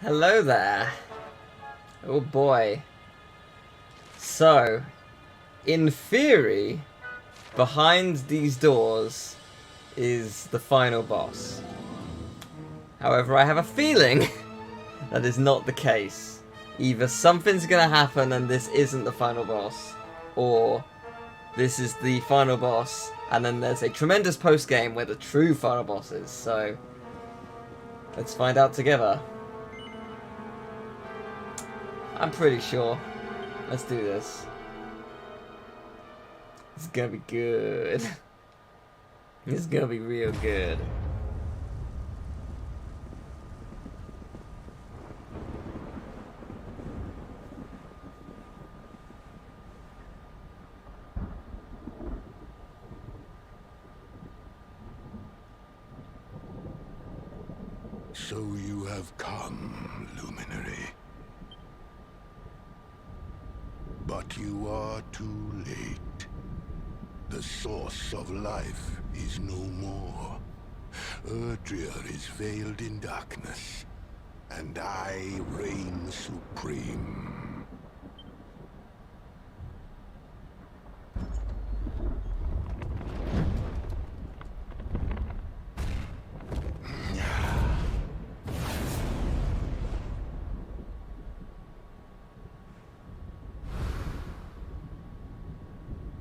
Hello there. Oh boy. So, in theory, behind these doors is the final boss. However, I have a feeling that is not the case. Either something's gonna happen and this isn't the final boss, or this is the final boss and then there's a tremendous post-game where the true final boss is. So, let's find out together. I'm pretty sure. Let's do this. It's gonna be good. It's gonna be real good. So you have come, Luminary. But you are too late. The source of life is no more. Erdrea is veiled in darkness, and I reign supreme.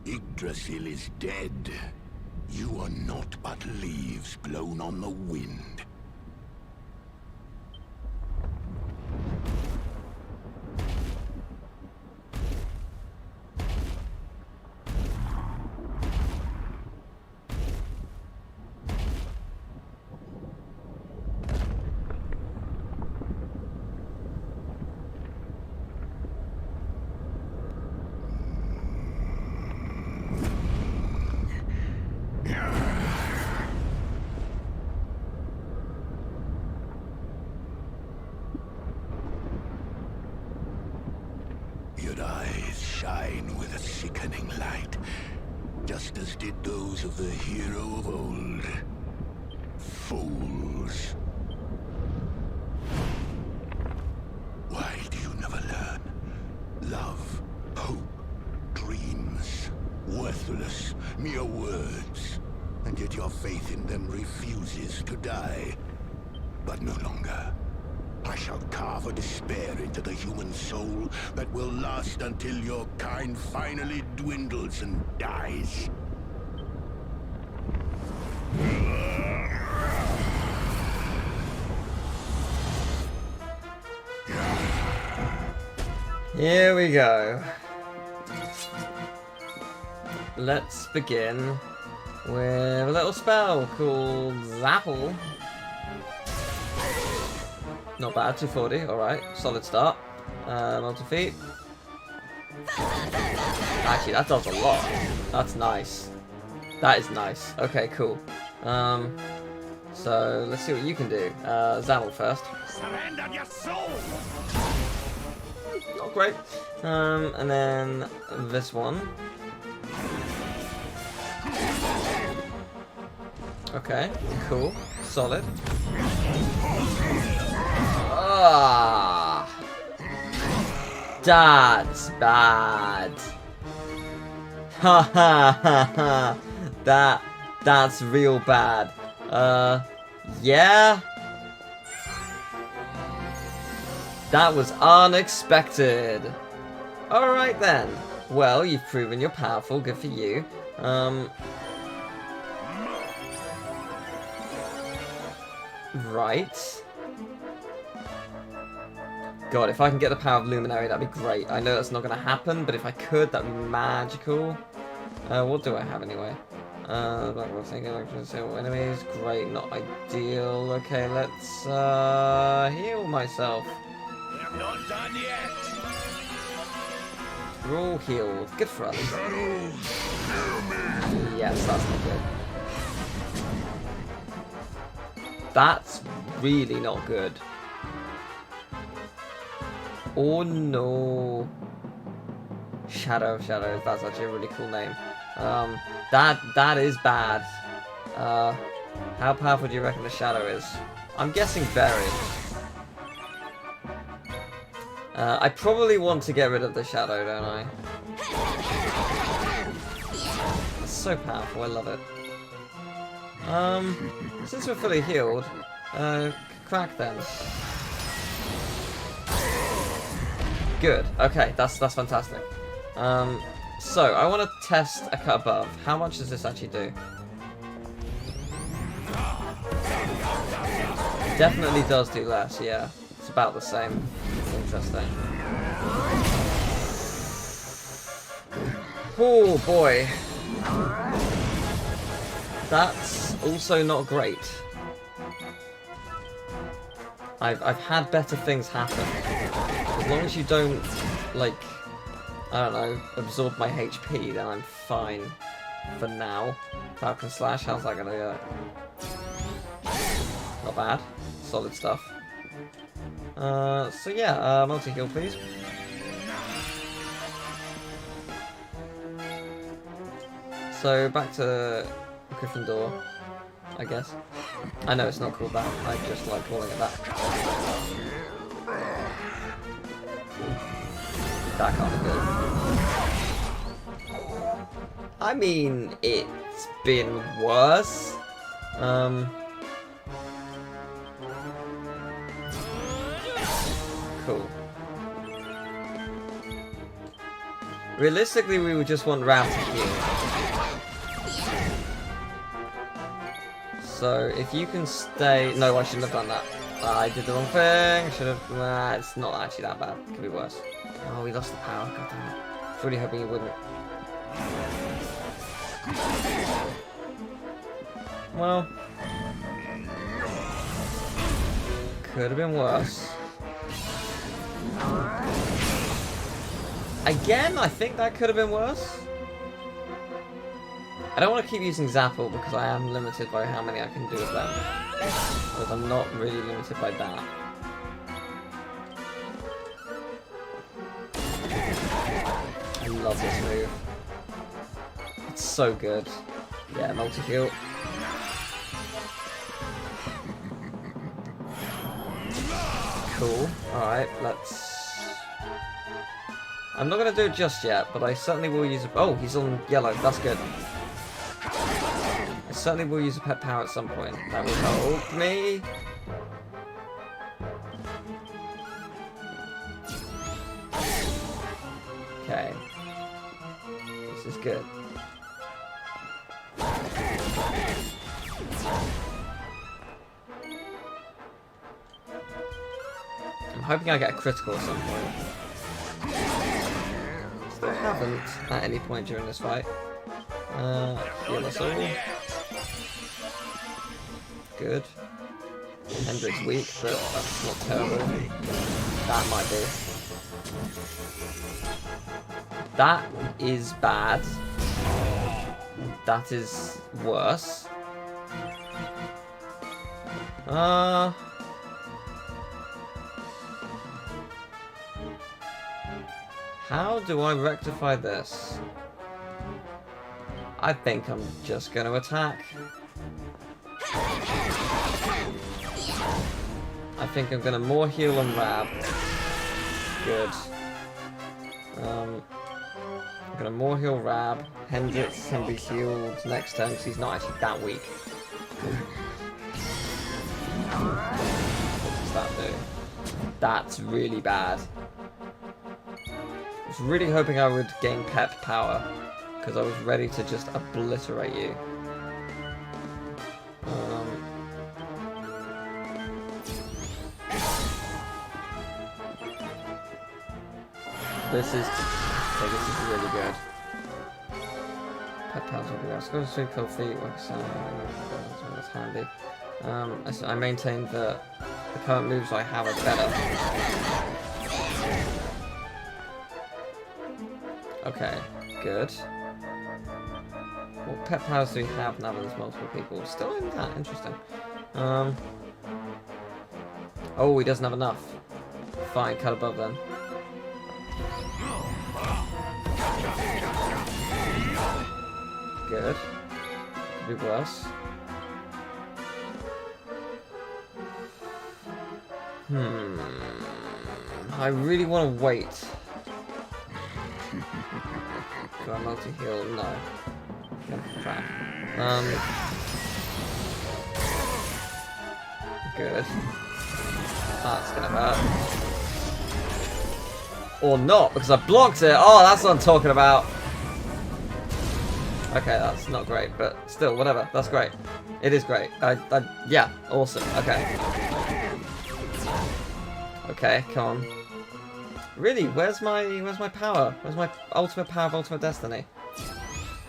Yggdrasil is dead. You are not but leaves blown on the wind. Your eyes shine with a sickening light, just as did those of the hero of old. Fools. Why do you never learn? Love, hope, dreams, worthless, mere words. And yet your faith in them refuses to die. But no longer. I shall carve a despair into the human soul that will last until your kind finally dwindles and dies. Here we go. Let's begin with a little spell called Zapple. Not bad, 240, alright, solid start. Multi-feet. Actually, that does a lot. That's nice. That is nice. Okay, cool. So, let's see what you can do. Zammel first. Surrender your soul! Not great. And then this one. Okay, cool. Solid. Ah, that's bad. Ha ha ha ha. That's real bad. Yeah. That was unexpected. Alright then. Well, you've proven you're powerful. Good for you. Right. God, if I can get the power of Luminary, that'd be great. I know that's not going to happen, but if I could, that'd be magical. What do I have anyway? Enemies, great, not ideal. Okay, let's heal myself. We're not done yet. We're all healed. Good for us. Yes, that's not good. That's really not good. Oh no. Shadow, that's actually a really cool name. That is bad. How powerful do you reckon the shadow is? I'm guessing very. I probably want to get rid of the shadow, don't I? It's so powerful, I love it. Since we're fully healed, crack then. Good. Okay, that's fantastic. So I want to test a cut above. How much does this actually do? Definitely does do less. Yeah, it's about the same. Interesting. Oh boy, that's also not great. I've had better things happen. As long as you don't, like, I don't know, absorb my HP, then I'm fine for now. Falcon Slash, how's that gonna go? Not bad. Solid stuff. So yeah, multi-heal please. So back to Gryffindor, I guess. I know it's not called that, I just like calling it that. That can't be good. I mean, it's been worse. Cool. Realistically, we would just want Rab to heal. So, if you can stay... No, I shouldn't have done that. I did the wrong thing. Should have... Nah, it's not actually that bad. It could be worse. Oh, we lost the power. God damn it. I was really hoping you wouldn't. Well... Could have been worse. Again, I think that could have been worse. I don't want to keep using Zapple because I am limited by how many I can do with them. But I'm not really limited by that. I love this move. It's so good. Yeah, multi-heal. Cool. Alright, let's... I'm not going to do it just yet, but I certainly will use... Oh, he's on yellow. That's good. I certainly will use a pet power at some point. That will help me. Okay. This is good. I'm hoping I get a critical at some point. Still haven't at any point during this fight. Heal us all. Good. Hendrick's weak, but that's not terrible. That might be. That is bad. That is worse. How do I rectify this? I think I'm just going to attack. I think I'm going to more heal and Rab. Good. I'm going to more heal Rab. Hendrix can be healed next turn because he's not actually that weak. What does that do? That's really bad. I was really hoping I would gain pep power because I was ready to just obliterate you. This is really good. Pet powers will be nice. Go to sleep, cold feet, work sound. That's handy. I maintain that the current moves I have are better. Okay, good. What pet powers do we have now that there's multiple people? Still in that, interesting. Oh, he doesn't have enough. Fine, cut above then. Good. Could be worse. I really want to wait. Do I multi-heal? No. Crap. Good. That's gonna hurt. Or not, because I blocked it. Oh, that's what I'm talking about. Okay, that's not great, but still, whatever. That's great. It is great. Yeah, awesome. Okay. Okay, come on. Really, where's my power? Where's my ultimate power of ultimate destiny?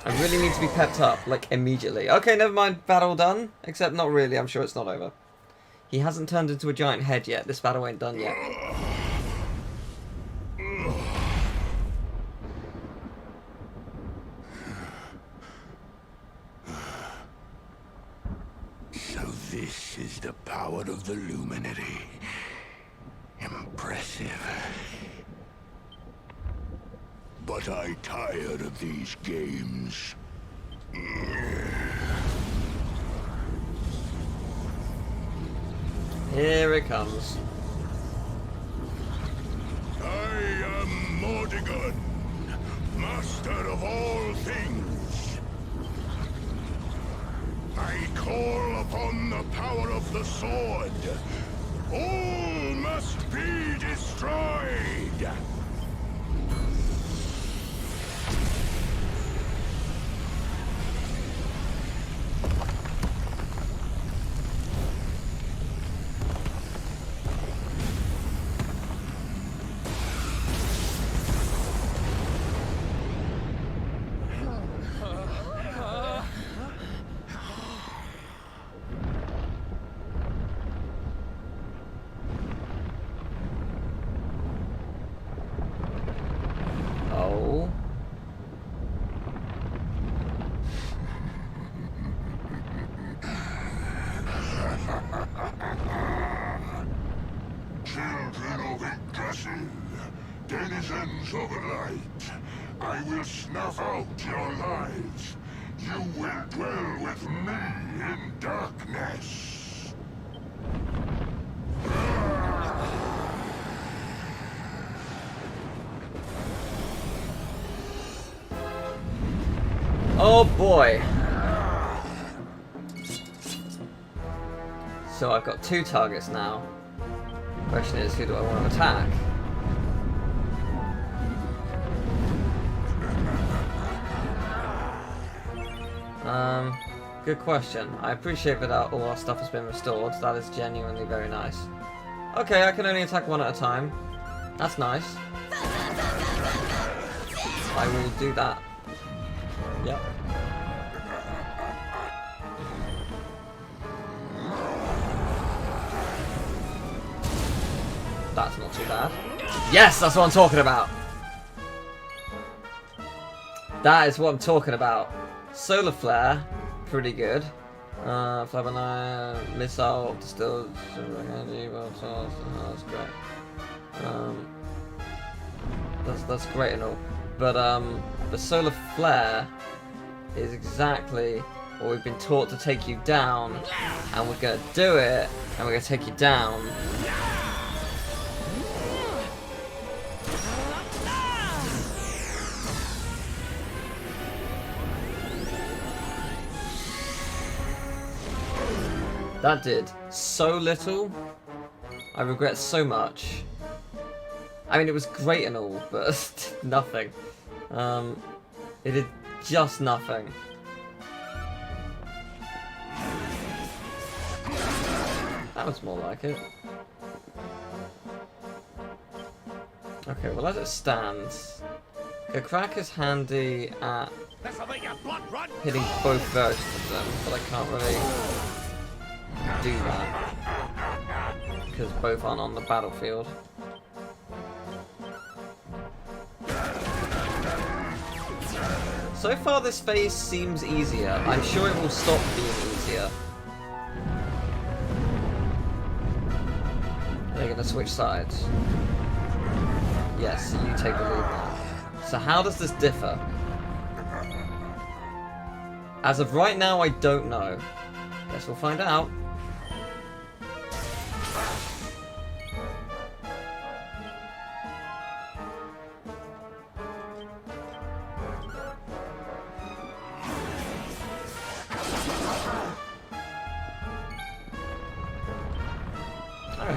I really need to be pepped up, like, immediately. Okay, never mind. Battle done. Except not really. I'm sure it's not over. He hasn't turned into a giant head yet. This battle ain't done yet. So this is the power of the Luminary. Impressive. But I tired of these games. Here it comes. I am Mordegon, master of all things. I call upon the power of the sword. All must be destroyed. Oh. Children of Yggdrasil, denizens of light, I will snuff out your lives. You will dwell with me in darkness. Oh boy. So I've got 2 targets now. Question is, who do I want to attack? Good question. I appreciate that all our stuff has been restored. That is genuinely very nice. Okay, I can only attack 1 at a time. That's nice. I will do that. Yep. That's not too bad. Yes, that's what I'm talking about. That is what I'm talking about. Solar Flare, pretty good. Flabbernight, Missile, Distilled, Energy, that's great. That's great and all. But the Solar Flare is exactly what we've been taught to take you down, and we're gonna do it, and we're gonna take you down. That did so little. I regret so much. I mean, it was great and all, but nothing. It did just nothing. That was more like it. Okay, well as it stands, the crack is handy at hitting both versions of them, but I can't really do that because both aren't on the battlefield. So far this phase seems easier. I'm sure it will stop being easier. They're gonna switch sides. Yes, you take the lead now. So how does this differ? As of right now, I don't know. Guess we'll find out.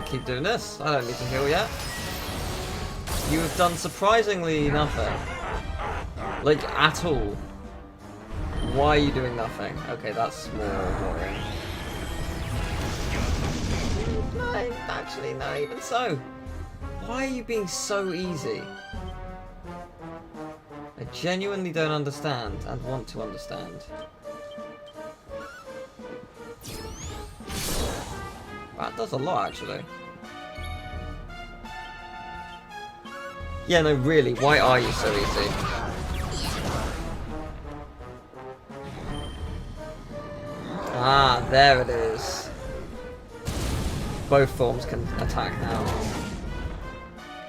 keep doing this. I don't need to heal yet. You have done surprisingly nothing. Like, at all. Why are you doing nothing? Okay, that's more boring. No, actually, no, even so. Why are you being so easy? I genuinely don't understand and want to understand. That does a lot, actually. Yeah, no, really, why are you so easy? Ah, there it is. Both forms can attack now.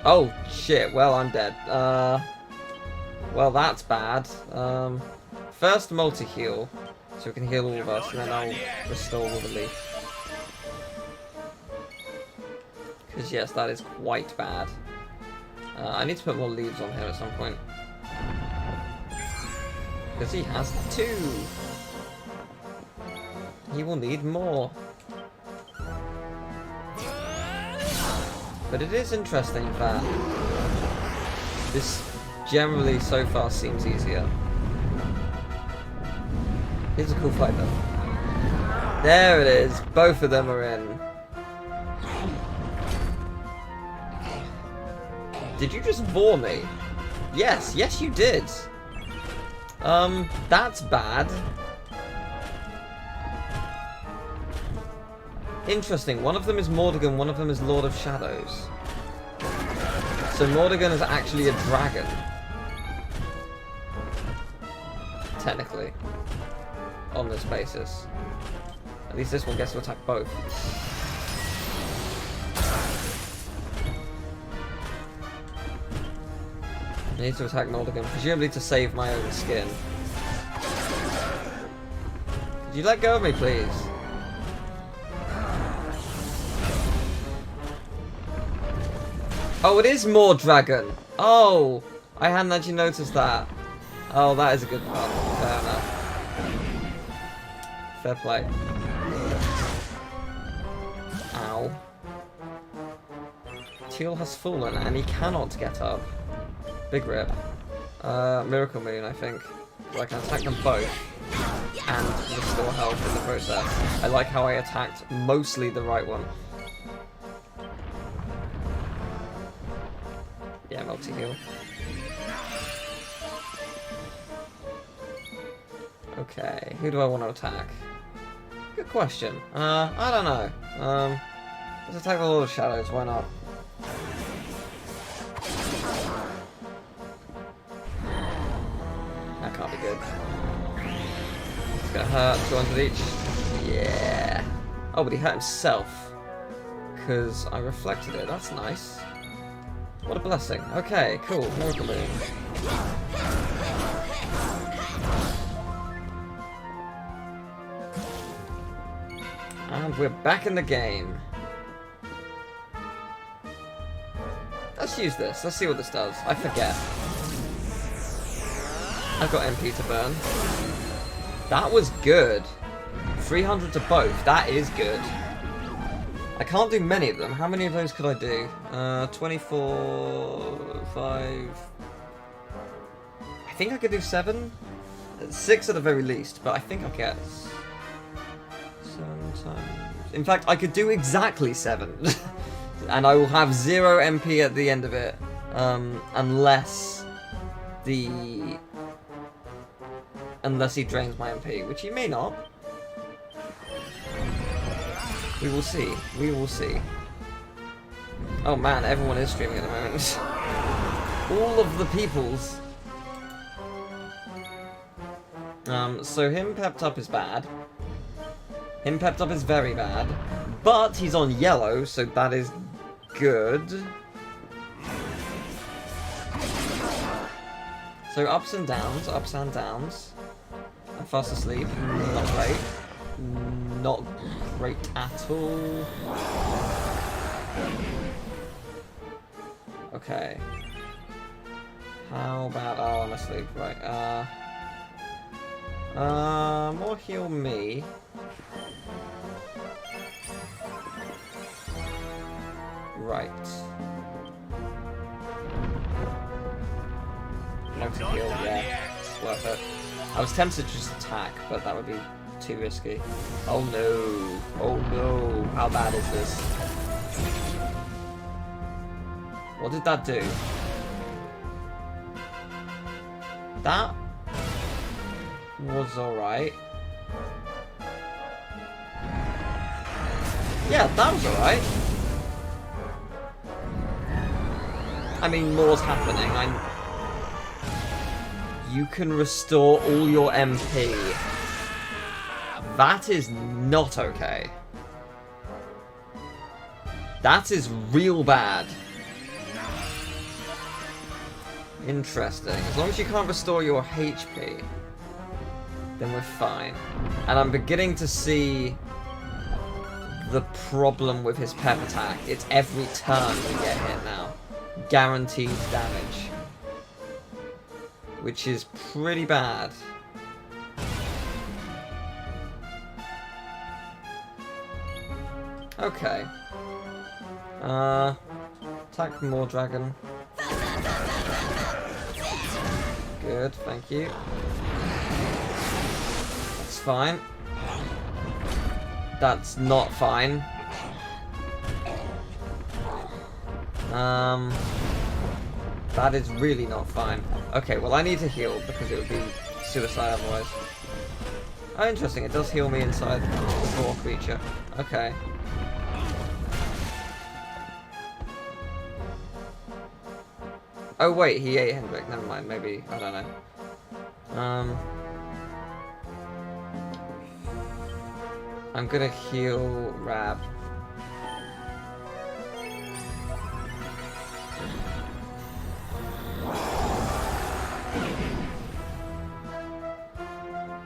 Oh, shit, well, I'm dead. Well, that's bad. First multi-heal, so we can heal all of us, and then I'll restore all the leaf. Because, yes, that is quite bad. I need to put more leaves on here at some point. Because he has 2. He will need more. But it is interesting that this generally so far seems easier. Here's a cool fight though. There it is. Both of them are in. Did you just bore me? Yes, yes you did. That's bad. Interesting, one of them is Mordegon, one of them is Lord of Shadows. So Mordegon is actually a dragon. Technically. On this basis. At least this one gets to attack both. I need to attack Mordegon, presumably to save my own skin. Could you let go of me, please? Oh, it is more dragon. Oh, I hadn't actually noticed that. Oh, that is a good one. Fair enough. Fair play. Ow. Teal has fallen and he cannot get up. Big rip. Miracle Moon, I think. So I can attack them both and restore health in the process. I like how I attacked mostly the right one. Yeah, multi-heal. Okay, who do I want to attack? Good question. I don't know. Let's attack the Lord of Shadows, why not? That can't be good. It's gonna hurt, 200 each. Yeah. Oh, but he hurt himself. Because I reflected it, that's nice. What a blessing. Okay, cool. Miracle Moon. And we're back in the game. Let's use this. Let's see what this does. I forget. I've got MP to burn. That was good. 300 to both. That is good. I can't do many of them. How many of those could I do? 24, 5... I think I could do 7? 6 at the very least, but I think I'll get 7 times... In fact, I could do exactly 7. And I will have 0 MP at the end of it. Unless he drains my MP, which he may not. We will see. We will see. Oh man, everyone is streaming at the moment. All of the peoples. So him pepped up is bad. Him pepped up is very bad. But he's on yellow, so that is good. So ups and downs, ups and downs. I'm fast asleep. Not great. Not great at all. Okay. How about... Oh, I'm asleep. Right. More heal me. Right. No to heal, yeah. It's worth it. I was tempted to just attack, but that would be too risky. Oh no. Oh no. How bad is this? What did that do? That was alright. Yeah, that was alright. I mean, more's happening. You can restore all your MP. That is not okay. That is real bad. Interesting. As long as you can't restore your HP, then we're fine. And I'm beginning to see the problem with his pep attack. It's every turn we get hit now. Guaranteed damage. Which is pretty bad. Okay. Attack more dragon. Good, thank you. That's fine. That's not fine. That is really not fine. Okay, well I need to heal because it would be suicide otherwise. Oh, interesting, it does heal me inside the core creature. Okay. Oh wait, he ate Hendrik, never mind, maybe, I don't know. I'm gonna heal Rab.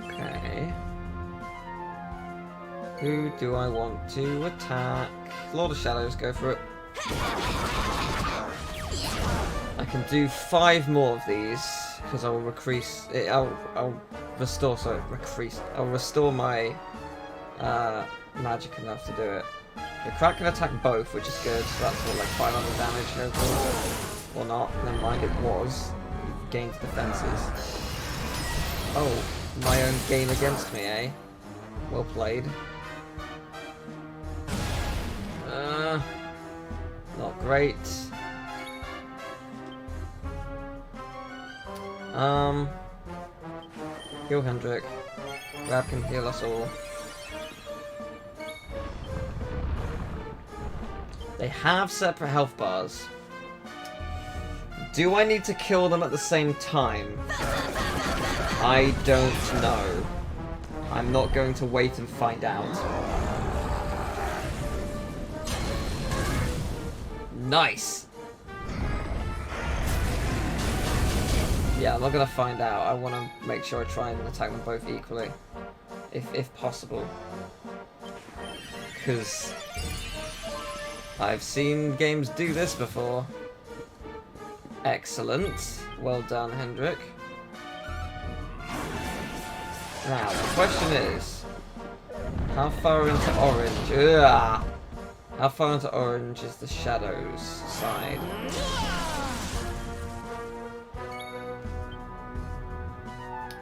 Okay. Who do I want to attack? Lord of Shadows, go for it. I can do 5 more of these because I will increase. I'll restore. So increase. I'll restore my magic enough to do it. The crack can attack both, which is good. So that's what, like 500 damage overall, or not? Never mind. It was. You've gained defenses. Oh, my own game against me, eh? Well played. Not great. Heal Hendrik. Rab can heal us all. They have separate health bars. Do I need to kill them at the same time? I don't know. I'm not going to wait and find out. Nice! Yeah, I'm not gonna find out. I want to make sure I try and attack them both equally, if possible. Because I've seen games do this before. Excellent. Well done, Hendrik. Now, the question is, how far into orange? Ugh! How far into orange is the shadows side?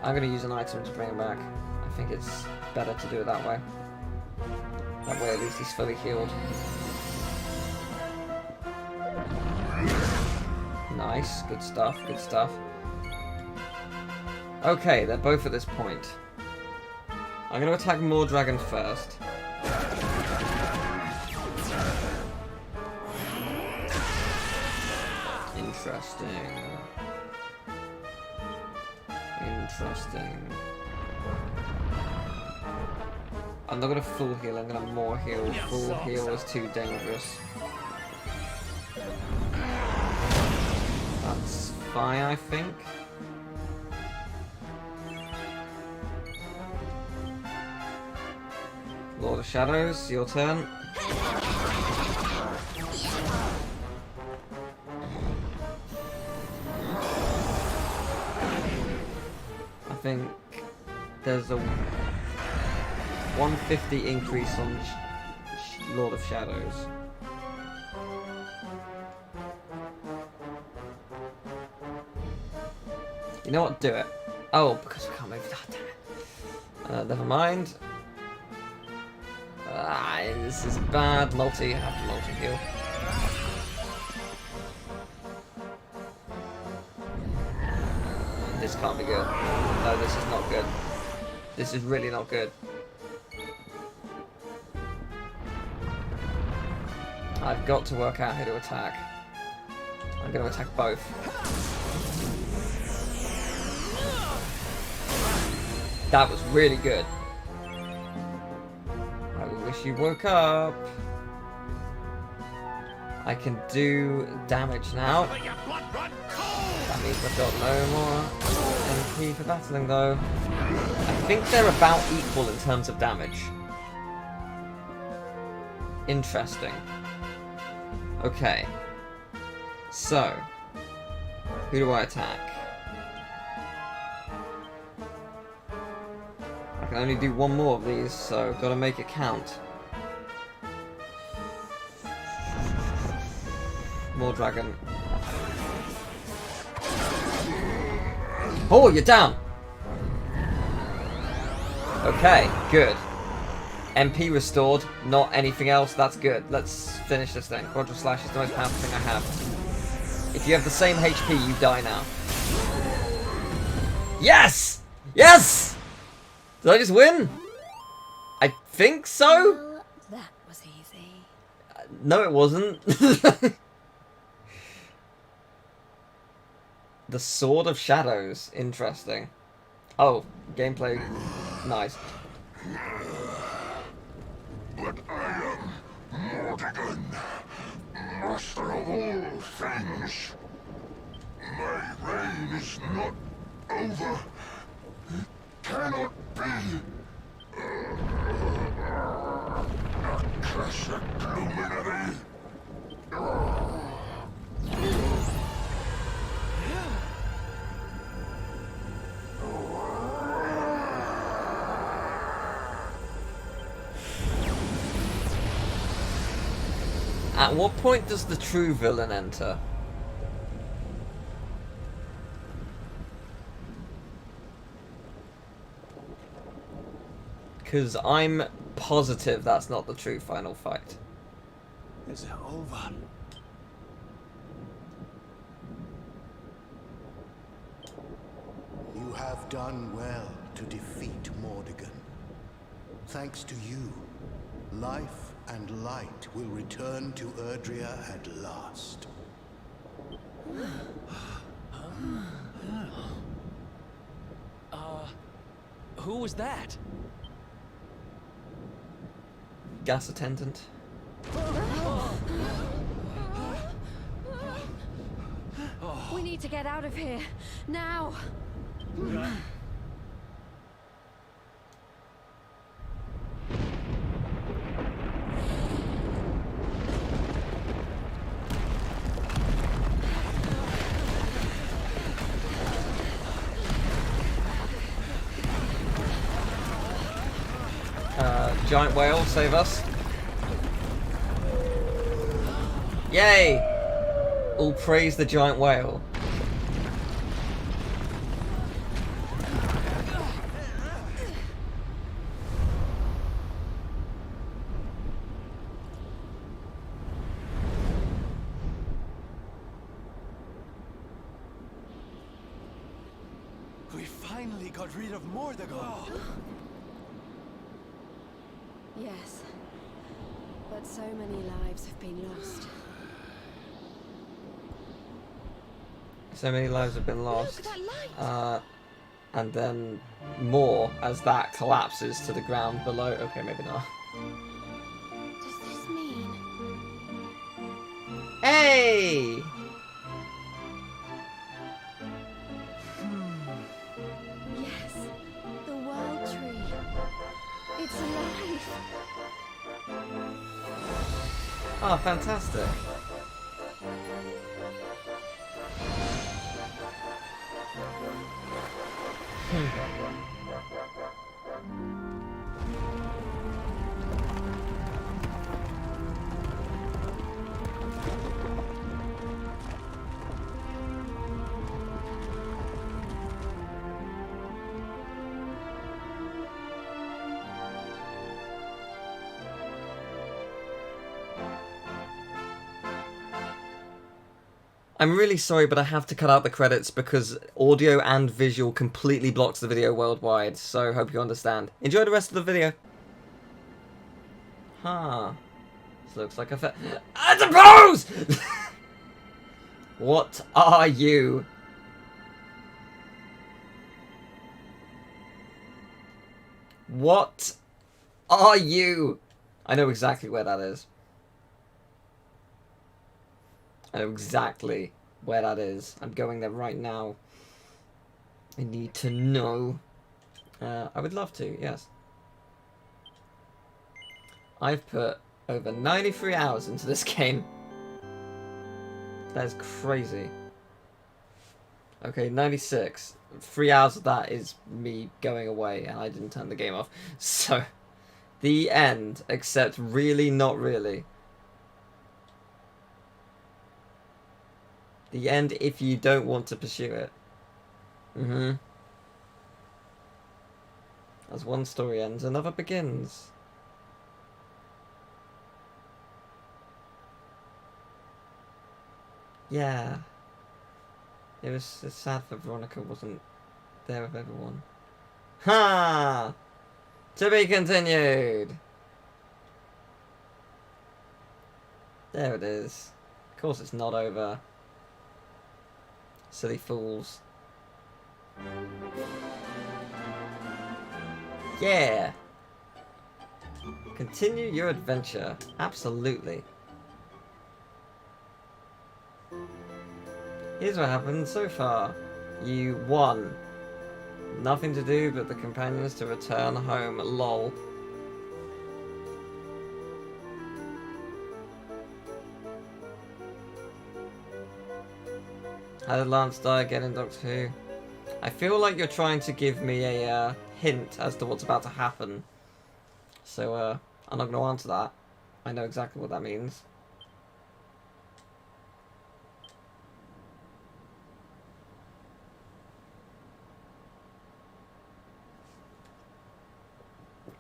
I'm going to use an item to bring him back. I think it's better to do it that way. That way at least he's fully healed. Nice, good stuff, good stuff. Okay, they're both at this point. I'm going to attack Mordragon first. Interesting. Interesting. I'm not going to full heal, I'm going to more heal. Full heal is too dangerous. That's fine, I think. Lord of Shadows, your turn. I think there's a 150 increase on Lord of Shadows. You know what? Do it. Oh, because I can't move. Oh, damn it. Never mind. This is bad. Multi. Have to multi-heal. This can't be good. No, this is not good. This is really not good. I've got to work out how to attack. I'm going to attack both. That was really good. I wish you woke up. I can do damage now. That means I've got no more MP for battling though. I think they're about equal in terms of damage. Interesting. Okay. So, who do I attack? I can only do one more of these, so I've got to make it count. More dragon. Oh, you're down! Okay, good. MP restored, not anything else, that's good. Let's finish this thing. Quadra Slash is the most powerful thing I have. If you have the same HP, you die now. Yes! Yes! Did I just win? I think so? Well, that was easy. No, it wasn't. The Sword of Shadows. Interesting. Oh, gameplay. Nice. But I am Mortigan, master of all things. My reign is not over. It cannot be. Accursed luminary. At what point does the true villain enter? Because I'm positive that's not the true final fight. Is it over? You have done well to defeat Mortigan. Thanks to you, life and light will return to Erdrea at last. Who was that? Gas attendant. We need to get out of here now. Giant whale, save us. Yay! All praise the giant whale. We finally got rid of Mortigan. Yes, but so many lives have been lost. So many lives have been lost. Look, that light! And then more as that collapses to the ground below. Okay, maybe not. Does this mean? Hey! Yes, the world tree. It's alive. Oh, fantastic. I'm really sorry, but I have to cut out the credits because audio and visual completely blocks the video worldwide, so hope you understand. Enjoy the rest of the video. Huh. This looks like a I suppose! What are you? What are you? I know exactly where that is. I know exactly where that is. I'm going there right now. I need to know. I would love to, yes. I've put over 93 hours into this game. That is crazy. Okay, 96. 3 hours of that is me going away, and I didn't turn the game off. So, the end, except really not really. The end if you don't want to pursue it. As one story ends, another begins. Yeah. It's sad that Veronica wasn't there with everyone. Ha! To be continued! There it is. Of course it's not over. Silly fools. Yeah! Continue your adventure. Absolutely. Here's what happened so far. You won. Nothing to do but the companions to return home. Lol. How did Lance die again in Doctor Who? I feel like you're trying to give me a hint as to what's about to happen. So, I'm not going to answer that. I know exactly what that means.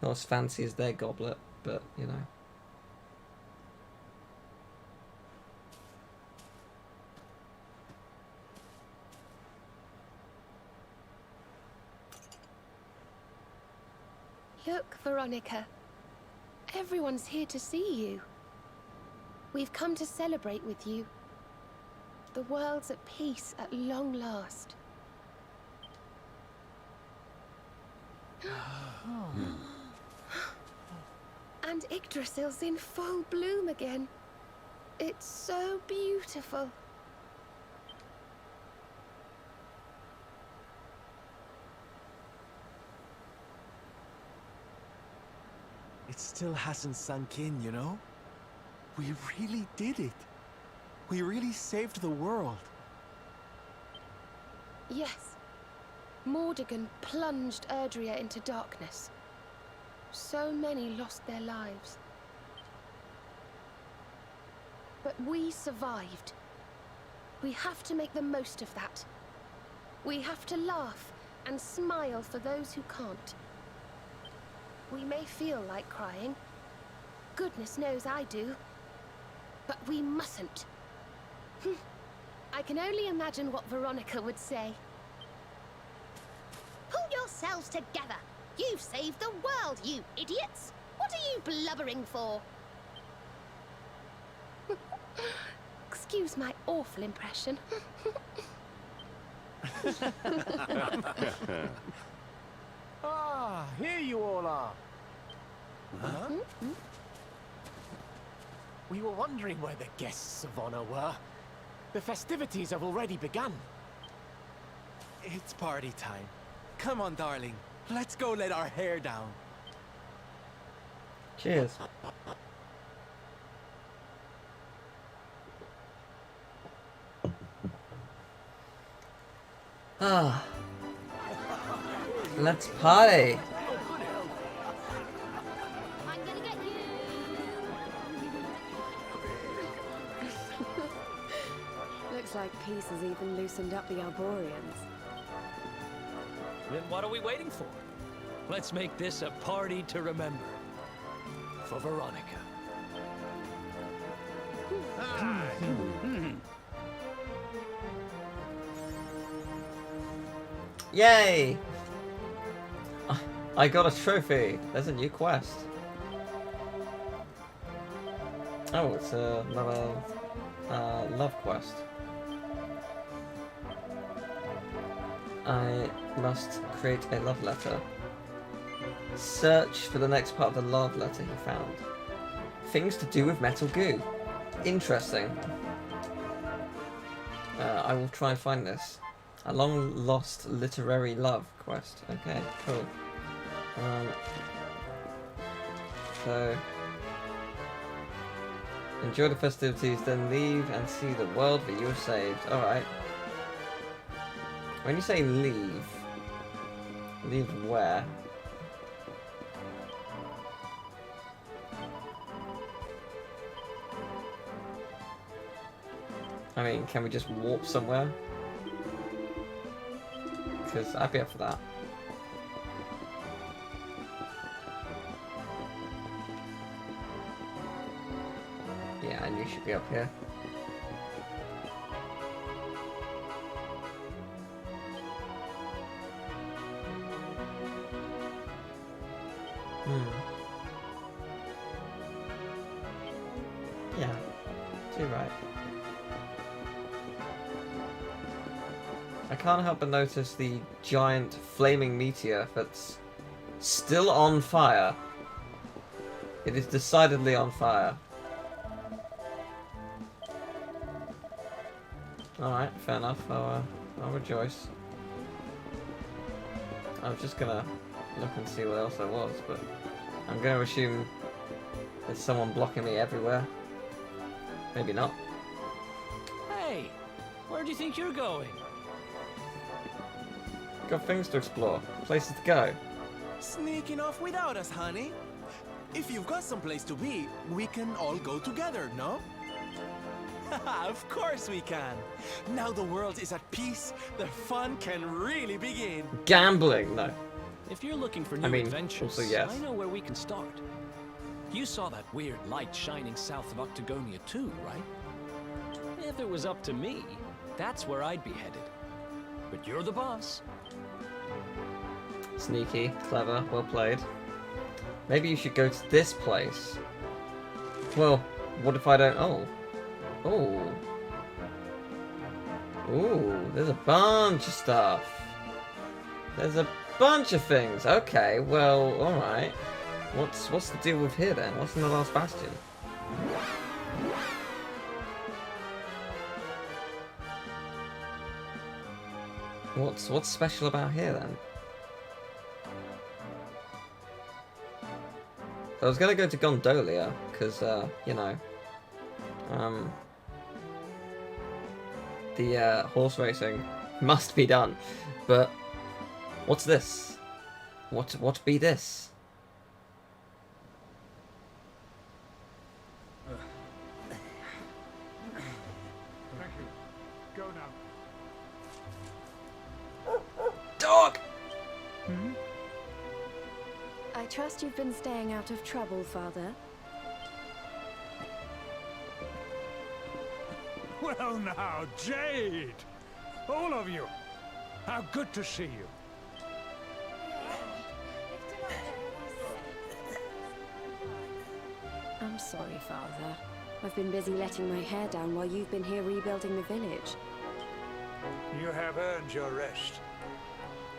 Not as fancy as their goblet, but, you know. Look, Veronica. Everyone's here to see you. We've come to celebrate with you. The world's at peace at long last. And Yggdrasil's in full bloom again. It's so beautiful. It still hasn't sunk in, you know? We really did it. We really saved the world. Yes. Mordegon plunged Erdrea into darkness. So many lost their lives. But we survived. We have to make the most of that. We have to laugh and smile for those who can't. We may feel like crying. Goodness knows I do. But we mustn't. I can only imagine what Veronica would say. Pull yourselves together! You've saved the world, you idiots! What are you blubbering for? Excuse my awful impression. Ah, here you all are. Huh? We were wondering where the guests of honor were. The festivities have already begun. It's party time. Come on, darling. Let's go let our hair down. Cheers. Ah. Let's party. I'm gonna get you! Looks like peace has even loosened up the Arborians. Then what are we waiting for? Let's make this a party to remember. For Veronica. Yay! I got a trophy. There's a new quest. Oh, it's another love quest. I must create a love letter. Search for the next part of the love letter he found. Things to do with metal goo. Interesting. I will try and find this. A long lost literary love quest. Okay, cool. So enjoy the festivities, then leave and see the world that you have saved. Alright. When you say leave where? I mean, can we just warp somewhere? Because I'd be up for that. Yeah, and you should be up here. Yeah, too right. I can't help but notice the giant flaming meteor that's still on fire. It is decidedly on fire. Alright, fair enough. I'll rejoice. I was just gonna look and see what else there was, but I'm gonna assume there's someone blocking me everywhere. Maybe not. Hey, where do you think you're going? Got things to explore, places to go. Sneaking off without us, honey. If you've got someplace to be, we can all go together, no? Of course we can. Now the world is at peace, the fun can really begin. Gambling, no. If you're looking for new adventures, also yes. I know where we can start. You saw that weird light shining south of Octagonia too, right? If it was up to me, that's where I'd be headed. But you're the boss. Sneaky, clever, well played. Maybe you should go to this place. Well, what if I don't... Oh. Oh. Ooh, there's a bunch of stuff. There's a bunch of things. Okay, well, alright. What's the deal with here then? What's in the last bastion? What's special about here then? I was gonna go to Gondolia, because, you know, the horse racing must be done. But what's this? What be this? Thank you. Go now. Dog! I trust you've been staying out of trouble, Father. Well now, Jade! All of you! How good to see you. I'm sorry, Father. I've been busy letting my hair down while you've been here rebuilding the village. You have earned your rest.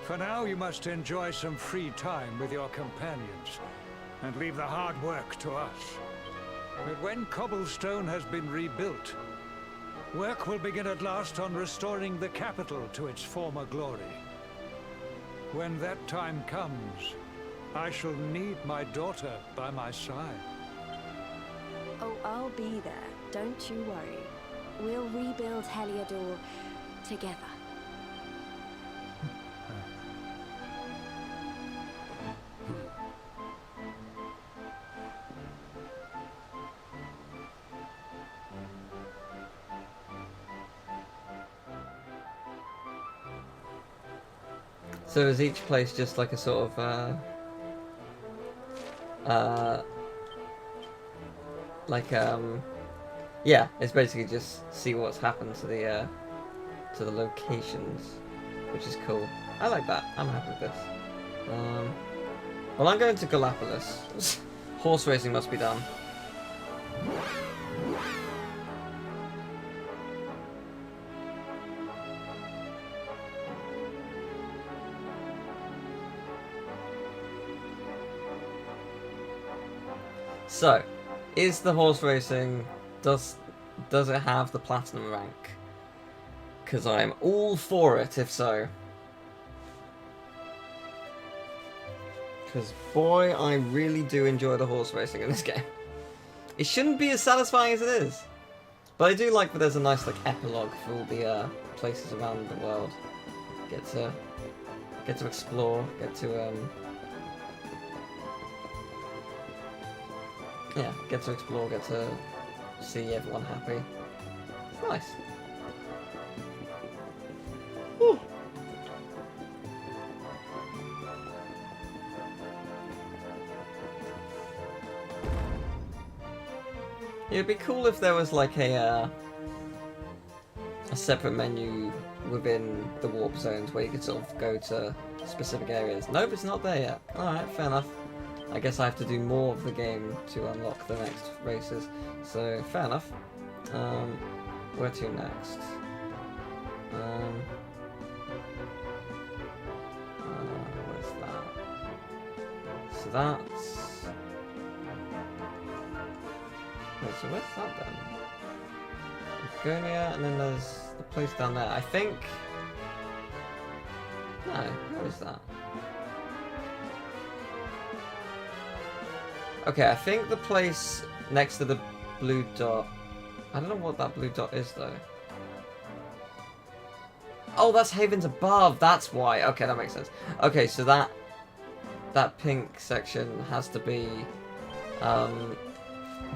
For now, you must enjoy some free time with your companions, and leave the hard work to us. But when Cobblestone has been rebuilt, work will begin at last on restoring the capital to its former glory. When that time comes, I shall need my daughter by my side. Oh, I'll be there. Don't you worry. We'll rebuild Heliodor together. So is each place just like a sort of, yeah, it's basically just see what's happened to the locations, which is cool. I like that. I'm happy with this. Well, I'm going to Gallipolis. Horse racing must be done. So, is the horse racing, does it have the platinum rank? Because I'm all for it, if so. Because, boy, I really do enjoy the horse racing in this game. It shouldn't be as satisfying as it is. But I do like that there's a nice, like, epilogue for all the places around the world. Get to explore, get to explore, get to see everyone happy. It's nice. Whew. It'd be cool if there was like a separate menu within the warp zones where you could sort of go to specific areas. Nope, it's not there yet. Alright, fair enough. I guess I have to do more of the game to unlock the next races. So, fair enough. Where to next? Where's that? So that's... Wait, so where's that then? Yggdrasil, and then there's the place down there. I think... No, where is that? Okay, I think the place next to the blue dot... I don't know what that blue dot is, though. Oh, that's Havens Above, that's why. Okay, that makes sense. Okay, so that pink section has to be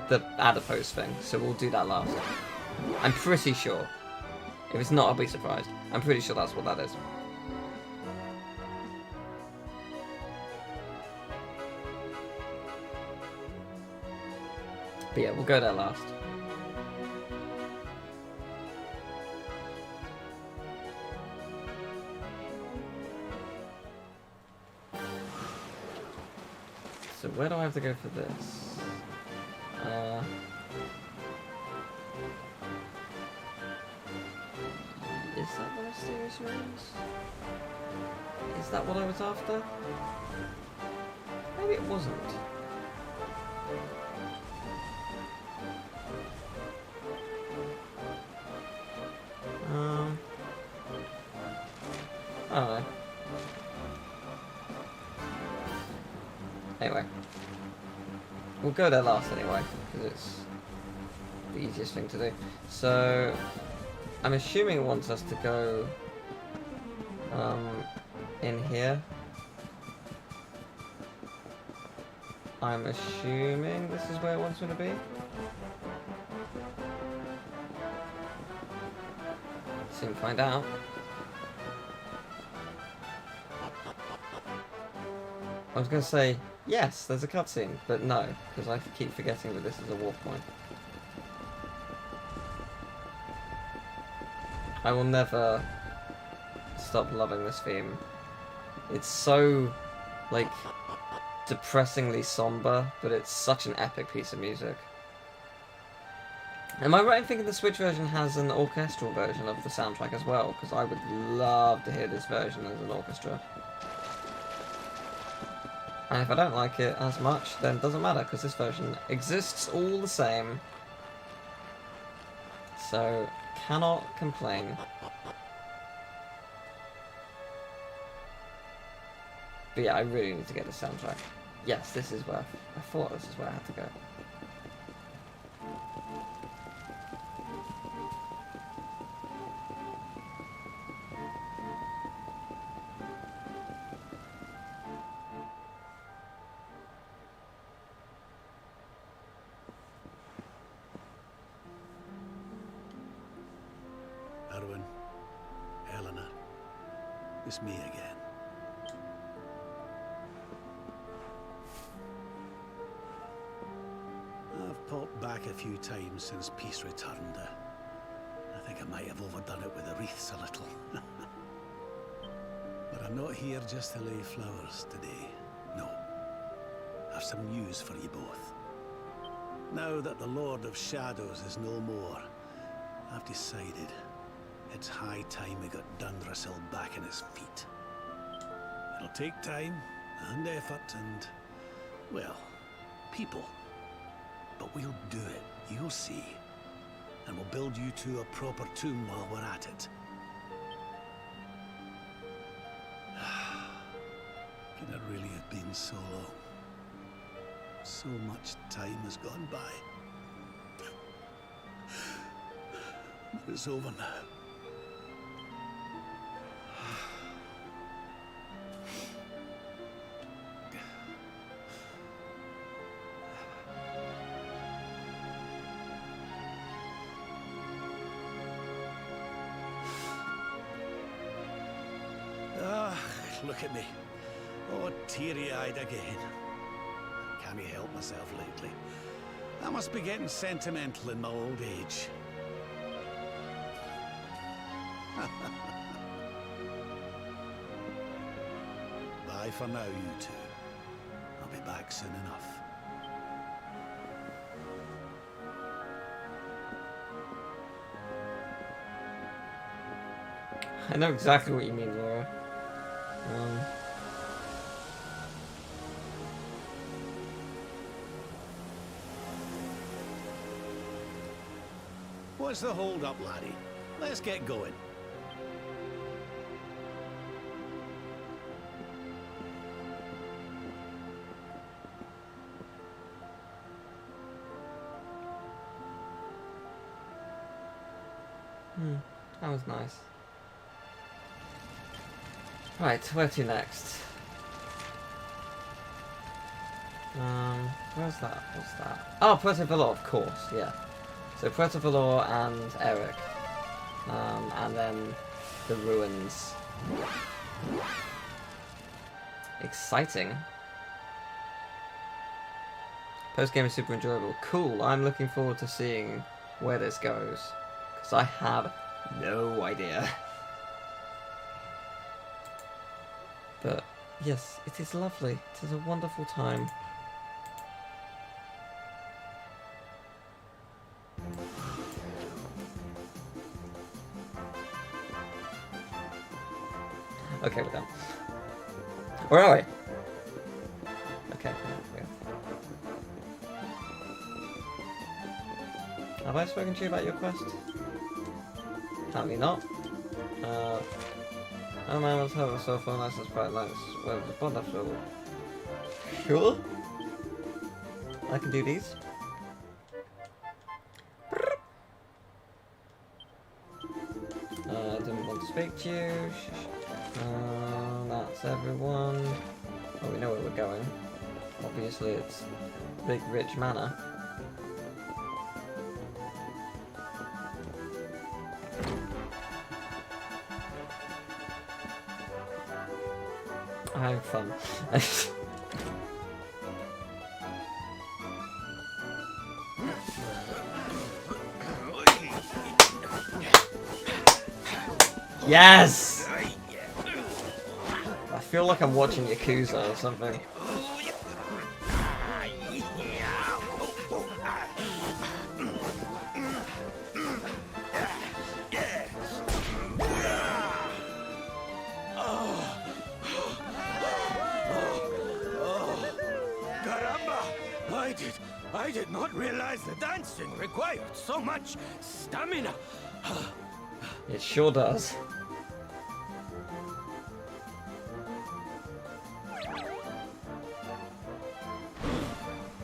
the adipose thing, so we'll do that last. I'm pretty sure. If it's not, I'll be surprised. I'm pretty sure that's what that is. But yeah, we'll go there last. So where do I have to go for this? Is that the mysterious rooms? Is that what I was after? Maybe it wasn't. I don't know. Anyway. We'll go there last anyway, because it's the easiest thing to do. So, I'm assuming it wants us to go in here. I'm assuming this is where it wants me to be. Soon find out. I was going to say, yes, there's a cutscene, but no, because I keep forgetting that this is a warp point. I will never stop loving this theme. It's so, like, depressingly somber, but it's such an epic piece of music. Am I right in thinking the Switch version has an orchestral version of the soundtrack as well? Because I would love to hear this version as an orchestra. And if I don't like it as much, then it doesn't matter, because this version exists all the same. So, cannot complain. But yeah, I really need to get the soundtrack. Yes, this is where... I thought this is where I had to go. It's me again. I've popped back a few times since peace returned. I think I might have overdone it with the wreaths a little. But I'm not here just to lay flowers today. No. I've some news for you both. Now that the Lord of Shadows is no more, I've decided it's high time we got Yggdrasil back on his feet. It'll take time and effort and, well, people. But we'll do it, you'll see. And we'll build you two a proper tomb while we're at it. Can it really have been so long? So much time has gone by. But it's over now. Look at me. Oh, teary-eyed again. Can't help myself lately. I must be getting sentimental in my old age. Bye for now, you two. I'll be back soon enough. I know exactly what you mean, Laura. What's the hold-up, laddie? Let's get going. That was nice. Right, where to next? Where's that? What's that? Oh, Puerto Valor, of course, yeah. So Puerto Valor and Eric. And then the ruins. Exciting. Post-game is super enjoyable. Cool, I'm looking forward to seeing where this goes. Because I have no idea. But yes, it is lovely. It is a wonderful time. Okay, we're done. Where are we? Okay, have I spoken to you about your quest? Apparently not. Oh man, let's have a cell phone license bright lights. Well, the bond after all. Sure. I can do these. I didn't want to speak to you. That's everyone. Well, we know where we're going. Obviously, it's Big Rich Manor. Having fun. Yes! I feel like I'm watching Yakuza or something. I did not realize the dancing required so much stamina. It sure does.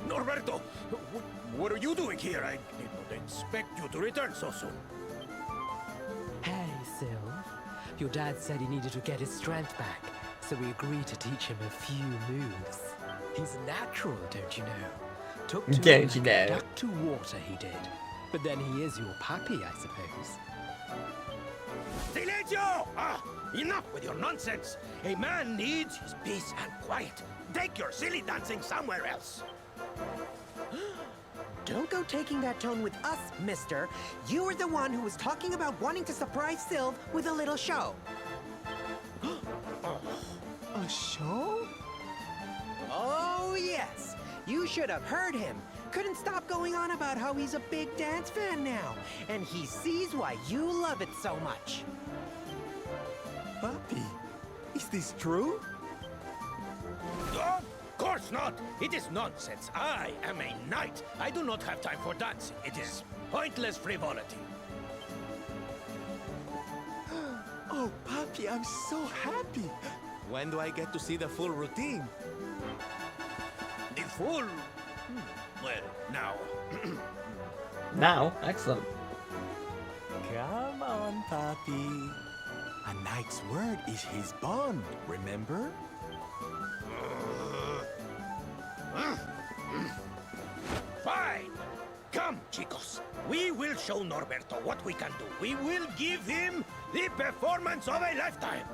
Norberto, what are you doing here? I did not expect you to return so soon. Hey, Sylv. Your dad said he needed to get his strength back, so we agreed to teach him a few moves. He's natural, don't you know? Took to him like a duck to water, he did. But then he is your pappy, I suppose. Silencio! Enough with your nonsense! A man needs his peace and quiet. Take your silly dancing somewhere else. Don't go taking that tone with us, mister. You were the one who was talking about wanting to surprise Sylv with a little show. show? Oh, yes. You should have heard him. Couldn't stop going on about how he's a big dance fan now. And he sees why you love it so much. Papi, is this true? Of course not! It is nonsense. I am a knight. I do not have time for dancing. It is pointless frivolity. Oh, Papi, I'm so happy. When do I get to see the full routine? The full... Well, now... Now? Excellent. Come on, Papi. A knight's word is his bond, remember? Fine! Come, chicos. We will show Norberto what we can do. We will give him the performance of a lifetime.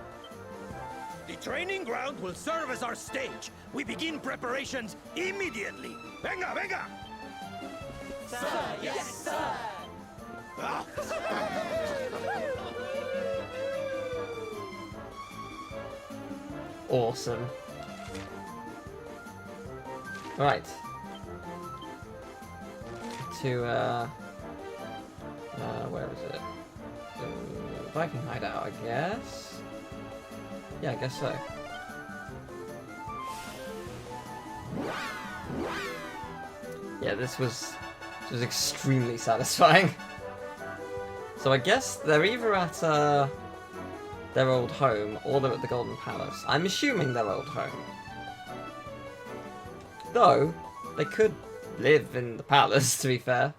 The training ground will serve as our stage. We begin preparations immediately. Venga, venga! Sir, yes, sir. Ah. Awesome. Right. To, where is it? Viking hideout, I guess? Yeah, I guess so. Yeah, this was extremely satisfying. So I guess they're either at, their old home, or they're at the Golden Palace. I'm assuming their old home. Though, they could live in the palace, to be fair.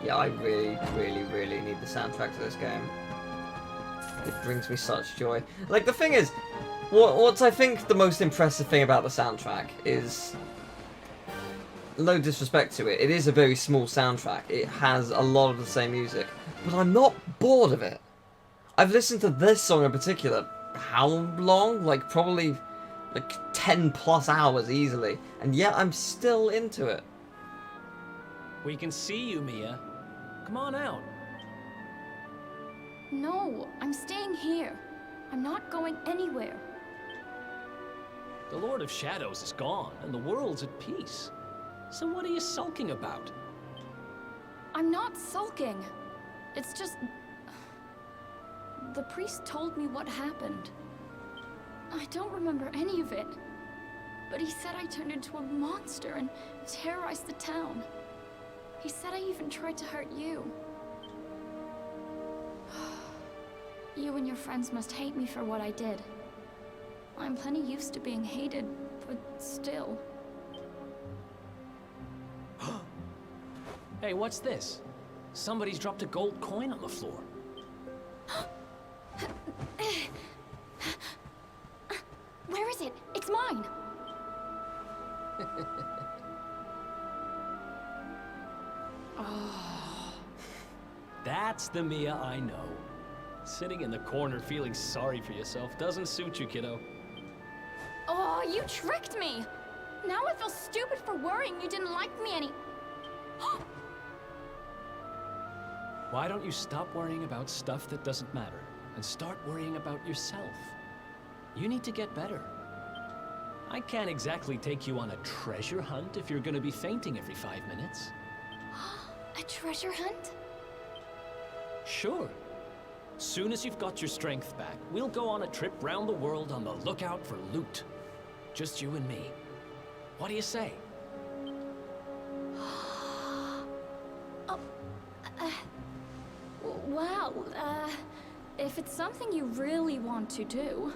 Yeah, I really, really, really need the soundtrack to this game. It brings me such joy. Like, the thing is, what's I think the most impressive thing about the soundtrack is, no disrespect to it, it is a very small soundtrack. It has a lot of the same music, but I'm not bored of it. I've listened to this song in particular, how long? Like, probably, like, 10 plus hours easily, and yet I'm still into it. We can see you, Mia. Come on out. No, I'm staying here. I'm not going anywhere. The Lord of Shadows is gone, and the world's at peace. So what are you sulking about? I'm not sulking. It's just... The priest told me what happened. I don't remember any of it. But he said I turned into a monster and terrorized the town. He said I even tried to hurt you. You and your friends must hate me for what I did. I'm plenty used to being hated, but still. Hey, what's this? Somebody's dropped a gold coin on the floor. Where is it? It's mine! Oh, that's the Mia I know. Sitting in the corner feeling sorry for yourself doesn't suit you, kiddo. Oh, you tricked me! Now I feel stupid for worrying you didn't like me any... Why don't you stop worrying about stuff that doesn't matter and start worrying about yourself? You need to get better. I can't exactly take you on a treasure hunt if you're gonna be fainting every 5 minutes. A treasure hunt? Sure. Soon as you've got your strength back, we'll go on a trip round the world on the lookout for loot. Just you and me. What do you say? Well, if it's something you really want to do,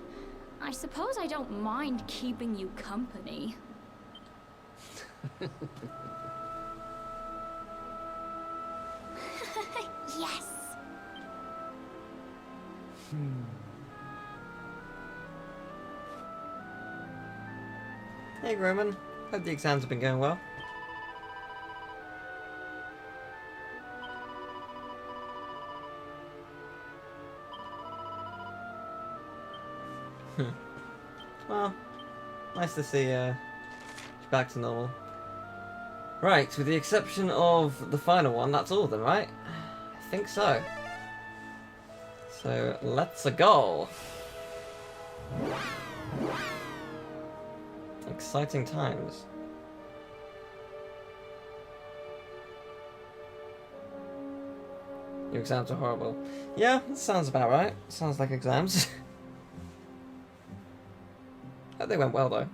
I suppose I don't mind keeping you company. Yes! Hey Roman, hope the exams have been going well. Well, nice to see she's back to normal. Right, with the exception of the final one, that's all of them, right? I think so. So, let's go. Exciting times. Your exams are horrible. Yeah, that sounds about right. Sounds like exams. Oh, they went well, though.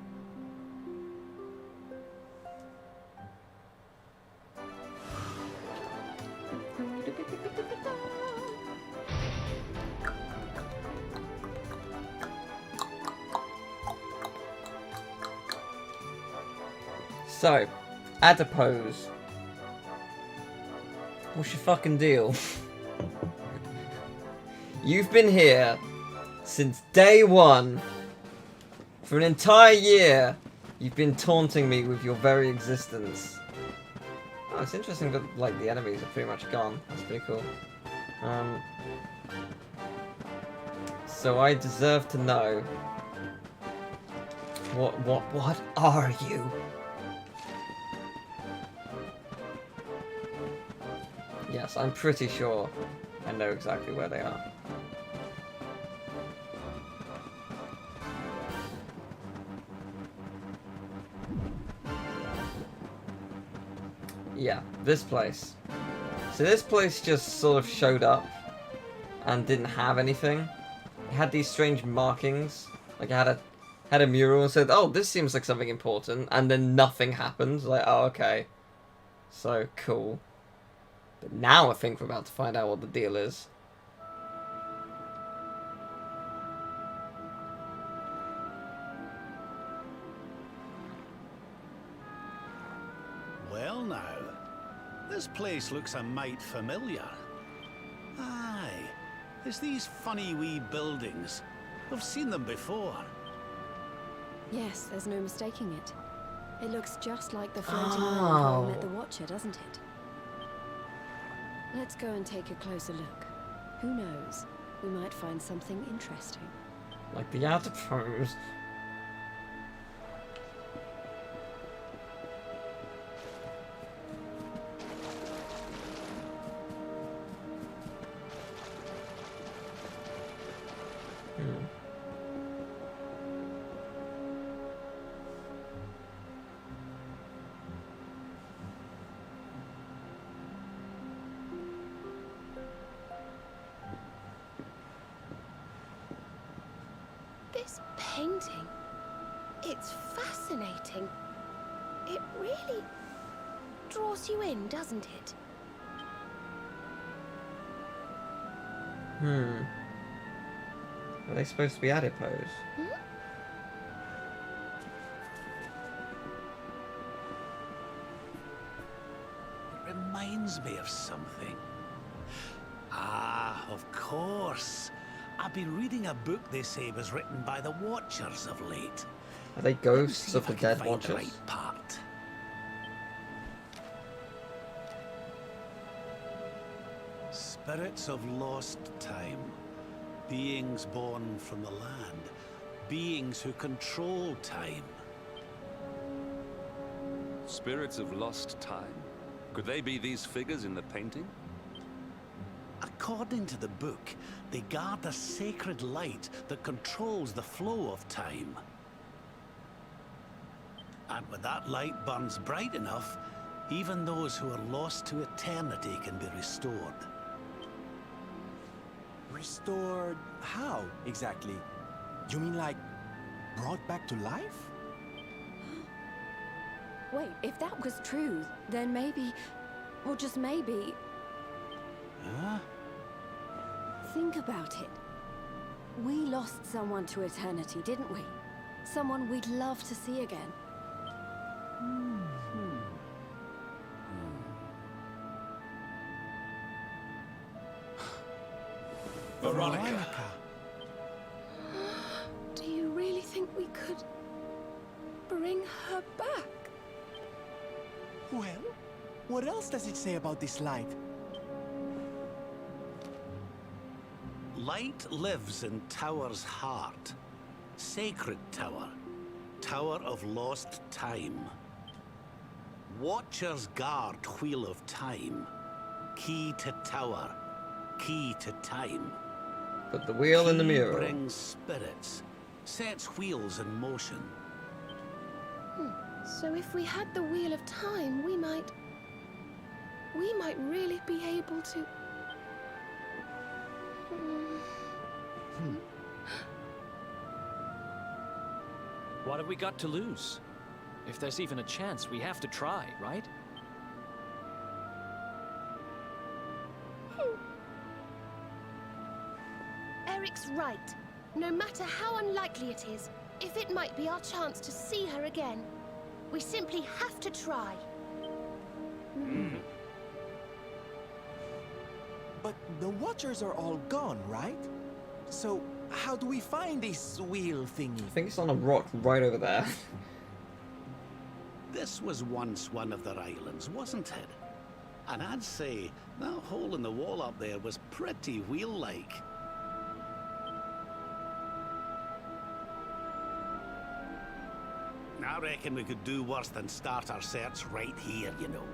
So, adipose. What's your fucking deal? You've been here since day one. For an entire year, you've been taunting me with your very existence. Oh, it's interesting that, like, the enemies are pretty much gone. That's pretty cool. So I deserve to know. What are you? Yes, I'm pretty sure I know exactly where they are. Yeah, this place. So this place just sort of showed up and didn't have anything. It had these strange markings. Like it had a mural and said, "Oh, this seems like something important," and then nothing happened. Like, oh, okay. So cool. But now I think we're about to find out what the deal is. Well now, this place looks a mite familiar. Aye, it's these funny wee buildings. I've seen them before. Yes, there's no mistaking it. It looks just like the floating island where we met the Watcher, doesn't it? Let's go and take a closer look. Who knows? We might find something interesting. Like the adipose. This painting, it's fascinating. It really draws you in, doesn't it? Are they supposed to be adipose? It reminds me of something. Ah, of course. I've been reading a book they say was written by the Watchers of late. Are they ghosts of the dead Watchers? The right part. Spirits of lost time. Beings born from the land. Beings who control time. Spirits of lost time? Could they be these figures in the painting? According to the book, they guard a sacred light that controls the flow of time. And when that light burns bright enough, even those who are lost to eternity can be restored. Restored how, exactly? You mean like brought back to life? Wait, if that was true, then maybe, or just maybe... Huh? Think about it. We lost someone to eternity, didn't we? Someone we'd love to see again. Veronica. Do you really think we could bring her back? Well, what else does it say about this light? Light lives in Tower's heart. Sacred Tower. Tower of lost time. Watchers guard Wheel of Time. Key to tower. Key to time. Put the wheel in the Key mirror. brings spirits. Sets wheels in motion. So if we had the Wheel of Time, we might really be able to... What have we got to lose? If there's even a chance, we have to try, right? Eric's right. No matter how unlikely it is, if it might be our chance to see her again, we simply have to try. But the Watchers are all gone, right? So, how do we find this wheel thingy? I think it's on a rock right over there. This was once one of their islands, wasn't it? And I'd say that hole in the wall up there was pretty wheel-like. I reckon we could do worse than start our search right here, you know.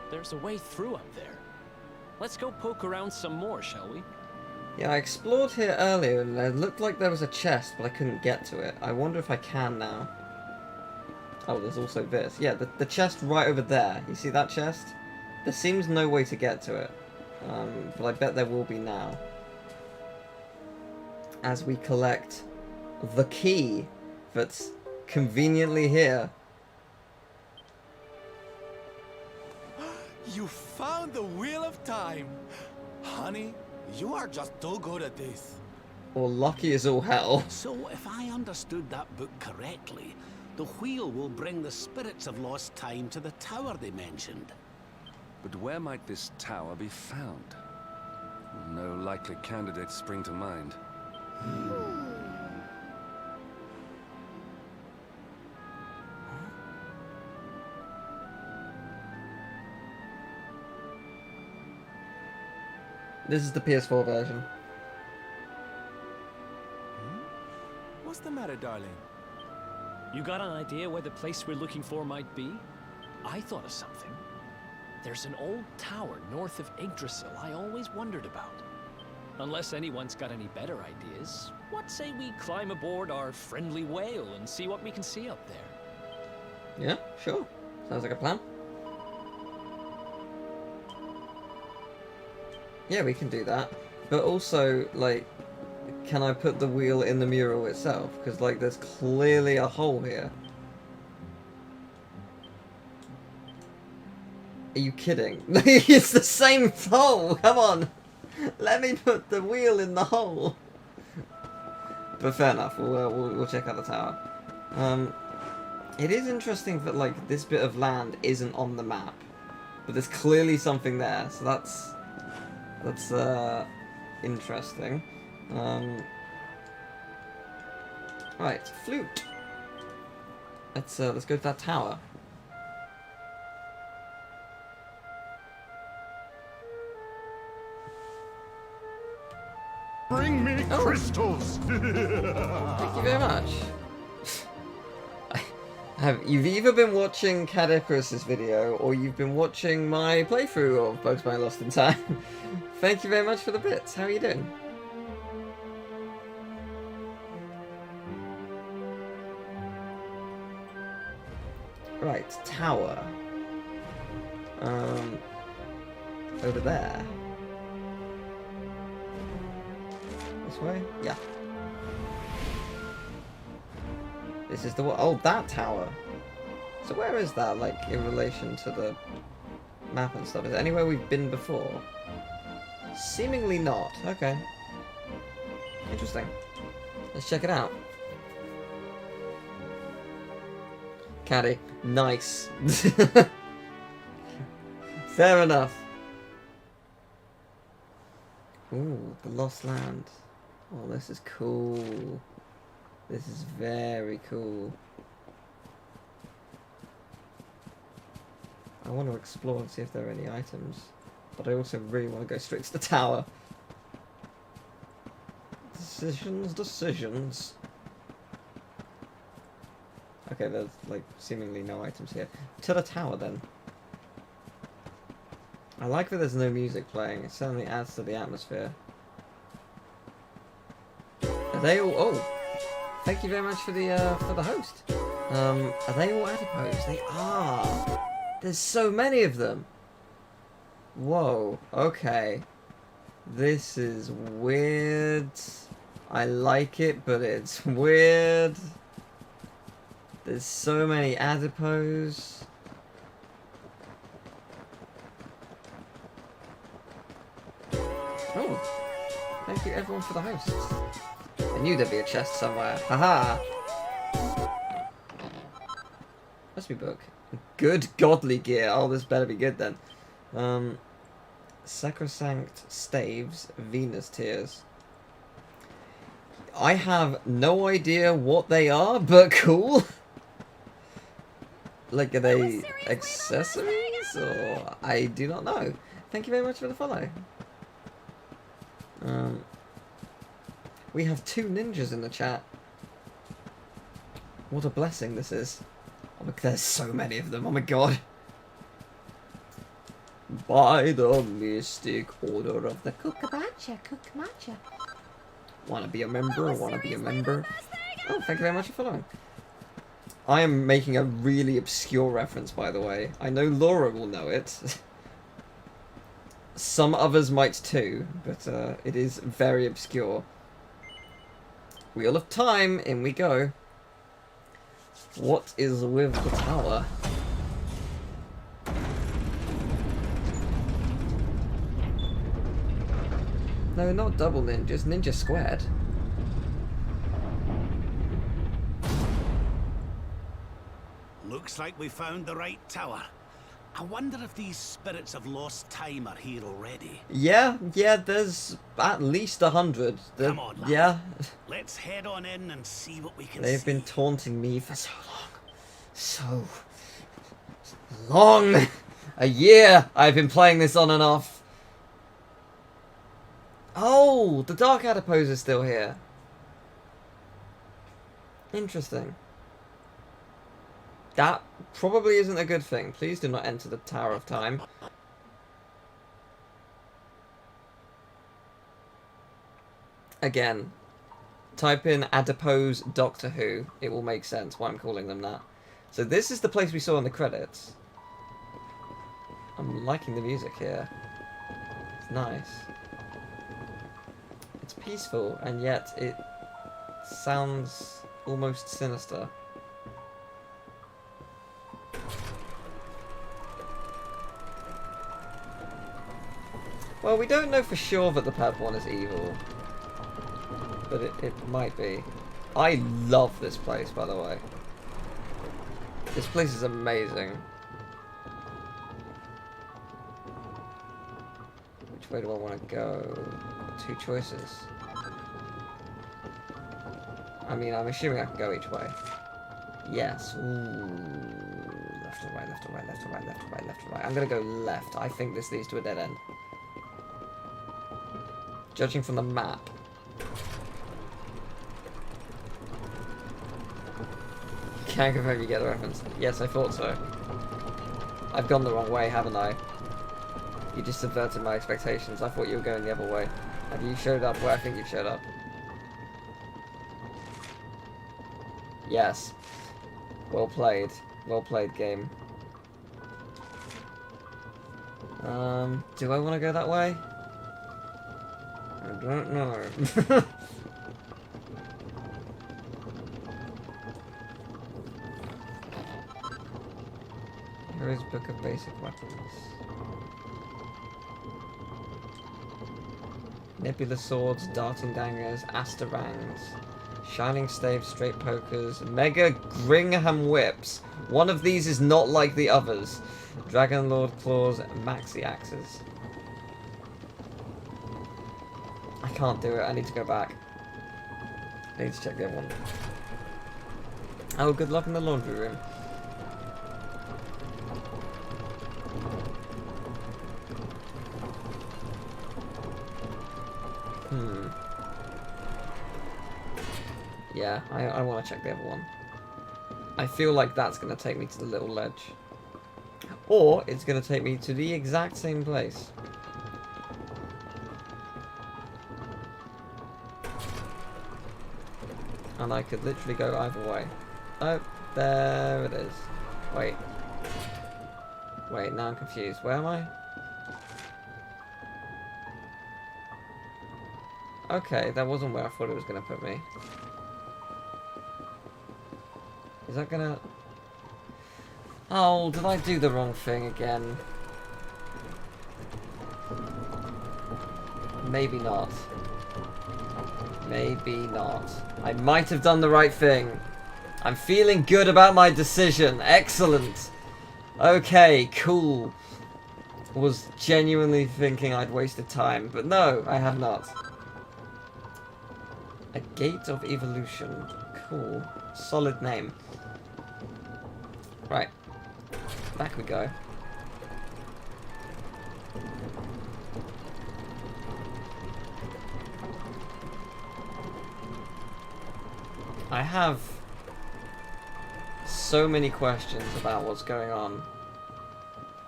There's a way through up there. Let's go poke around some more, shall we? Yeah, I explored here earlier and it looked like there was a chest, but I couldn't get to it. I wonder if I can now. Oh, there's also this. Yeah, the chest right over there. You see that chest? There seems no way to get to it. But I bet there will be now. As we collect the key that's conveniently here. You found the Wheel of Time! Honey, you are just too good at this. Or lucky as all hell. So, if I understood that book correctly, the wheel will bring the spirits of lost time to the tower they mentioned. But where might this tower be found? No likely candidates spring to mind. This is the PS4 version. What's the matter, darling? You got an idea where the place we're looking for might be? I thought of something. There's an old tower north of Yggdrasil I always wondered about. Unless anyone's got any better ideas, what say we climb aboard our friendly whale and see what we can see up there? Yeah, sure. Sounds like a plan. Yeah, we can do that. But also, like, can I put the wheel in the mural itself? Because, like, there's clearly a hole here. Are you kidding? It's the same hole! Come on! Let me put the wheel in the hole! But fair enough, we'll check out the tower. It is interesting that, like, this bit of land isn't on the map. But there's clearly something there, so that's interesting. Right, flute. Let's go to that tower. Bring me crystals! Thank you very much. You've either been watching Cad Icarus's video, or you've been watching my playthrough of Bugs Bunny Lost in Time. Thank you very much for the bits. How are you doing? Right, tower. Over there. This way? Yeah. This is the one. Oh, that tower. So where is that, like, in relation to the map and stuff? Is it anywhere we've been before? Seemingly not. Okay. Interesting. Let's check it out. Caddy. Nice. Fair enough. Ooh, the Lost Land. Oh, this is cool. This is very cool. I want to explore and see if there are any items. But I also really want to go straight to the tower. Decisions. Okay, there's like seemingly no items here. To the tower then. I like that there's no music playing. It certainly adds to the atmosphere. Are they all? Oh, thank you very much for the host. Are they all adipose? They are. There's so many of them. Whoa. Okay. This is weird. I like it, but it's weird. There's so many adipose. Oh, thank you everyone for the hosts. I knew there'd be a chest somewhere. Haha. Must be book. Good godly gear. Oh, this better be good then. Sacrosanct staves, Venus tears. I have no idea what they are, but cool. Like, are they accessories, or I do not know. Thank you very much for the follow. We have 2 ninjas in the chat. What a blessing this is. Oh my, there's so many of them. Oh my god. By the mystic order of the Kukamacha. Wanna be a member? Wanna be a member? Oh, thank you very much for following. I am making a really obscure reference, by the way. I know Laura will know it. Some others might too, but it is very obscure. Wheel of Time, in we go. What is with the tower? No, not double ninjas, ninja squared. Looks like we found the right tower. I wonder if these spirits of lost time are here already. Yeah, there's at least 100. Come on, lad. Yeah. Let's head on in and see what we can They've see. been taunting me for so long. So long. A year I've been playing this on and off. Oh, the Dark Adipose is still here. Interesting. That probably isn't a good thing. Please do not enter the Tower of Time. Again, type in Adipose Doctor Who. It will make sense why I'm calling them that. So this is the place we saw in the credits. I'm liking the music here. It's nice. It's peaceful, and yet it sounds almost sinister. Well, we don't know for sure that the purple one is evil. But it might be. I love this place, by the way. This place is amazing. Which way do I want to go? 2 choices. I mean, I'm assuming I can go each way. Yes. Ooh. Left or right, left or right, left or right, left or right, left or right. I'm going to go left. I think this leads to a dead end. Judging from the map. Can't confirm you get the reference. Yes, I thought so. I've gone the wrong way, haven't I? You just subverted my expectations. I thought you were going the other way. Have you showed up where I think you've showed up? Yes. Well played. Well played, game. Do I want to go that way? I don't know. Hero's Book of Basic Weapons. Nebula Swords, Darting Dangers, Asterangs, Shining Staves, Straight Pokers, Mega Gringham Whips. One of these is not like the others. Dragon Lord Claws, Maxi Axes. I can't do it, I need to go back. I need to check the other one. Oh, good luck in the laundry room. Yeah, I want to check the other one. I feel like that's going to take me to the little ledge. Or it's going to take me to the exact same place. And I could literally go either way. Oh, there it is. Wait. Wait, now I'm confused. Where am I? Okay, that wasn't where I thought it was going to put me. Is that going to... Oh, did I do the wrong thing again? Maybe not. Maybe not. I might have done the right thing. I'm feeling good about my decision. Excellent. Okay, cool. Was genuinely thinking I'd wasted time, but no, I have not. A Gate of Evolution. Cool. Solid name. Right. Back we go. I have so many questions about what's going on,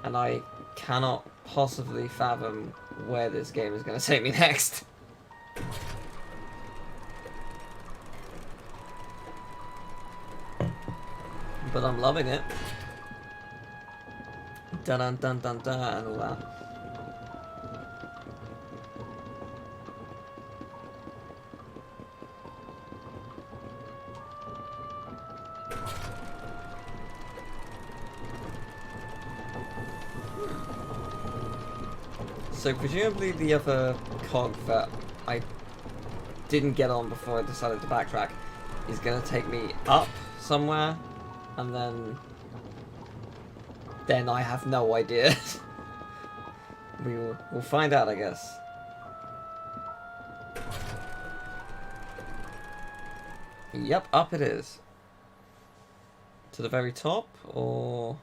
and I cannot possibly fathom where this game is going to take me next. But I'm loving it. Dun dun dun dun dun and all that. So presumably the other cog that I didn't get on before I decided to backtrack is going to take me up somewhere, and then I have no idea. We'll find out, I guess. Yep, up it is. To the very top, or...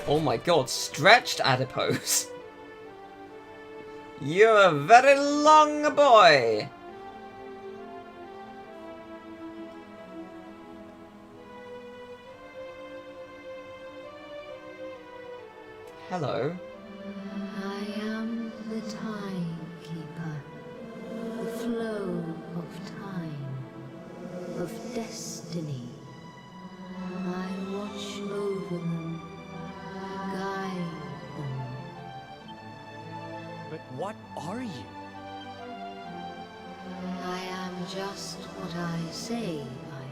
Oh my god, stretched adipose. You're a very long boy. Hello. I am the timekeeper, the flow of time, of destiny. I watch over them, guide them. But what are you? I am just what I say I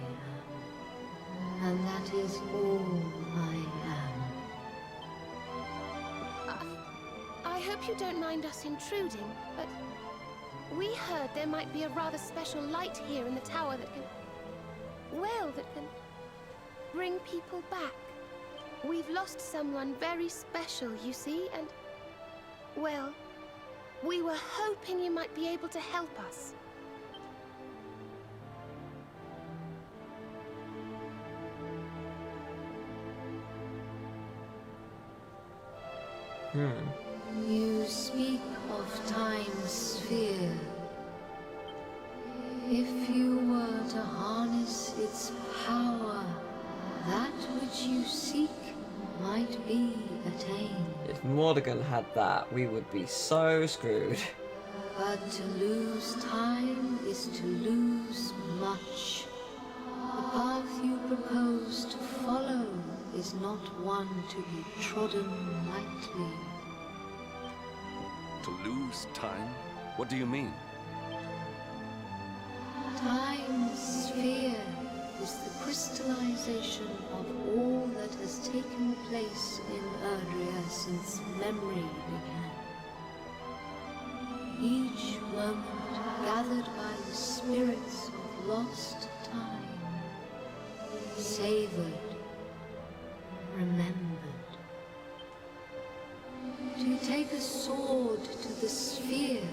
am, and that is all I am. I hope you don't mind us intruding, but we heard there might be a rather special light here in the tower that can... well, that can bring people back. We've lost someone very special, you see, and... well, we were hoping you might be able to help us. You speak of time's sphere. If you were to harness its power, that which you seek might be attained. If Mordegon had that, we would be so screwed. But to lose time is to lose much. The path you propose to follow is not one to be trodden lightly. To lose time? What do you mean? Time's sphere is the crystallization of all that has taken place in Erdrea since memory began. Each moment gathered by the spirits of lost time, savored, remembered. To take a sword to the sphere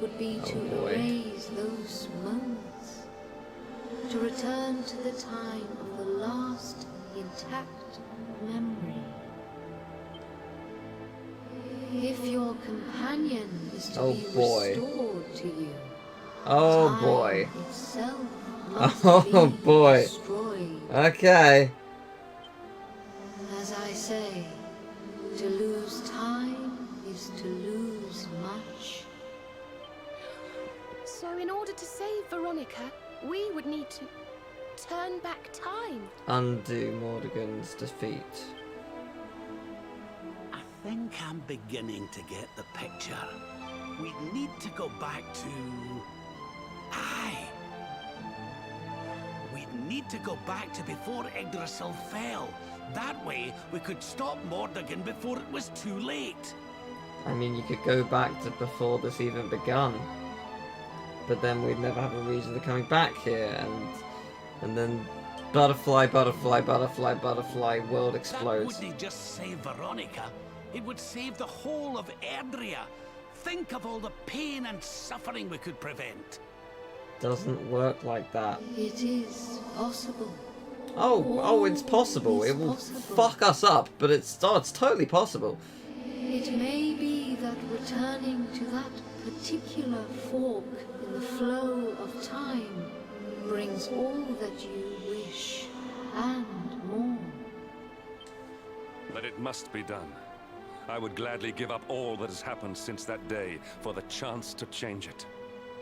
would be to erase those moments, to return to the time of the last intact memory. If your companion is to be restored to you, Oh Time boy. itself must Oh be boy. destroyed. Okay. As I say, to lose time is to lose much. So in order to save Veronica, we would need to turn back time. Undo Mordegon's defeat. I think I'm beginning to get the picture. We need to go back to... Aye! We need to go back to before Yggdrasil fell. That way, we could stop Mordegon before it was too late. I mean, you could go back to before this even begun. But then we'd never have a reason to coming back here, and then butterfly, butterfly, butterfly, butterfly, world explodes. That wouldn't just save Veronica. It would save the whole of Erdrea. Think of all the pain and suffering we could prevent. Doesn't work like that. It is possible. Oh, it's possible. It will fuck us up, but it's totally possible. It may be that returning to that particular fork in the flow of time brings all that you wish and more. But it must be done. I would gladly give up all that has happened since that day for the chance to change it.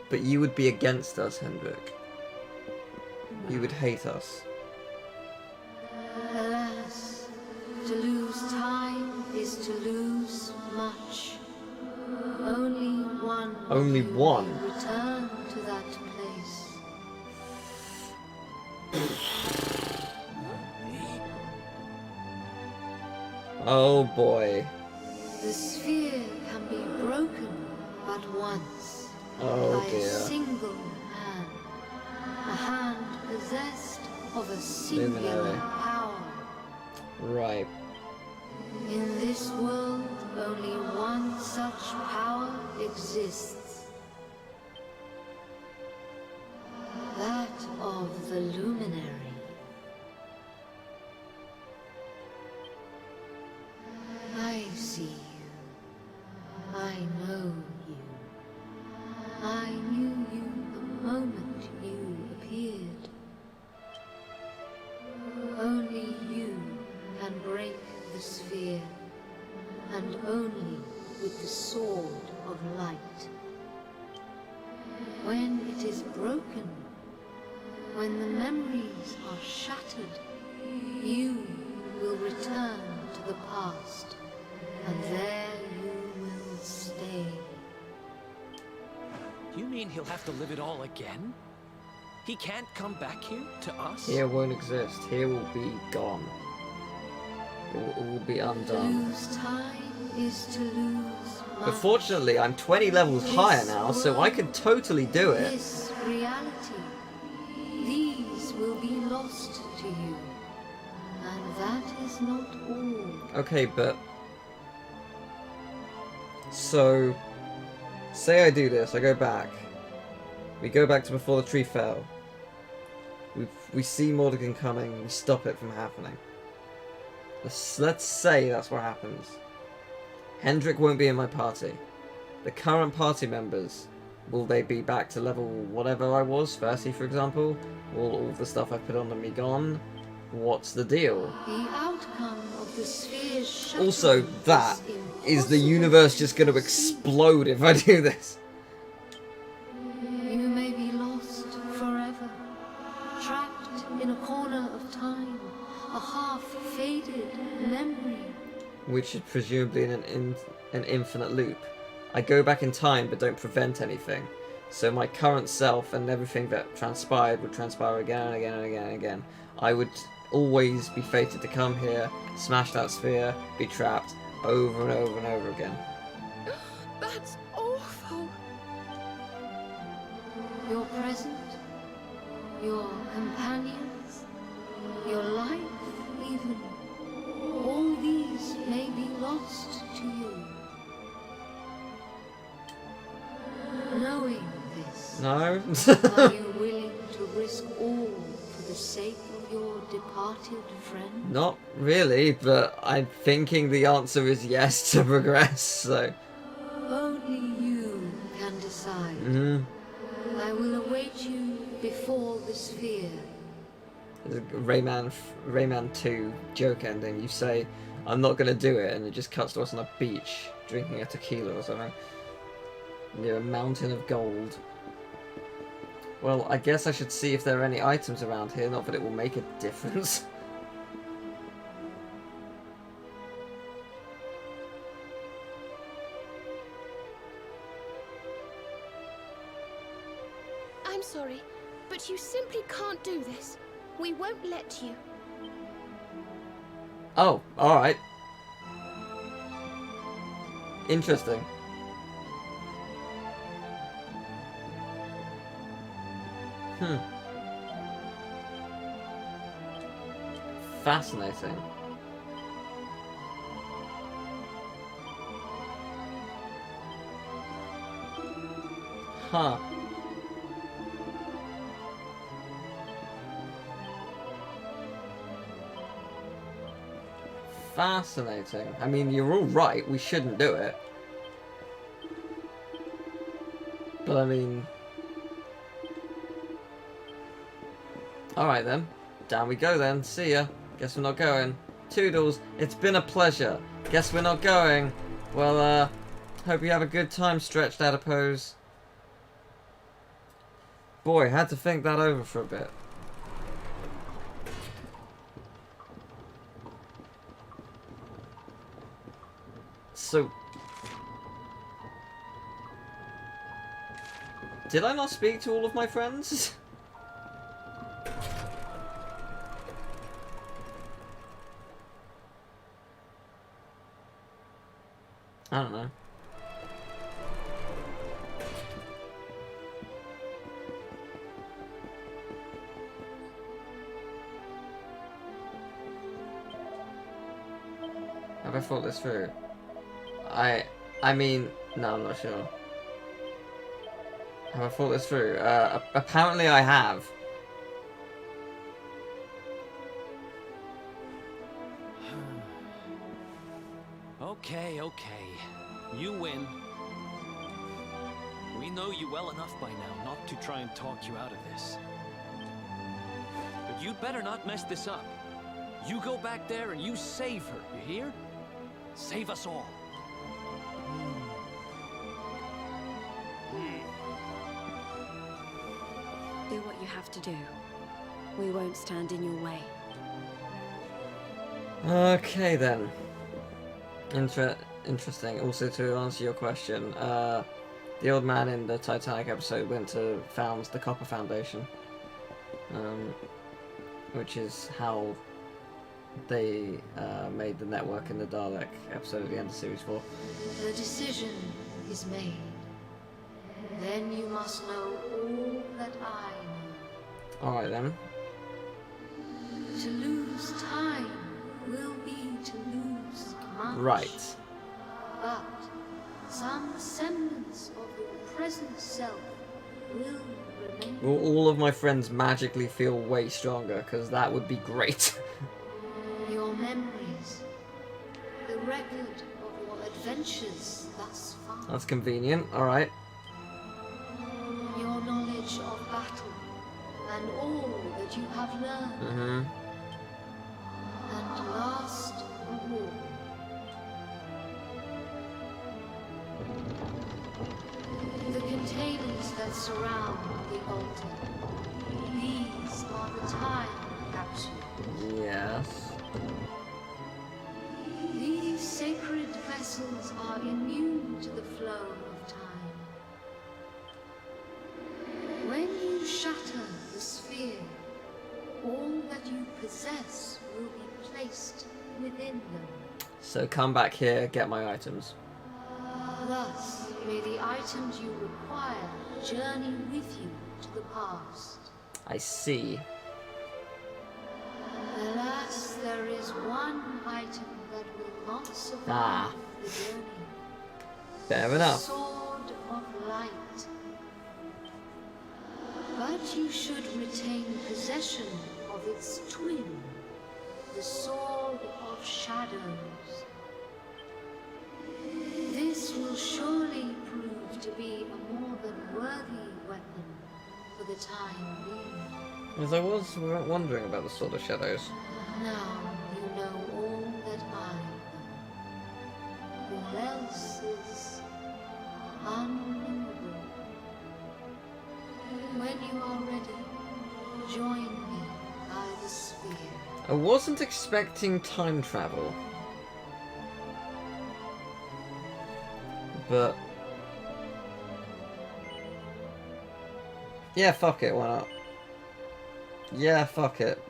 But you would be against us, Hendrik. You would hate us. Alas, to lose time is to lose much. Only one. Only one? Return to that place. Oh boy. The sphere can be broken but once. Oh by dear. a single hand. A hand possessed of a singular Luminary. power. Right. In this world, only one such power exists. That of the Luminary. I see you. I know you. I knew you the moment you appeared. Only you can break the sphere, and only with the sword of light. When it is broken, when the memories are shattered, you will return to the past, and there you will stay. You mean he'll have to live it all again? He can't come back here to us? Here won't exist. Here will be gone. It will all be To undone. lose time is to lose But much. fortunately, I'm 20 levels higher now, so I can totally do it. This reality, these will be lost to you. And that is not all. Okay, but... So... Say I do this, I go back. We go back to before the tree fell. We see Mordegon coming, we stop it from happening. Let's say that's what happens. Hendrik won't be in my party. The current party members, will they be back to level whatever I was, 30 for example? Will all the stuff I put on them be gone? What's the deal? The outcome of the sphere's Also, shattering that is the universe just going to explode if I do this? You may be lost forever, trapped in a corner of time, a half-faded memory. Which is presumably in an infinite loop. I go back in time but don't prevent anything. So my current self and everything that transpired would transpire again and again and again and again. I would always be fated to come here, smash that sphere, be trapped over and over and over again. That's awful. Your present, your companions, your life even, all these may be lost to you. Knowing this, No? are you willing to risk all for the sake of your departed friend? Not really, but I'm thinking the answer is yes to progress, so... Only you can decide. Mhm. I will meet you before the sphere. Rayman 2 joke ending. You say, "I'm not gonna do it," and it just cuts to us on a beach drinking a tequila or something near a mountain of gold. Well, I guess I should see if there are any items around here. Not that it will make a difference. I'm sorry, but you simply can't do this. We won't let you. Oh, alright. Interesting. Fascinating. Huh. Fascinating. I mean, you're all right. We shouldn't do it. But I mean... Alright then. Down we go then. See ya. Guess we're not going. Toodles, it's been a pleasure. Guess we're not going. Well, hope you have a good time stretched out of pose. Boy, had to think that over for a bit. So... Did I not speak to all of my friends? I don't know. Have I thought this through? I mean, no, I'm not sure. Have I thought this through? Apparently I have. Okay, okay. You win. We know you well enough by now not to try and talk you out of this. But you'd better not mess this up. You go back there and you save her, you hear? Save us all. Do what you have to do. We won't stand in your way. Okay then. Interesting. Also, to answer your question, the old man in the Titanic episode went to found the Copper Foundation, which is how they made the network in the Dalek episode at the end of Series 4. The decision is made. Then you must know all that I know. Alright then. To lose time will be to lose much. Right. But some semblance of your present self will remain. Will all of my friends magically feel way stronger? Because that would be great. Your memories, the record of your adventures thus far. That's convenient. Alright. Your knowledge of battle and all that you have learned. And last of all, the containers that surround the altar. These are the time capsules. Yes. These sacred vessels are immune to the flow of time. When you shatter the sphere, all that you possess will be placed within them. So come back here, get my items. Thus, may the items you require journey with you to the past. I see. Alas, there is one item that will not survive the journey. Fair enough. The Sword of Light. But you should retain possession of its twin, the Sword of Shadows. This will surely prove to be a more than worthy weapon for the time being. As I was wondering about the Sword of Shadows. Now you know all that I know. All else is unknowable. When you are ready, join me by the sphere. I wasn't expecting time travel. But yeah, fuck it, why not? Yeah, fuck it.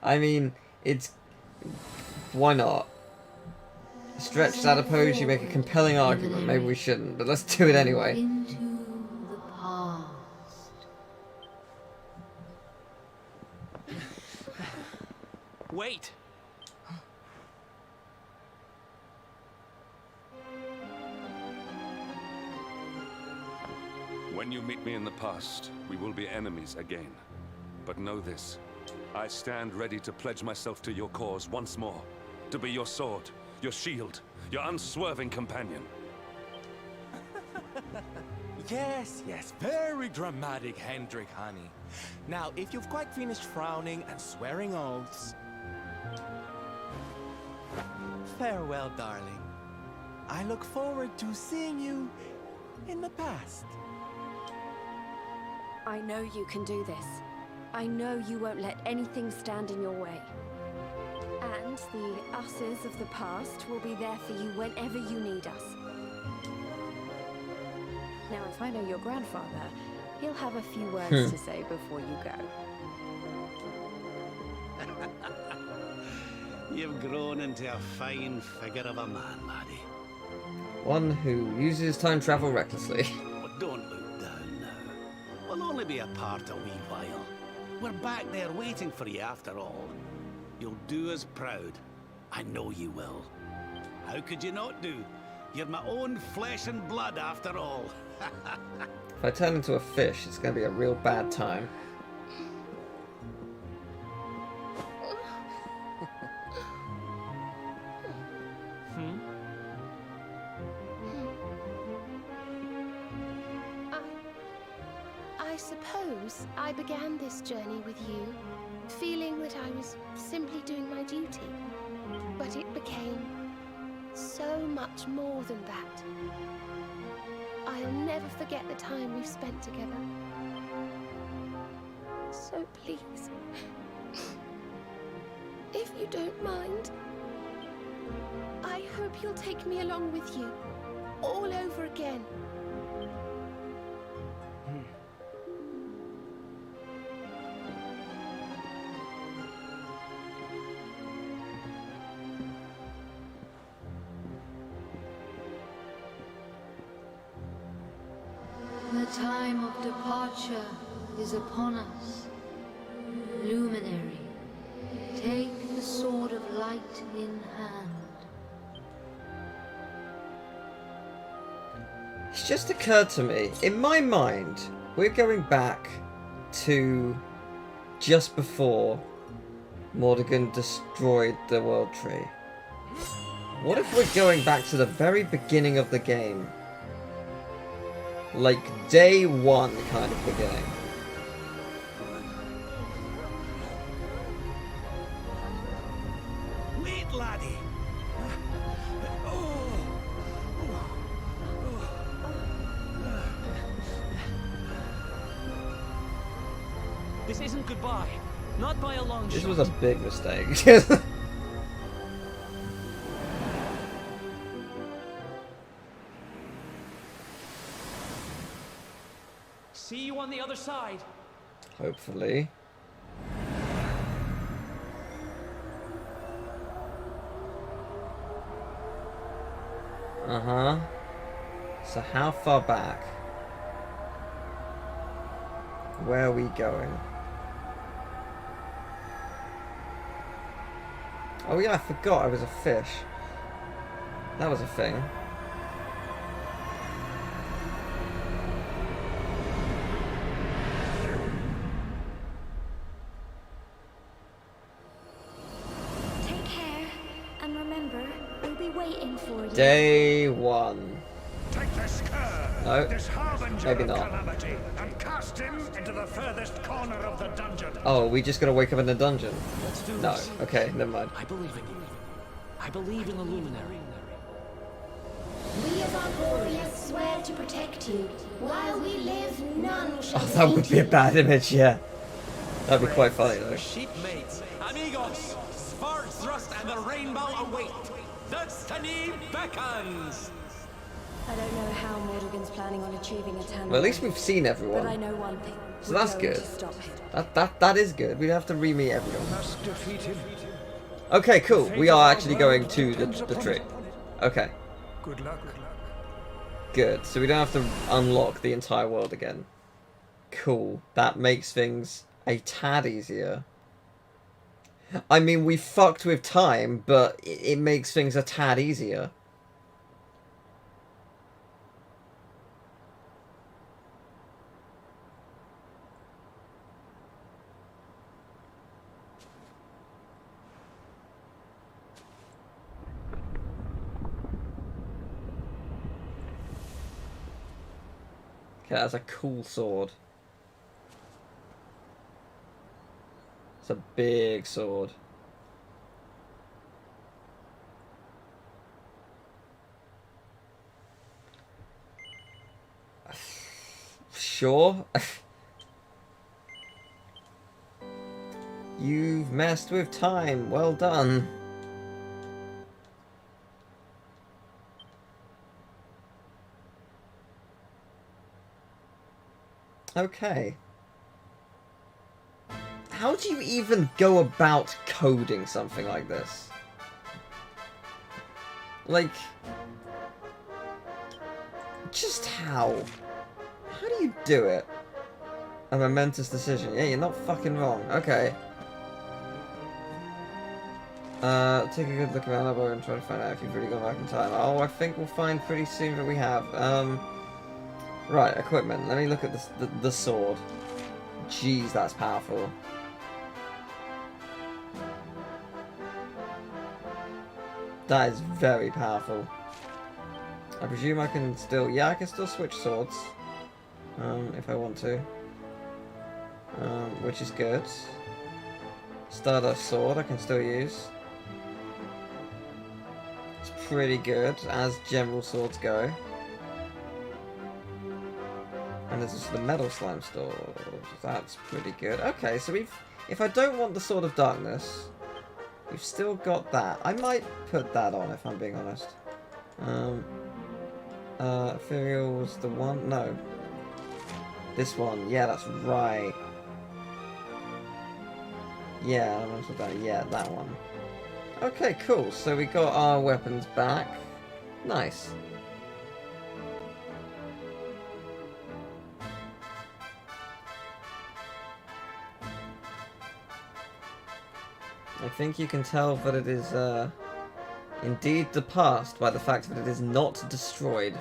I mean, it's... why not? Stretched adipose, you make a compelling argument. Maybe we shouldn't, but let's do it anyway. Into the past. Wait! When you meet me in the past, we will be enemies again. But know this, I stand ready to pledge myself to your cause once more. To be your sword, your shield, your unswerving companion. Yes, yes, very dramatic, Hendrik, honey. Now, if you've quite finished frowning and swearing oaths... Farewell, darling. I look forward to seeing you in the past. I know you can do this. I know you won't let anything stand in your way. And the us's of the past will be there for you whenever you need us. Now, if I know your grandfather, he'll have a few words to say before you go. You've grown into a fine figure of a man, laddie. One who uses time travel recklessly. Oh, don't look down now. We'll only be apart a wee while. We're back there waiting for you after all. You'll do us proud. I know you will. How could you not do? You're my own flesh and blood after all. If I turn into a fish, it's going to be a real bad time. I suppose I began this journey with you, feeling that I was simply doing my duty. But it became so much more than that. I'll never forget the time we've spent together. So please, if you don't mind, I hope you'll take me along with you, all over again. The time of departure is upon us. Luminary, take the sword of light in hand. It's just occurred to me, in my mind, we're going back to just before Mordegon destroyed the World Tree. What if we're going back to the very beginning of the game? Like day one kind of beginning. Wait, laddie. This isn't goodbye. Not by a long shot. This was a big mistake. See you on the other side. Hopefully. Uh-huh. So how far back? Where are we going? Oh yeah, I forgot I was a fish. That was a thing. Take care, and remember, we'll be waiting for you. Day one. Take this cur, No, this harbinger maybe of not. calamity, and cast him into the furthest corner of the dungeon. Oh, we just gotta wake up in the dungeon? Let's do No, this. okay, never mind. I believe in you. I believe in the luminary. We of Arborea swear to protect you. While we live, none shall Oh, that would be a bad image, yeah. That'd be quite funny, though. Shipmates, amigos, sword thrust and the rainbow await. Destiny beckons. I don't know how Mordegon's planning on achieving a tandem. Well, at least we've seen everyone. But I know one thing. So that's good. That is good. We don't have to re-meet everyone. Must defeat him. Okay, cool. We are actually going to the tree. Okay. Good luck. Good. So we don't have to unlock the entire world again. Cool. That makes things a tad easier. I mean, we fucked with time, but it makes things a tad easier. Okay, that's a cool sword. It's a big sword. Sure. You've messed with time. Well done. Okay. How do you even go about coding something like this? Like, just how? How do you do it? A momentous decision. Yeah, you're not fucking wrong. Okay. Take a good look around the bar and try to find out if you've really gone back in time. Oh, I think we'll find pretty soon that we have. Right, equipment. Let me look at the sword. Jeez, that's powerful. That is very powerful. I presume I can still... Yeah, I can still switch swords. If I want to. Which is good. Stardust sword I can still use. It's pretty good, as general swords go. And there's also the metal slime sword. That's pretty good. Okay, so we've... If I don't want the Sword of Darkness, we've still got that. I might put that on, if I'm being honest. Ethereal was the one? No. This one. Yeah, that's right. Yeah, I'm gonna put that. Yeah, that one. Okay, cool. So we got our weapons back. Nice. I think you can tell that it is, indeed the past by the fact that it is not destroyed.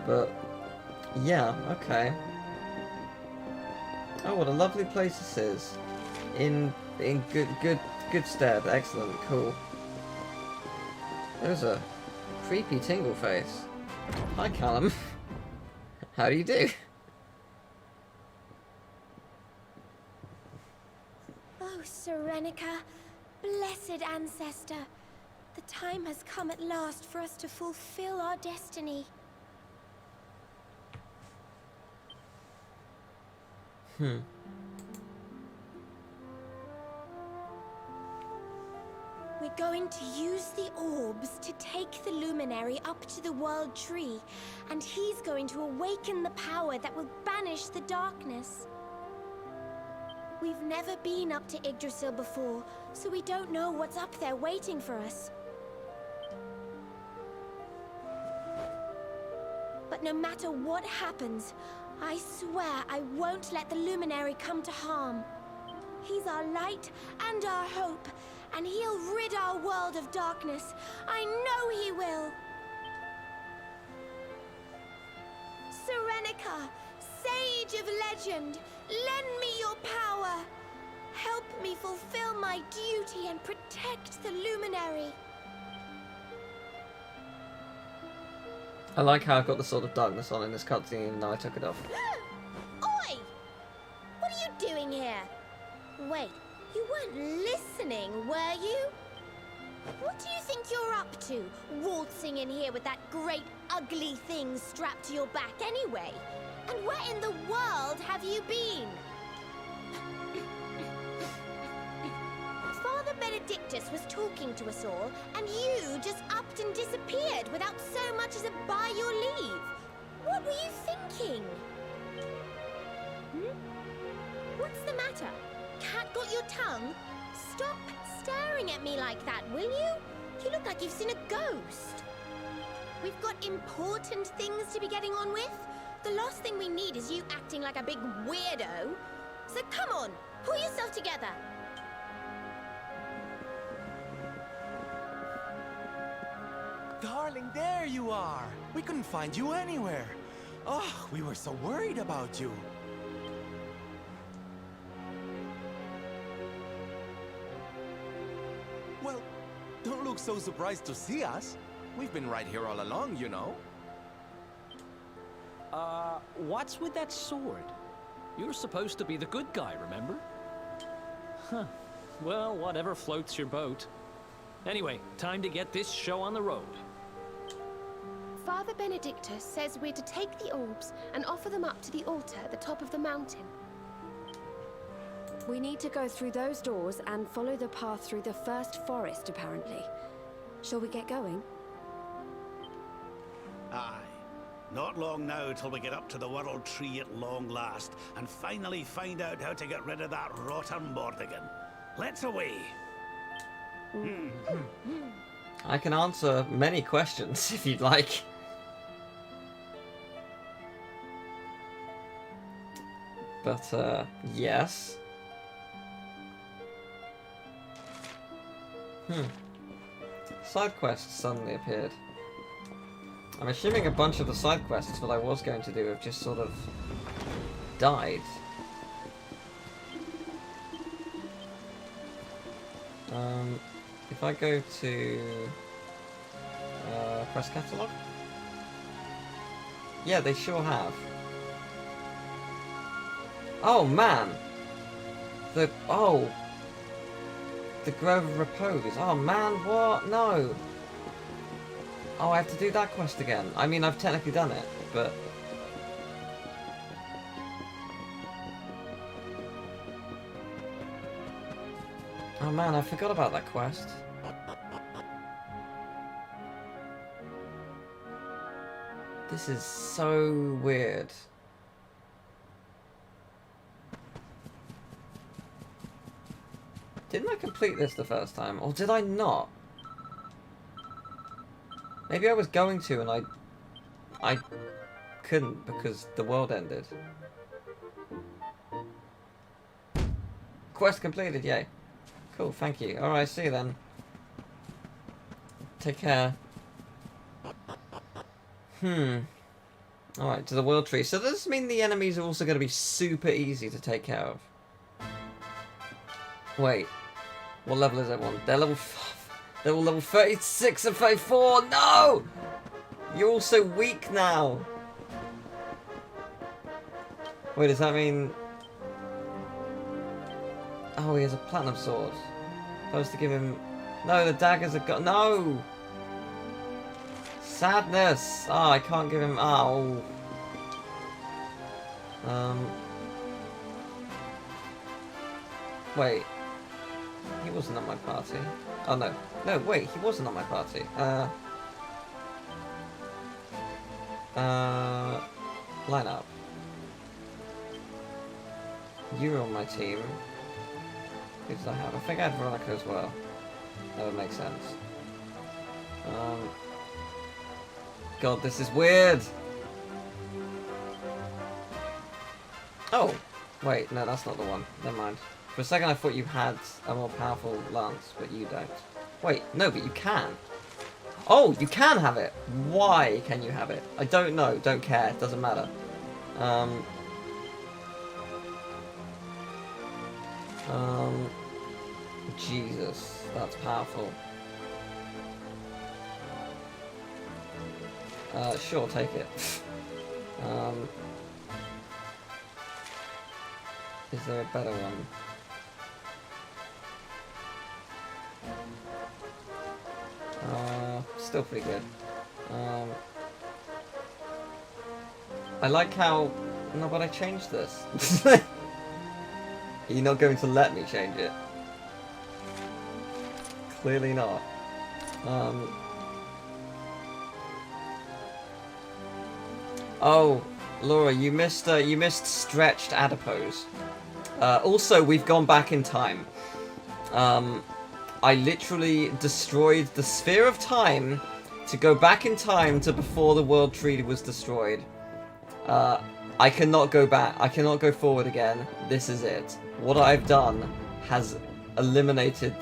But, yeah, okay. Oh, what a lovely place this is. In good stead. Excellent, cool. There's a creepy tingle face. Hi, Callum. How do you do? Oh, Serenica, blessed ancestor. The time has come at last for us to fulfill our destiny. We're going to use the orbs to take the luminary up to the world tree, and he's going to awaken the power that will banish the darkness. We've never been up to Yggdrasil before, so we don't know what's up there waiting for us. But no matter what happens, I swear I won't let the luminary come to harm. He's our light and our hope, and he'll rid our world of darkness. I know he will. Serenica, sage of legend, lend me your power. Help me fulfill my duty and protect the luminary. I like how I've got the Sword of Darkness on in this cutscene, even though I took it off. Oi! What are you doing here? Wait, you weren't listening, were you? What do you think you're up to, waltzing in here with that great ugly thing strapped to your back anyway? And where in the world have you been? Father Benedictus was talking to us all, and you just upped and disappeared without so much as a by your leave. What were you thinking? What's the matter? Cat got your tongue? Stop staring at me like that, will you? You look like you've seen a ghost. We've got important things to be getting on with. The last thing we need is you acting like a big weirdo. So come on, pull yourself together. Darling, there you are. We couldn't find you anywhere. Oh, we were so worried about you. Well, don't look so surprised to see us. We've been right here all along, you know. What's with that sword? You're supposed to be the good guy, remember? Huh. Well, whatever floats your boat. Anyway, time to get this show on the road. Father Benedictus says we're to take the orbs and offer them up to the altar at the top of the mountain. We need to go through those doors and follow the path through the first forest, apparently. Shall we get going? Aye. Not long now till we get up to the World Tree at long last, and finally find out how to get rid of that rotter Mordigan. Let's away! I can answer many questions if you'd like. But, yes. Side quests suddenly appeared. I'm assuming a bunch of the side quests that I was going to do have just sort of died. If I go to Quest Catalog? Yeah, they sure have. Oh man! The Grove of Repose. Oh man, what? No! Oh, I have to do that quest again. I mean, I've technically done it, but... Oh man, I forgot about that quest. This is so weird. Didn't I complete this the first time? Or did I not? Maybe I was going to and I couldn't because the world ended. Quest completed, yay. Cool, thank you. Alright, see you then. Take care. Alright, to the World Tree. So does this mean the enemies are also going to be super easy to take care of? Wait. What level is everyone? They're level 5. They're all level 36 and 34. No! You're all so weak now. Wait, does that mean... Oh, he has a platinum sword. Supposed to give him... No, the daggers are gone. No! Sadness! Oh, I can't give him... Oh. Wait. He wasn't at my party. Oh, no. No, wait, he wasn't at my party. Line up. You're on my team. Who did I have? I think I had Veronica as well. That would make sense. God, this is weird! Oh! Wait, no, that's not the one. Never mind. For a second I thought you had a more powerful lance, but you don't. Wait, no, but you can. Oh, you can have it! Why can you have it? I don't know, don't care, doesn't matter. Jesus, that's powerful. Sure, take it. Is there a better one? Still pretty good. I like how... No, but I changed this. You're not going to let me change it. Clearly not. Oh, Laura, you missed stretched adipose. Also, we've gone back in time. I literally destroyed the sphere of time to go back in time to before the world tree was destroyed. I cannot go back. I cannot go forward again. This is it. What I've done has eliminated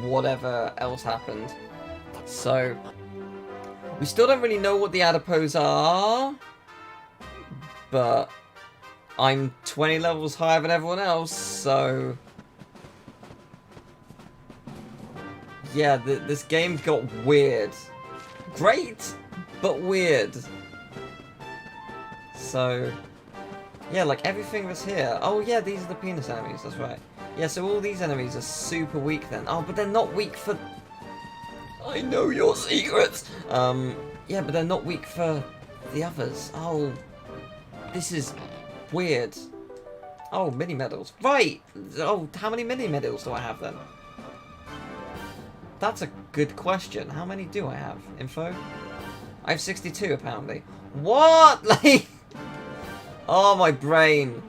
whatever else happened. So, we still don't really know what the adipose are, but I'm 20 levels higher than everyone else, so... Yeah, this game got weird. Great, but weird. So, yeah, like everything that's here. Oh yeah, these are the penis enemies, that's right. Yeah, so all these enemies are super weak then. Oh, but they're not weak for... I know your secrets! Yeah, but they're not weak for the others. Oh, this is weird. Oh, mini medals. Right! Oh, how many mini medals do I have then? That's a good question. How many do I have? Info? I have 62 apparently. What? Like... Oh, my brain.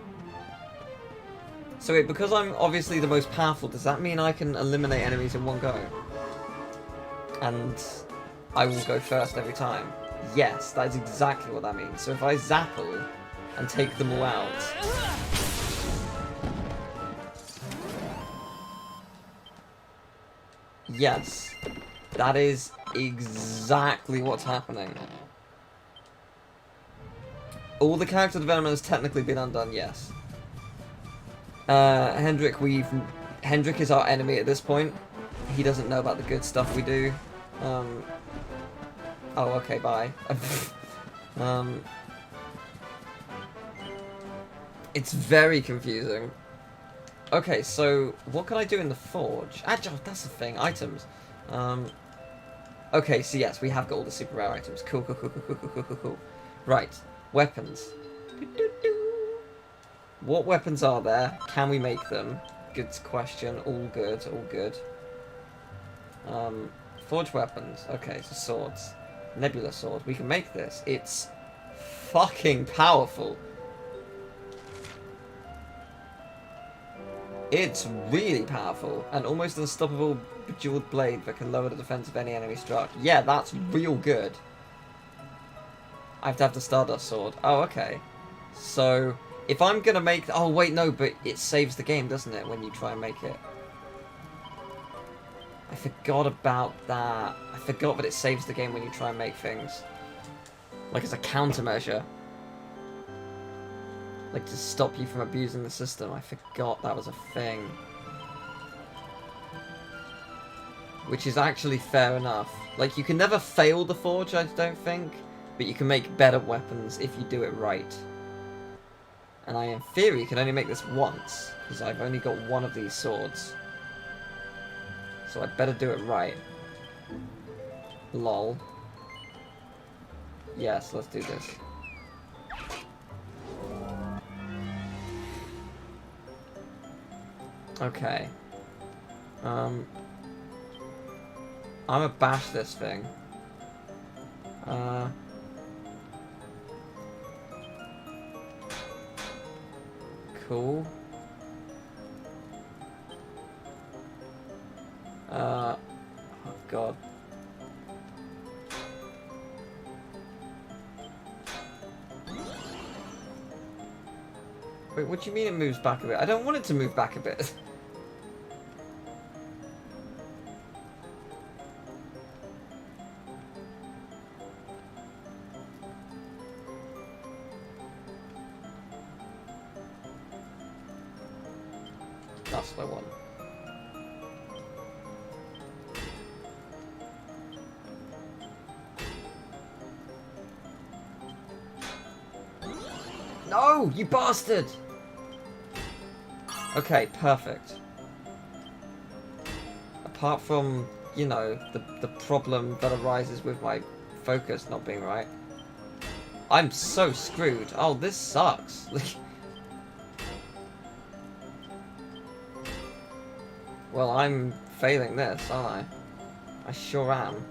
So wait, because I'm obviously the most powerful, does that mean I can eliminate enemies in one go? And I will go first every time? Yes, that is exactly what that means. So if I zapple and take them all out... Yes, that is exactly what's happening. All the character development has technically been undone, yes. Hendrik is our enemy at this point. He doesn't know about the good stuff we do. Oh, okay, bye. It's very confusing. Okay, so what can I do in the forge? Agile, that's the thing. Items. Okay, so yes, we have got all the super rare items. Cool, cool, cool, cool, cool, cool, cool, cool. Right, weapons. What weapons are there? Can we make them? Good question. All good, all good. Forge weapons. Okay, so swords. Nebula sword. We can make this. It's fucking powerful. It's really powerful. An almost unstoppable bejeweled blade that can lower the defense of any enemy struck. Yeah, that's real good. I have to have the Stardust sword. Oh, okay. So, if I'm gonna make... Oh, wait, no, but it saves the game, doesn't it, when you try and make it? I forgot about that. I forgot that it saves the game when you try and make things. Like, as a countermeasure. Like, to stop you from abusing the system. I forgot that was a thing. Which is actually fair enough. Like, you can never fail the forge, I don't think. But you can make better weapons if you do it right. And I, in theory, can only make this once. Because I've only got one of these swords. So I'd better do it right. Lol. Yes, let's do this. Okay. I'm gonna bash this thing. Cool. Oh god. Wait, what do you mean it moves back a bit? I don't want it to move back a bit. That's what I want. No, you bastard! Okay, perfect. Apart from, you know, the problem that arises with my focus not being right. I'm so screwed. Oh, this sucks. Well, I'm failing this, aren't I? I sure am.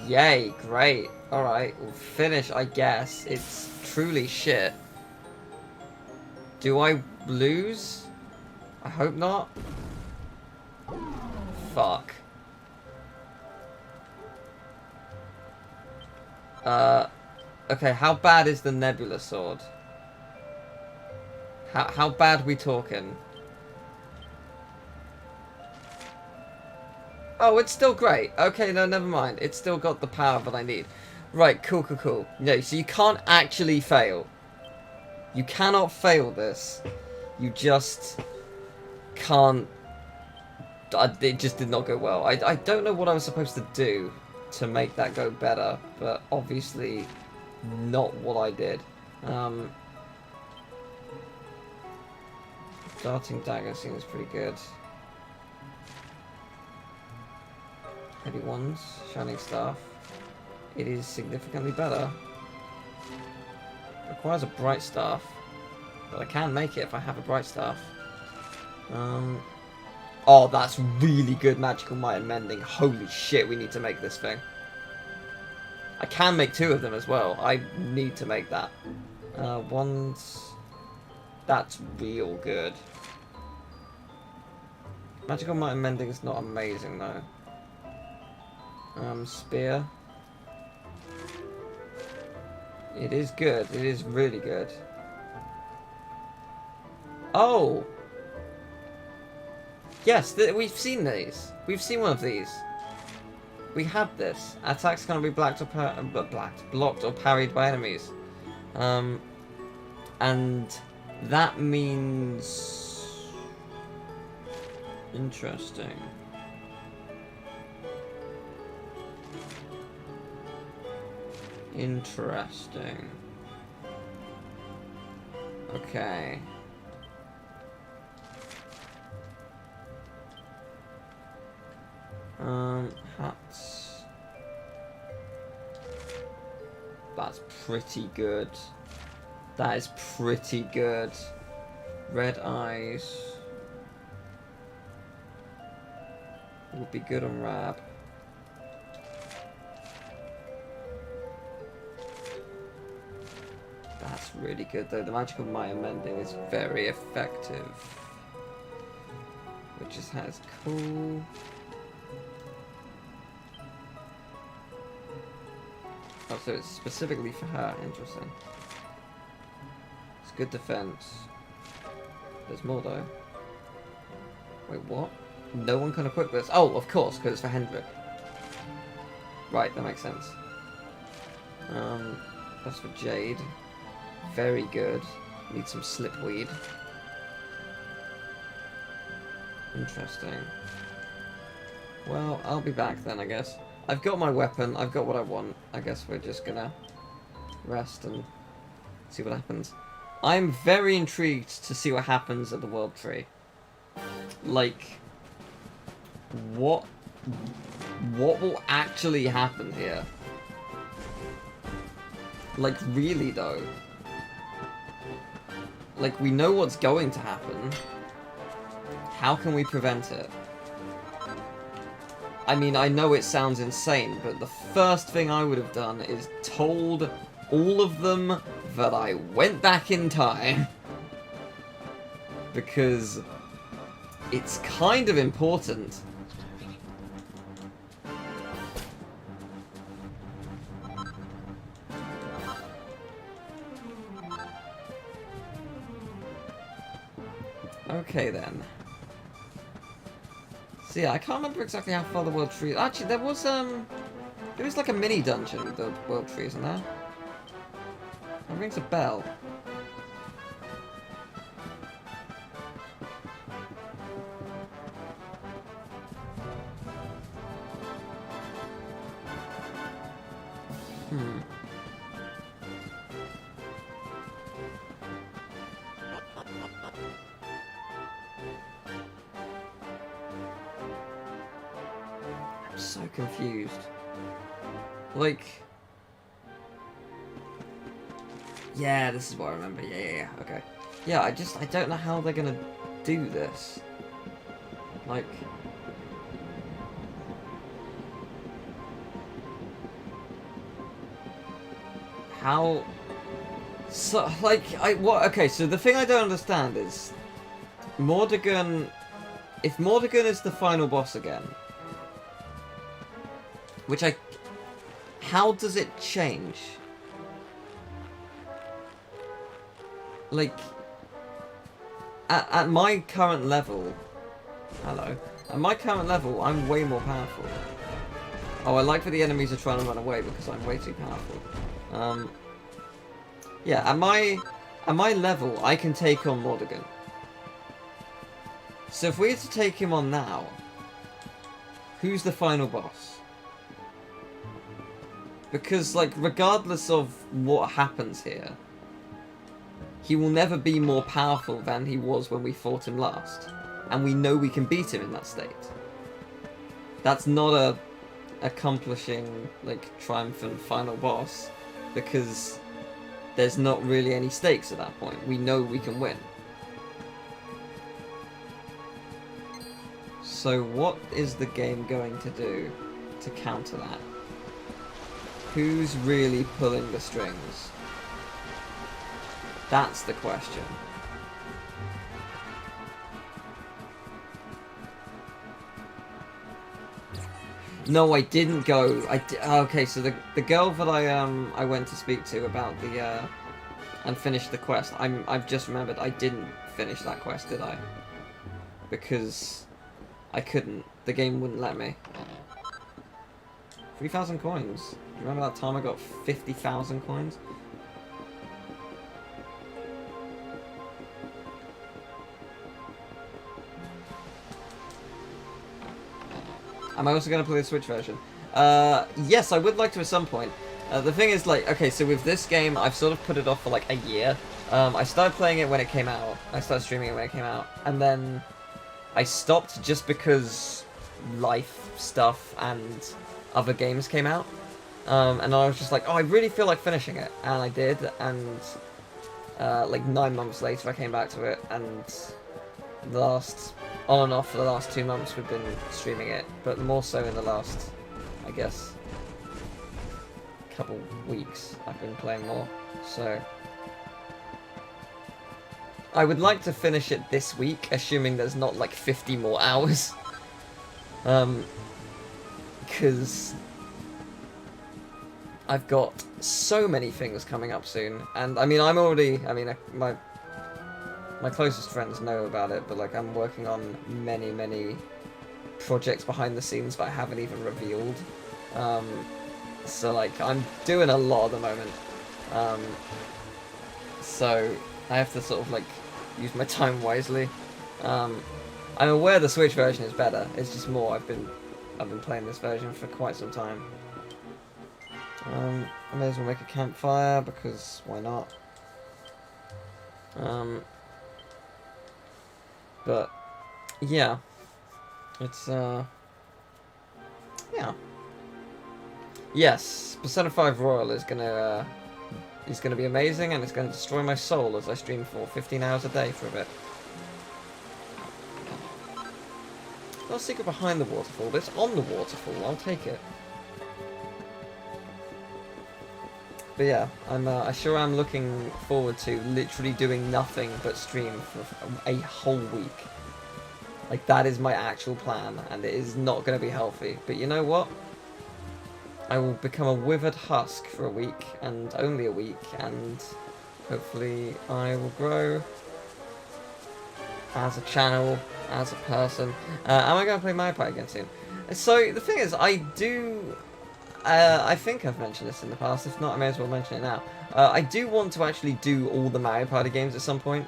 Yay, great. Alright, we'll finish, I guess. It's truly shit. Do I lose? I hope not. Fuck. Okay, how bad is the Nebula Sword? How bad we talking? Oh, it's still great. Okay, no, never mind. It's still got the power that I need. Right, cool, cool, cool. No, so you can't actually fail. You cannot fail this. You just can't... It just did not go well. I don't know what I was supposed to do to make that go better, but obviously not what I did. Darting dagger seems pretty good. Heavy ones, shining staff. It is significantly better. Requires a bright staff, but I can make it if I have a bright staff. Oh, that's really good magical might and mending. Holy shit, we need to make this thing. I can make 2 of them as well. I need to make that. Ones. That's real good. Magical might and mending is not amazing though. Spear. It is good. It is really good. Oh! Yes, we've seen these. We've seen one of these. We had this. Attacks can be blocked or parried by enemies. And that means... Interesting. Interesting. Okay. Hats. That's pretty good. That is pretty good. Red eyes. Would be good on Rab. That's really good though. The magical might and mending is very effective. Which is has cool. Oh, so it's specifically for her. Interesting. It's good defense. There's more though. Wait, what? No one can equip this. Oh, of course, because it's for Hendrik. Right, that makes sense. That's for Jade. Very good. Need some slipweed. Interesting. Well, I'll be back then, I guess. I've got my weapon. I've got what I want. I guess we're just gonna rest and see what happens. I'm very intrigued to see what happens at the World Tree. Like, what will actually happen here? Like, really though? Like, we know what's going to happen. How can we prevent it? I mean, I know it sounds insane, but the first thing I would have done is told all of them that I went back in time. Because it's kind of important. Okay then. So yeah, I can't remember exactly how far the World Tree... Actually, there was like a mini dungeon with the World Tree, isn't there? It rings a bell. so confused. Like... Yeah, this is what I remember. Yeah, okay. Yeah, I don't know how they're gonna do this. Like... How... So, like, okay, so the thing I don't understand is... Mordegon... If Mordegon is the final boss again... Which I... How does it change? Like... At my current level... Hello. At my current level, I'm way more powerful. Oh, I like that the enemies are trying to run away because I'm way too powerful. Yeah, at my level, I can take on Mordegon. So if we had to take him on now, who's the final boss? Because, like, regardless of what happens here, he will never be more powerful than he was when we fought him last. And we know we can beat him in that state. That's not a accomplishing, like, triumphant final boss, because there's not really any stakes at that point. We know we can win. So what is the game going to do to counter that? Who's really pulling the strings? That's the question. No, I didn't go. Okay, so the girl that I went to speak to about the and finish the quest. I've just remembered I didn't finish that quest, did I? Because I couldn't. The game wouldn't let me. 3,000 coins. Do you remember that time I got 50,000 coins? Am I also going to play the Switch version? Yes, I would like to at some point. The thing is, like, okay, so with this game, I've sort of put it off for like a year. I started playing it when it came out. I started streaming it when it came out. And then I stopped just because life stuff and other games came out. And I was just like, oh, I really feel like finishing it. And I did. And like 9 months later, I came back to it. And the last... on and off for the last 2 months we've been streaming it, but more so in the last, I guess, couple weeks I've been playing more, so I would like to finish it this week, assuming there's not like 50 more hours, because I've got so many things coming up soon, and I mean my closest friends know about it, but like I'm working on many projects behind the scenes that I haven't even revealed. So like I'm doing a lot at the moment. So I have to sort of like use my time wisely. I'm aware the Switch version is better. It's just more I've been playing this version for quite some time. I may as well make a campfire because why not? But yeah, it's yeah. Yes, Persona 5 Royal is gonna be amazing, and it's gonna destroy my soul as I stream for 15 hours a day for a bit. Not a secret behind the waterfall, but it's on the waterfall. I'll take it. But yeah, I sure am looking forward to literally doing nothing but stream for a whole week. Like, that is my actual plan, and it is not going to be healthy. But you know what? I will become a withered husk for a week, and only a week, and hopefully I will grow as a channel, as a person. Am I going to play Mario Party again soon? So, the thing is, I think I've mentioned this in the past. If not, I may as well mention it now. I do want to actually do all the Mario Party games at some point.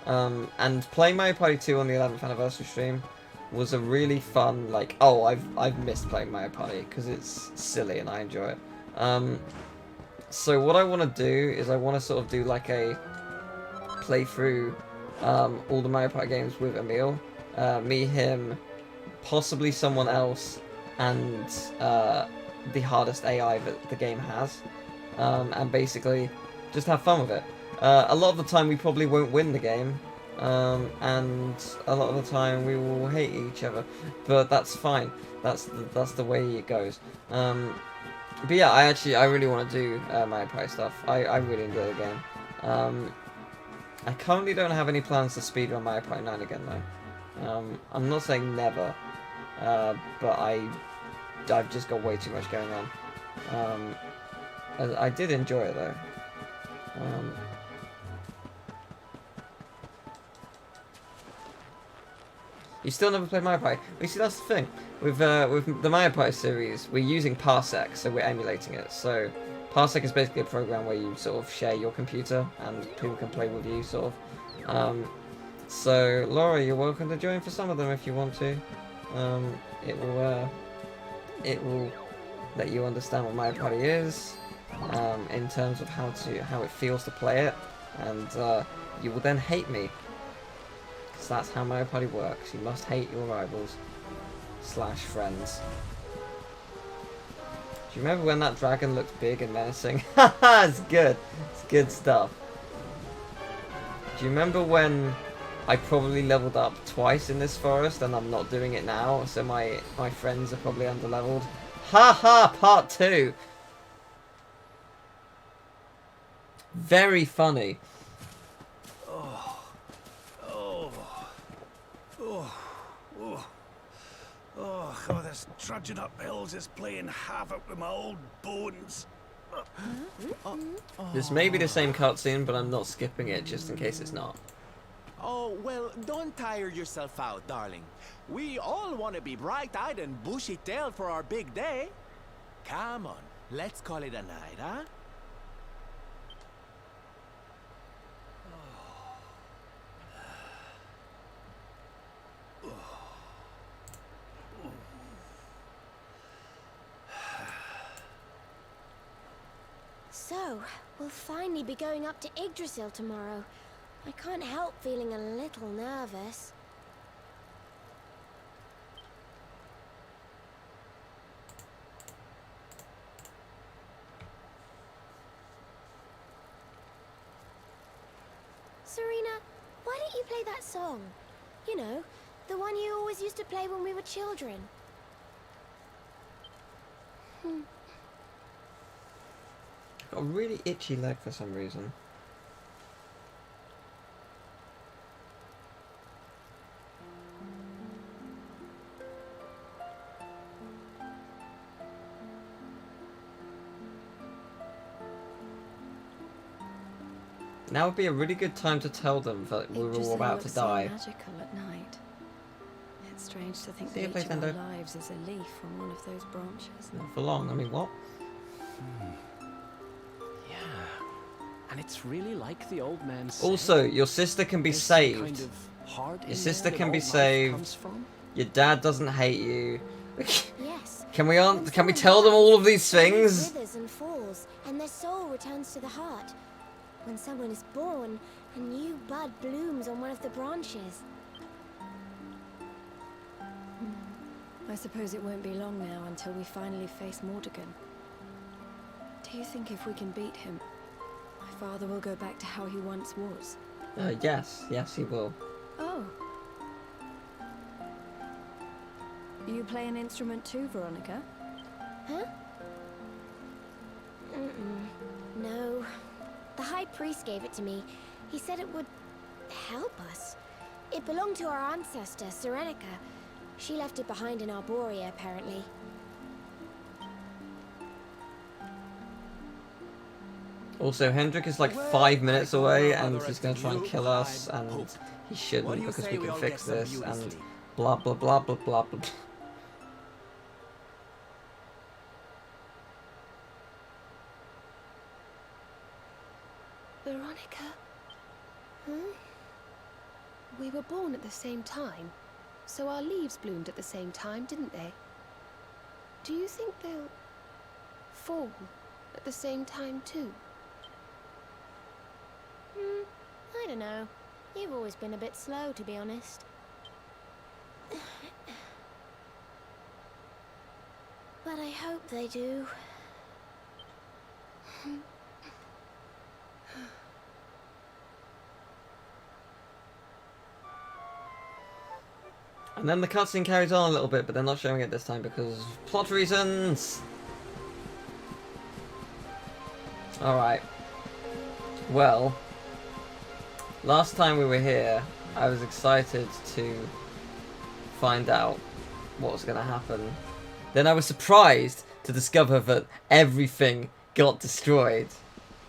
And playing Mario Party 2 on the 11th anniversary stream was a really fun, like, oh, I've missed playing Mario Party because it's silly and I enjoy it. So what I want to do is I want to sort of do like a playthrough all the Mario Party games with Emil. Me, him, possibly someone else, and the hardest AI that the game has, and basically just have fun with it. A lot of the time we probably won't win the game, and a lot of the time we will hate each other, but that's fine. That's the way it goes. But yeah, I really want to do Mario Party stuff. I really enjoy the game. I currently don't have any plans to speedrun Mario Party 9 again though. I'm not saying never, but I've just got way too much going on. I did enjoy it though. You still never played Mario Party? You see, that's the thing. With the Mario Party series, we're using Parsec, so we're emulating it. So Parsec is basically a program where you sort of share your computer and people can play with you, sort of. So Laura, you're welcome to join for some of them if you want to. It will let you understand what Mario Party is, in terms of how it feels to play it, and you will then hate me. Because that's how Mario Party works. You must hate your rivals / friends. Do you remember when that dragon looked big and menacing? Haha, it's good. It's good stuff. Do you remember when I probably leveled up twice in this forest and I'm not doing it now, so my friends are probably underleveled? Haha, part 2! Very funny. Oh, this trudging up hills is playing havoc with my old bones. This may be the same cutscene, but I'm not skipping it just in case it's not. Oh, well, don't tire yourself out, darling. We all want to be bright-eyed and bushy-tailed for our big day. Come on, let's call it a night, huh? So, we'll finally be going up to Yggdrasil tomorrow. I can't help feeling a little nervous. Serena, why don't you play that song? You know, the one you always used to play when we were children. Got a really itchy leg for some reason. Now would be a really good time to tell them that we're all about to die. Magical at night. It's strange to think See you, that each of our Playtendo. lives is a leaf from one of those branches. Not for long. I mean, what? Yeah. And it's really like the old man said. Also, your sister can be There's saved. some kind of heart in Your sister there can that be all life saved. comes from. Your dad doesn't hate you. Yes. Can we When can we someone tell them dies, all of these someone things? withers and falls, and their soul returns to the heart. When someone is born, a new bud blooms on one of the branches. I suppose it won't be long now until we finally face Mordegon. Do you think if we can beat him, my father will go back to how he once was? Yes, he will. Oh. You play an instrument too, Veronica? Huh? No. The High Priest gave it to me. He said it would help us. It belonged to our ancestor, Serenica. She left it behind in Arborea, apparently. Also, Hendrik is like 5 minutes away, and he's going to try and kill us, and he shouldn't because we can fix this, and blah blah blah blah blah blah. Veronica? We were born at the same time, so our leaves bloomed at the same time, didn't they? Do you think they'll fall at the same time too? I don't know. You've always been a bit slow, to be honest. But I hope they do. And then the cutscene carries on a little bit, but they're not showing it this time because of plot reasons. Alright. Well, last time we were here, I was excited to find out what was going to happen. Then I was surprised to discover that everything got destroyed.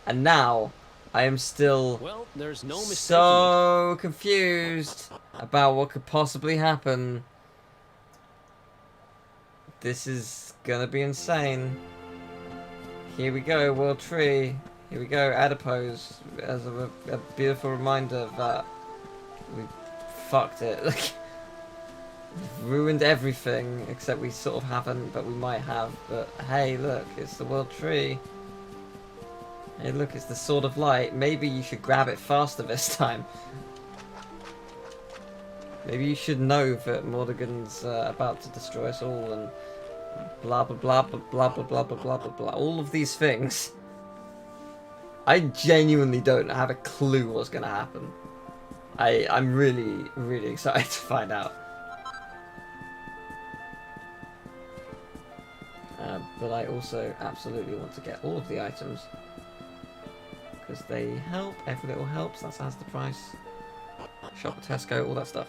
And now I am still there's no so confused about what could possibly happen. This is gonna be insane. Here we go, World Tree. Here we go, Adipose, as a beautiful reminder that we fucked it. We've ruined everything, except we sort of haven't, but we might have. But hey, look, it's the World Tree. Hey, look, it's the Sword of Light. Maybe you should grab it faster this time. Maybe you should know that Mordegon's about to destroy us all, and blah blah blah blah blah blah blah blah blah blah blah. All of these things. I genuinely don't have a clue what's gonna happen. I'm really, really excited to find out. But I also absolutely want to get all of the items. Because they help, every little helps, that's as the price. Shop at Tesco, all that stuff.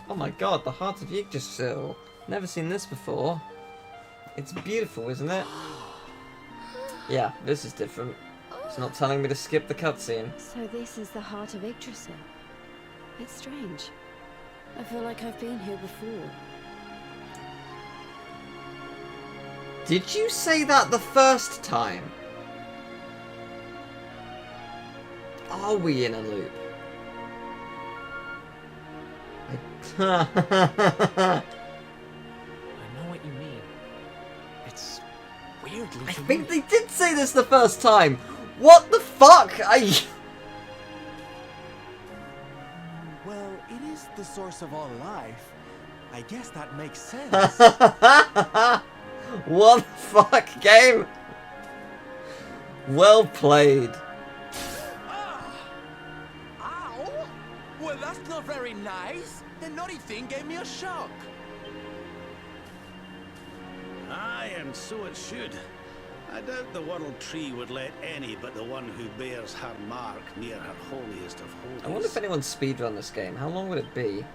Oh my god, the Heart of Yggdrasil. Never seen this before. It's beautiful, isn't it? Yeah, this is different. It's not telling me to skip the cutscene. So this is the Heart of Yggdrasil. It's strange. I feel like I've been here before. Did you say that the first time? Are we in a loop? I know what you mean. It's weirdly I think they did say this the first time. What the fuck? Well, it is the source of all life. I guess that makes sense. What the fuck, game? Well played. Ow! Well, that's not very nice. The naughty thing gave me a shock. Aye, and so it should. I doubt the World Tree would let any but the one who bears her mark near her holiest of holies. I wonder if anyone speedrun this game. How long would it be?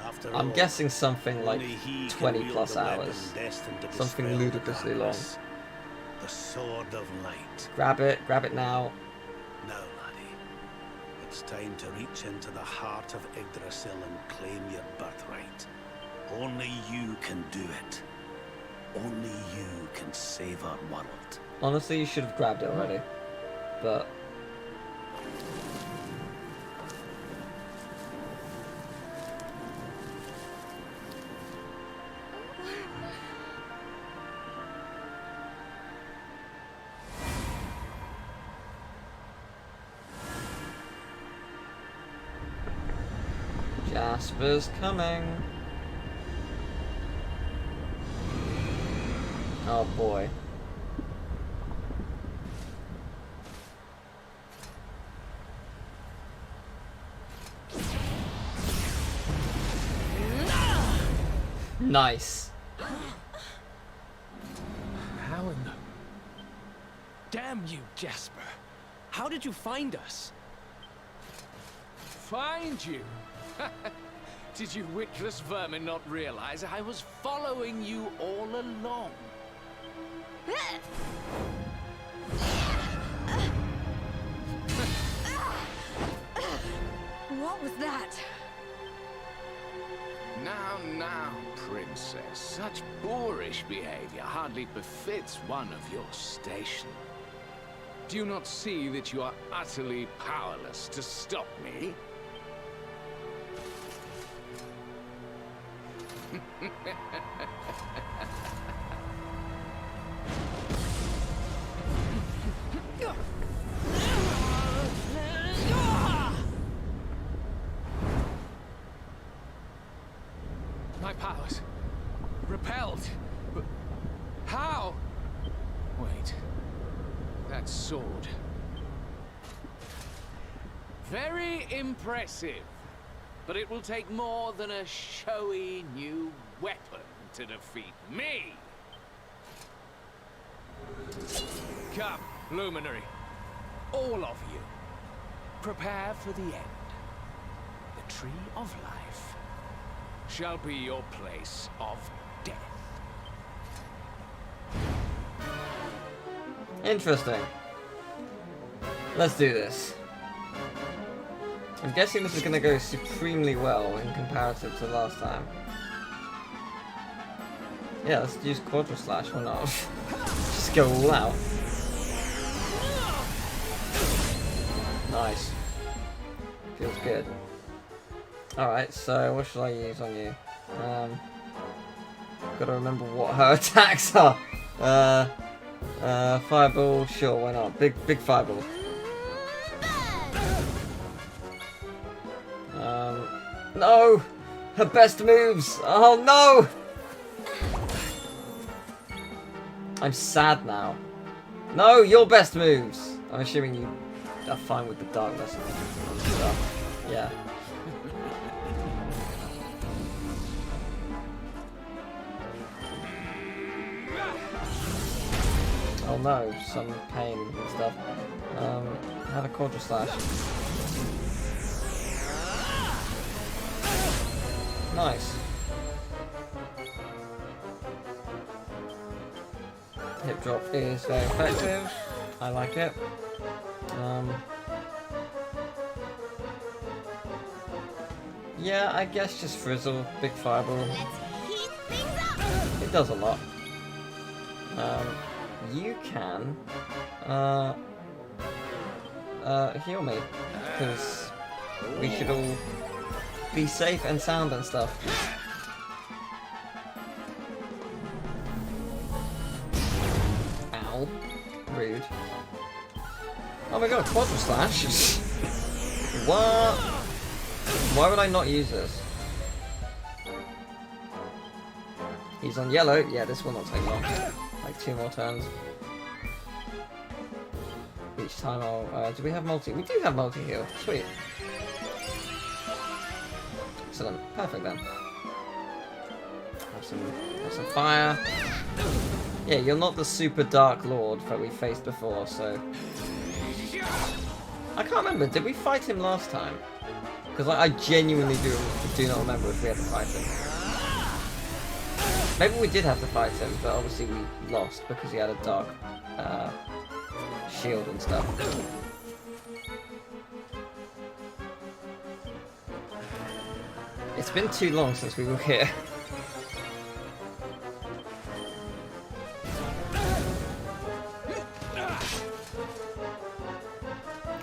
After I'm all, guessing something like only he can 20 wield plus the weapon hours. destined to Something dispel the ludicrously long. darkness. The Sword of Light. Grab it now. Now, laddie, it's time to reach into the Heart of Yggdrasil and claim your birthright. Only you can do it. Only you can save our world. Honestly, you should have grabbed it already. But... Jasper's coming. Oh boy. Nice. How in the... Damn you, Jasper. How did you find us? Find you? Did you witless vermin not realize I was following you all along? What was that? Now, princess. Such boorish behavior hardly befits one of your station. Do you not see that you are utterly powerless to stop me? My powers. Repelled. But how? Wait. That sword. Very impressive. But it will take more than a showy new weapon to defeat me. Come, Luminary. All of you. Prepare for the end. The Tree of Life shall be your place of death. Interesting. Let's do this. I'm guessing this is going to go supremely well in comparison to last time. Yeah, let's use Quadra Slash or not. Just go all out. Nice. Feels good. Alright, so what should I use on you? Gotta remember what her attacks are. Fireball, sure, why not? Big fireball. No! Her best moves! Oh no! I'm sad now. No, your best moves! I'm assuming you are fine with the darkness and stuff. Yeah. Oh no, some pain and stuff. Have a Quadra Slash. Nice. Hip drop is very effective. I like it. Yeah, I guess just Frizzle, big fireball. It does a lot. You can heal me, because we should all be safe and sound and stuff. Ow. Rude. Oh my god, Quadra Slash! What? Why would I not use this? He's on yellow. Yeah, this will not take long. Like 2 more turns. Each time I'll... do we have multi? We do have multi-heal. Sweet. Excellent. Perfect then. Have some fire. Yeah, you're not the super dark lord that we faced before, so... I can't remember. Did we fight him last time? Because I genuinely do not remember if we had to fight him. Maybe we did have to fight him, but obviously we lost because he had a dark shield and stuff. It's been too long since we were here.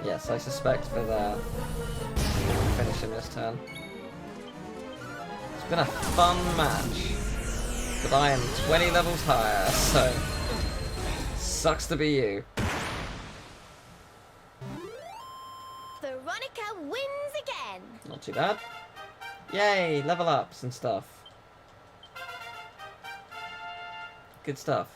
Yes, I suspect that we'll finish him this turn. It's been a fun match, but I am 20 levels higher, so sucks to be you. Veronica wins again. Not too bad. Yay, level ups and stuff. Good stuff.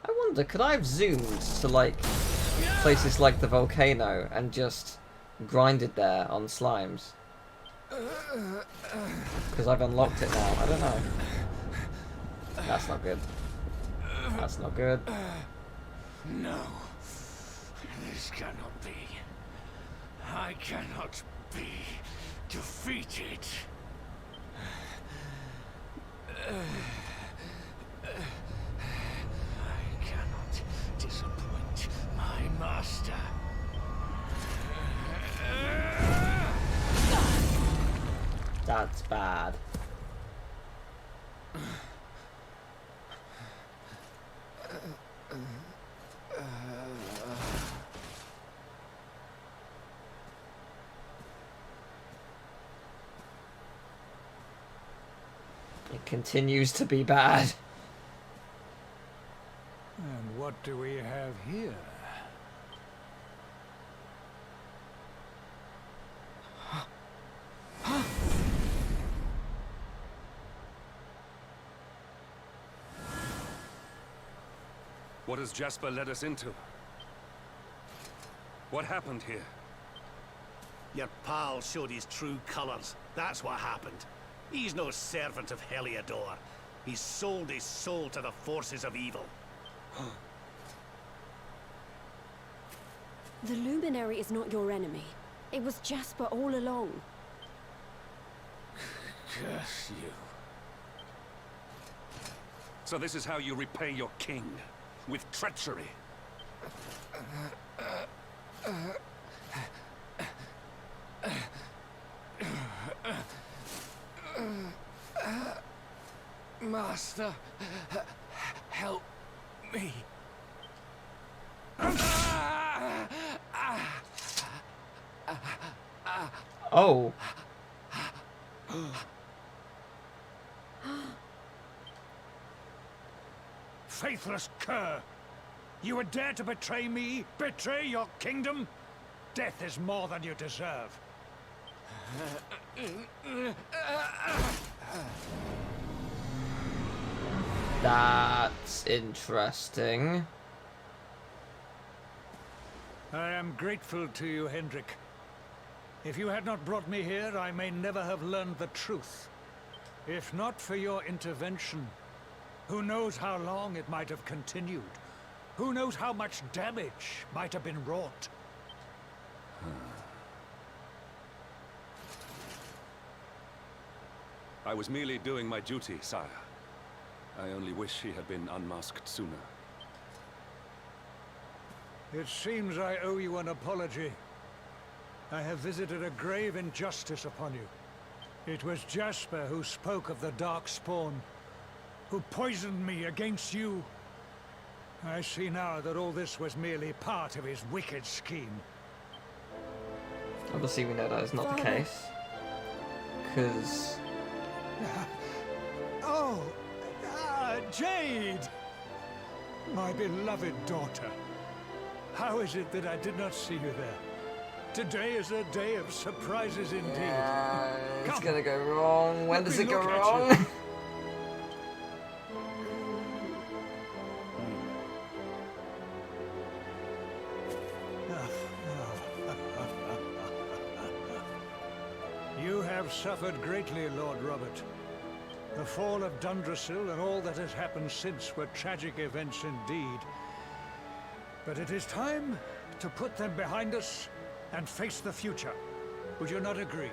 I wonder, could I have zoomed to like places like the volcano and just grinded there on slimes? Because I've unlocked it now. I don't know. That's not good. That's not good. No. This cannot be. I cannot be defeated. I cannot disappoint my master. That's bad. It continues to be bad. And what do we have here? What has Jasper led us into? What happened here? Your pal showed his true colors. That's what happened. He's no servant of Heliodor. He's sold his soul to the forces of evil. The Luminary is not your enemy. It was Jasper all along. Curse you. So this is how you repay your king? With treachery? Master, help me. Oh. Faithless cur! You would dare to betray me? Betray your kingdom? Death is more than you deserve. That's interesting. I am grateful to you, Hendrik. If you had not brought me here, I may never have learned the truth. If not for your intervention, who knows how long it might have continued? Who knows how much damage might have been wrought? I was merely doing my duty, sire. I only wish he had been unmasked sooner. It seems I owe you an apology. I have visited a grave injustice upon you. It was Jasper who spoke of the Dark Spawn, who poisoned me against you. I see now that all this was merely part of his wicked scheme. Obviously we know that is not the case. Because... Oh! Jade! My beloved daughter. How is it that I did not see you there? Today is a day of surprises indeed. It's gonna go wrong. When does it go look at wrong? You have suffered greatly, Lord Robert. The fall of Yggdrasil and all that has happened since were tragic events indeed. But it is time to put them behind us and face the future. Would you not agree?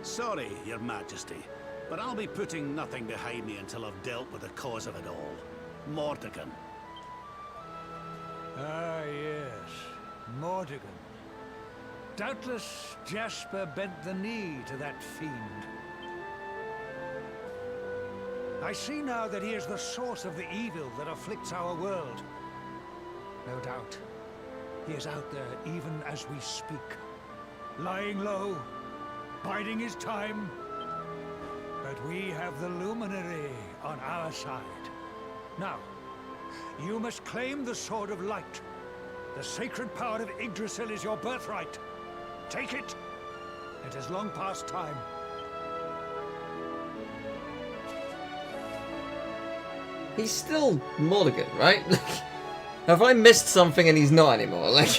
Sorry, Your Majesty, but I'll be putting nothing behind me until I've dealt with the cause of it all. Mordegon. Ah, yes. Mordegon. Doubtless Jasper bent the knee to that fiend. I see now that he is the source of the evil that afflicts our world. No doubt, he is out there even as we speak. Lying low, biding his time. But we have the Luminary on our side. Now, you must claim the Sword of Light. The sacred power of Yggdrasil is your birthright. Take it. It is long past time. He's still Mordegon, right? Have I missed something and he's not anymore? Like,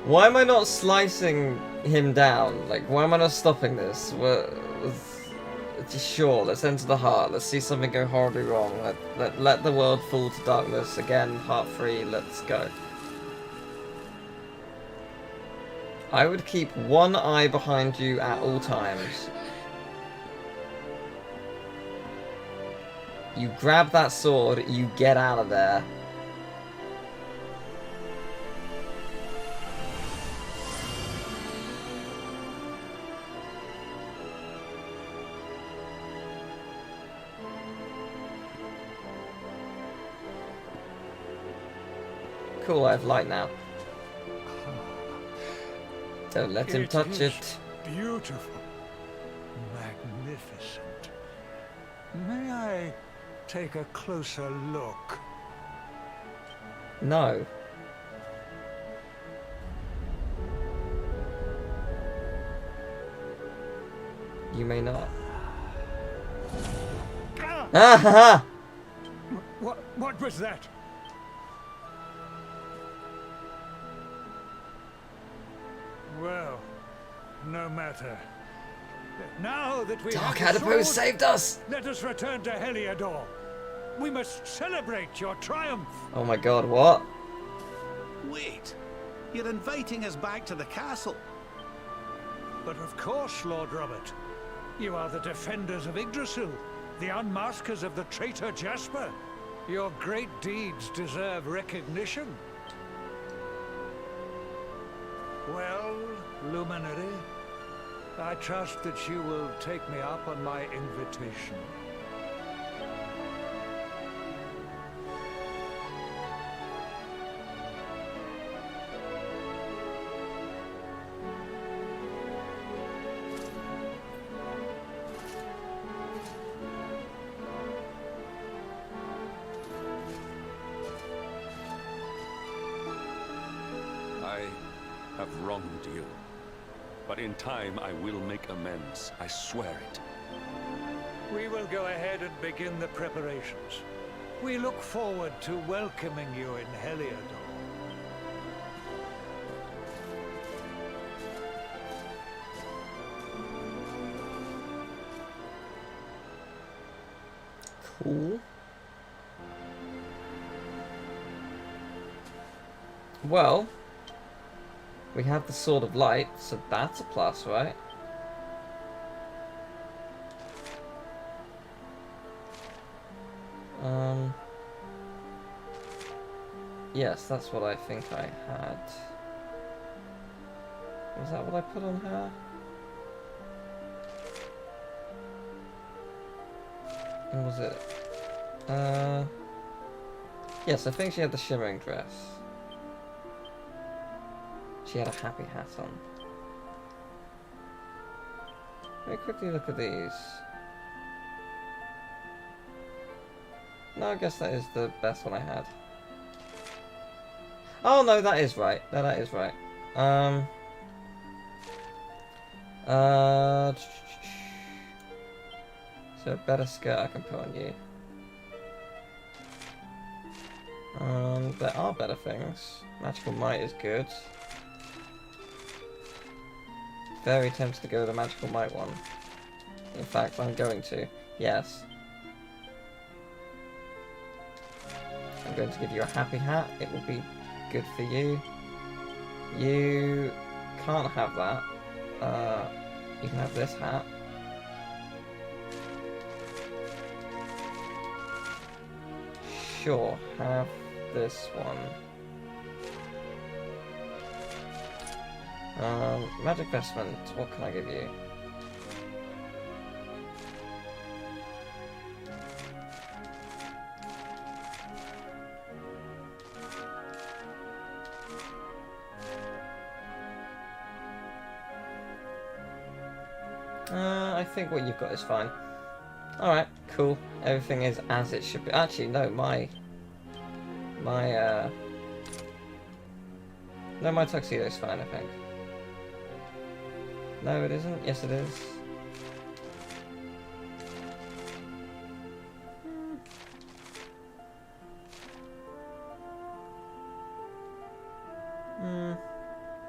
why am I not slicing him down? Like, why am I not stopping this? Just sure, let's enter the heart. Let's see something go horribly wrong. Let the world fall to darkness again. Heart free. Let's go. I would keep one eye behind you at all times. You grab that sword, you get out of there. Cool, I have light now. Don't let him touch it. Beautiful. Magnificent. May I take a closer look? No. You may not. Ah! Ah ha ha! What was that? Well, no matter. Now that we Dark have the Adipose sword, saved us! let us return to Heliodor. We must celebrate your triumph. Oh my god, what? Wait, you're inviting us back to the castle. But of course, Lord Robert. You are the defenders of Yggdrasil, the unmaskers of the traitor Jasper. Your great deeds deserve recognition. Well, Luminary, I trust that you will take me up on my invitation. I have wronged you. But in time, I will make amends. I swear it. We will go ahead and begin the preparations. We look forward to welcoming you in Heliodor. Cool. Well, we have the Sword of Light, so that's a plus, right? Yes, that's what I think I had. Was that what I put on her? Or was it? Yes, I think she had the shimmering dress. She had a happy hat on. Let me quickly look at these. No, I guess that is the best one I had. Oh no, that is right. No, that is right. So a better skirt I can put on you. There are better things. Magical Might is good. Very tempted to go with the Magical Might one. In fact, I'm going to. Yes. I'm going to give you a happy hat. It will be good for you. You can't have that. You can have this hat. Sure, have this one. Magic vestment, what can I give you? I think what you've got is fine. Alright, cool. Everything is as it should be. Actually, no, my tuxedo is fine, I think. No, it isn't. Yes, it is.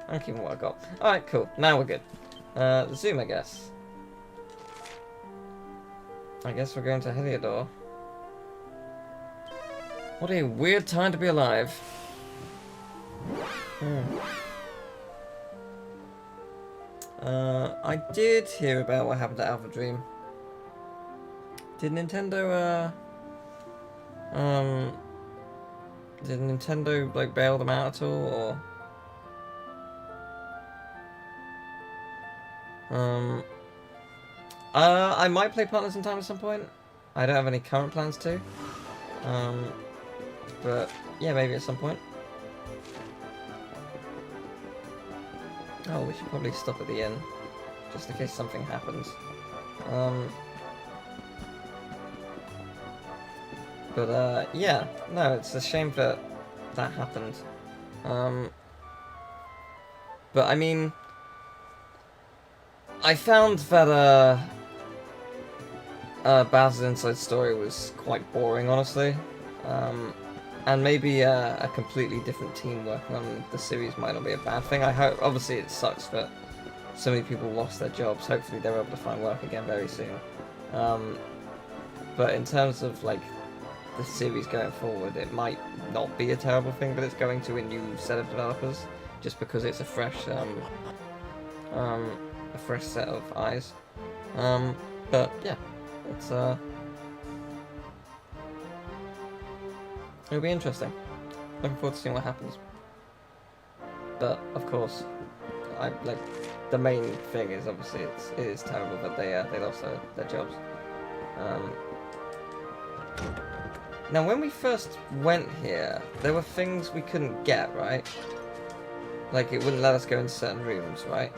I'm keeping what I got. Alright, cool. Now we're good. Zoom, I guess. I guess we're going to Heliodor. What a weird time to be alive. I did hear about what happened to Alpha Dream. Did Nintendo, like, bail them out at all, or? I might play Partners in Time at some point. I don't have any current plans to. But, yeah, maybe at some point. Oh, we should probably stop at the inn, just in case something happens. Yeah, no, it's a shame that that happened. But, I mean, I found that, Bowser's Inside Story was quite boring, honestly. And maybe a completely different team working on the series might not be a bad thing. I hope, obviously it sucks that so many people lost their jobs. Hopefully they're able to find work again very soon. But in terms of like the series going forward, it might not be a terrible thing that it's going to a new set of developers, just because it's a fresh set of eyes. But yeah, it's it'll be interesting. Looking forward to seeing what happens. But of course, the main thing is obviously it is terrible that they lost their jobs. Now, when we first went here, there were things we couldn't get, right? Like, it wouldn't let us go into certain rooms, right?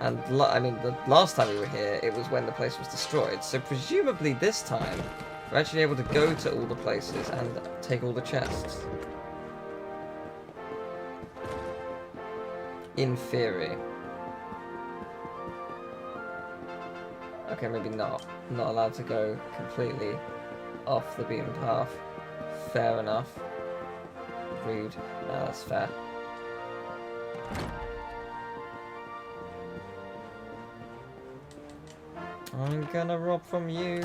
And, I mean, the last time we were here, it was when the place was destroyed. So, presumably this time, we're actually able to go to all the places and take all the chests. In theory. Okay, maybe not. Not allowed to go completely off the beaten path. Fair enough. Rude. No, that's fair. I'm gonna rob from you.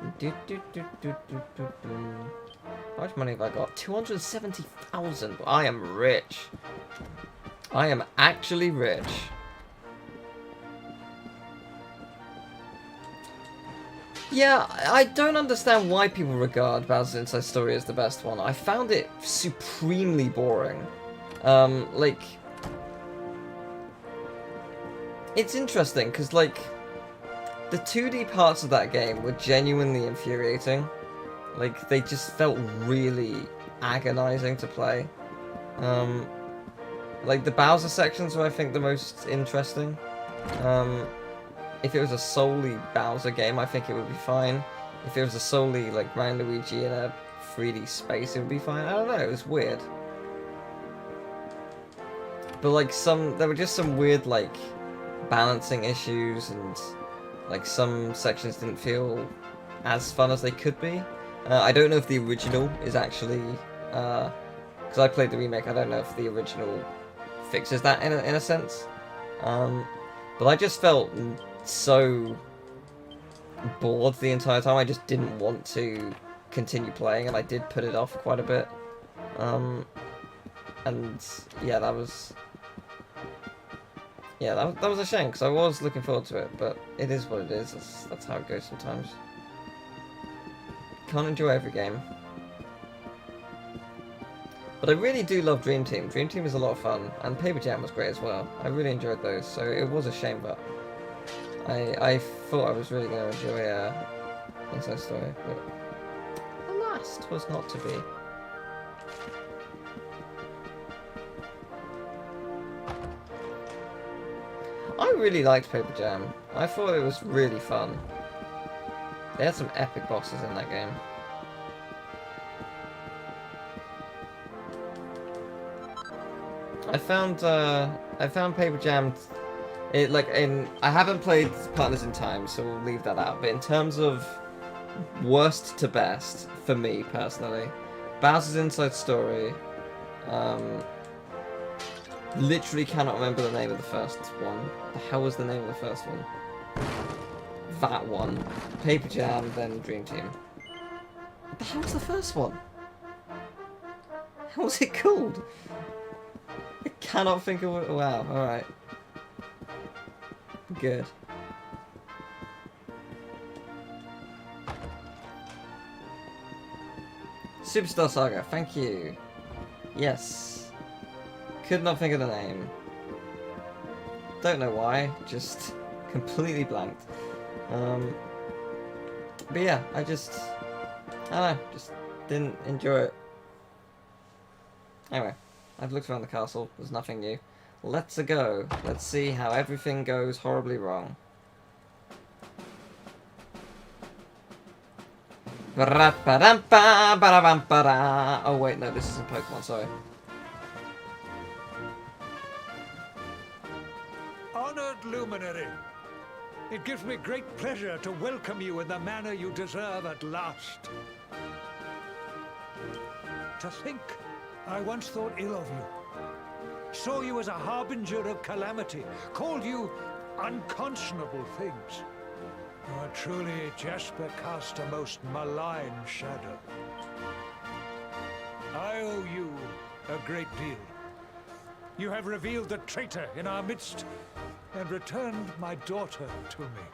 How much money have I got? 270,000. I am rich. I am actually rich. Yeah, I don't understand why people regard Bowser's Inside Story as the best one. I found it supremely boring. Like... It's interesting, because, like... The 2D parts of that game were genuinely infuriating. Like, they just felt really agonizing to play. Like, the Bowser sections were, I think, the most interesting. If it was a solely Bowser game, I think it would be fine. If it was a solely, like, Mario and Luigi in a 3D space, it would be fine. I don't know, it was weird. But, like, there were just some weird, like, balancing issues, and, like, some sections didn't feel as fun as they could be. I don't know if the original is actually, because I played the remake, I don't know if the original fixes that in a sense. But I just felt so bored the entire time. I just didn't want to continue playing, and I did put it off quite a bit. And yeah, that was a shame, because I was looking forward to it, but it is what it is. That's how it goes sometimes. Can't enjoy every game. But I really do love Dream Team. Dream Team is a lot of fun, and Paper Jam was great as well. I really enjoyed those, so it was a shame, but I thought I was really going to enjoy Inside Story, but alas, was not to be. I really liked Paper Jam. I thought it was really fun. They had some epic bosses in that game. I found Paper Jam. I haven't played Partners in Time, so we'll leave that out. But in terms of worst to best, for me personally, Bowser's Inside Story. Literally cannot remember the name of the first one. The hell was the name of the first one? That one. Paper Jam, then Dream Team. What the hell was the first one? How was it called? I cannot think of it. Wow, alright. Good. Superstar Saga, thank you. Yes. Could not think of the name. Don't know why, just completely blanked. But yeah, I don't know, just didn't enjoy it. Anyway, I've looked around the castle, there's nothing new. Let's go. Let's see how everything goes horribly wrong. Oh wait, no, this isn't Pokemon, sorry. Honored Luminary, It gives me great pleasure to welcome you in the manner you deserve at last. To think, I once thought ill of you. Saw you as a harbinger of calamity, called you unconscionable things. But truly, Jasper cast a most malign shadow. I owe you a great deal. You have revealed the traitor in our midst and returned my daughter to me.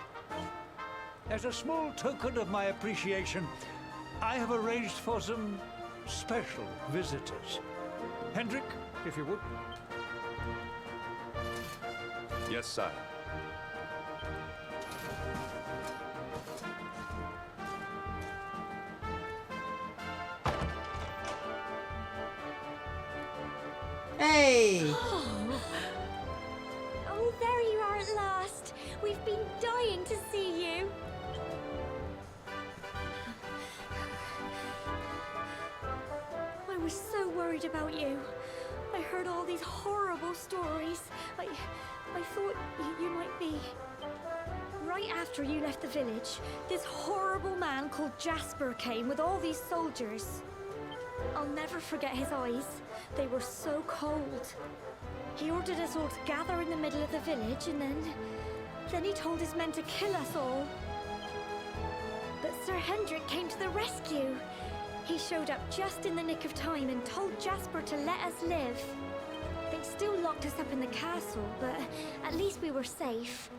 As a small token of my appreciation, I have arranged for some special visitors. Hendrik, if you would. Yes, sire. Hey! Oh, there you are at last. We've been dying to see you. I was so worried about you. I heard all these horrible stories. I thought you might be... Right after you left the village, this horrible man called Jasper came with all these soldiers. I'll never forget his eyes. They were so cold. He ordered us all to gather in the middle of the village, and then he told his men to kill us all. But Sir Hendrik came to the rescue. He showed up just in the nick of time and told Jasper to let us live. They still locked us up in the castle, but at least we were safe.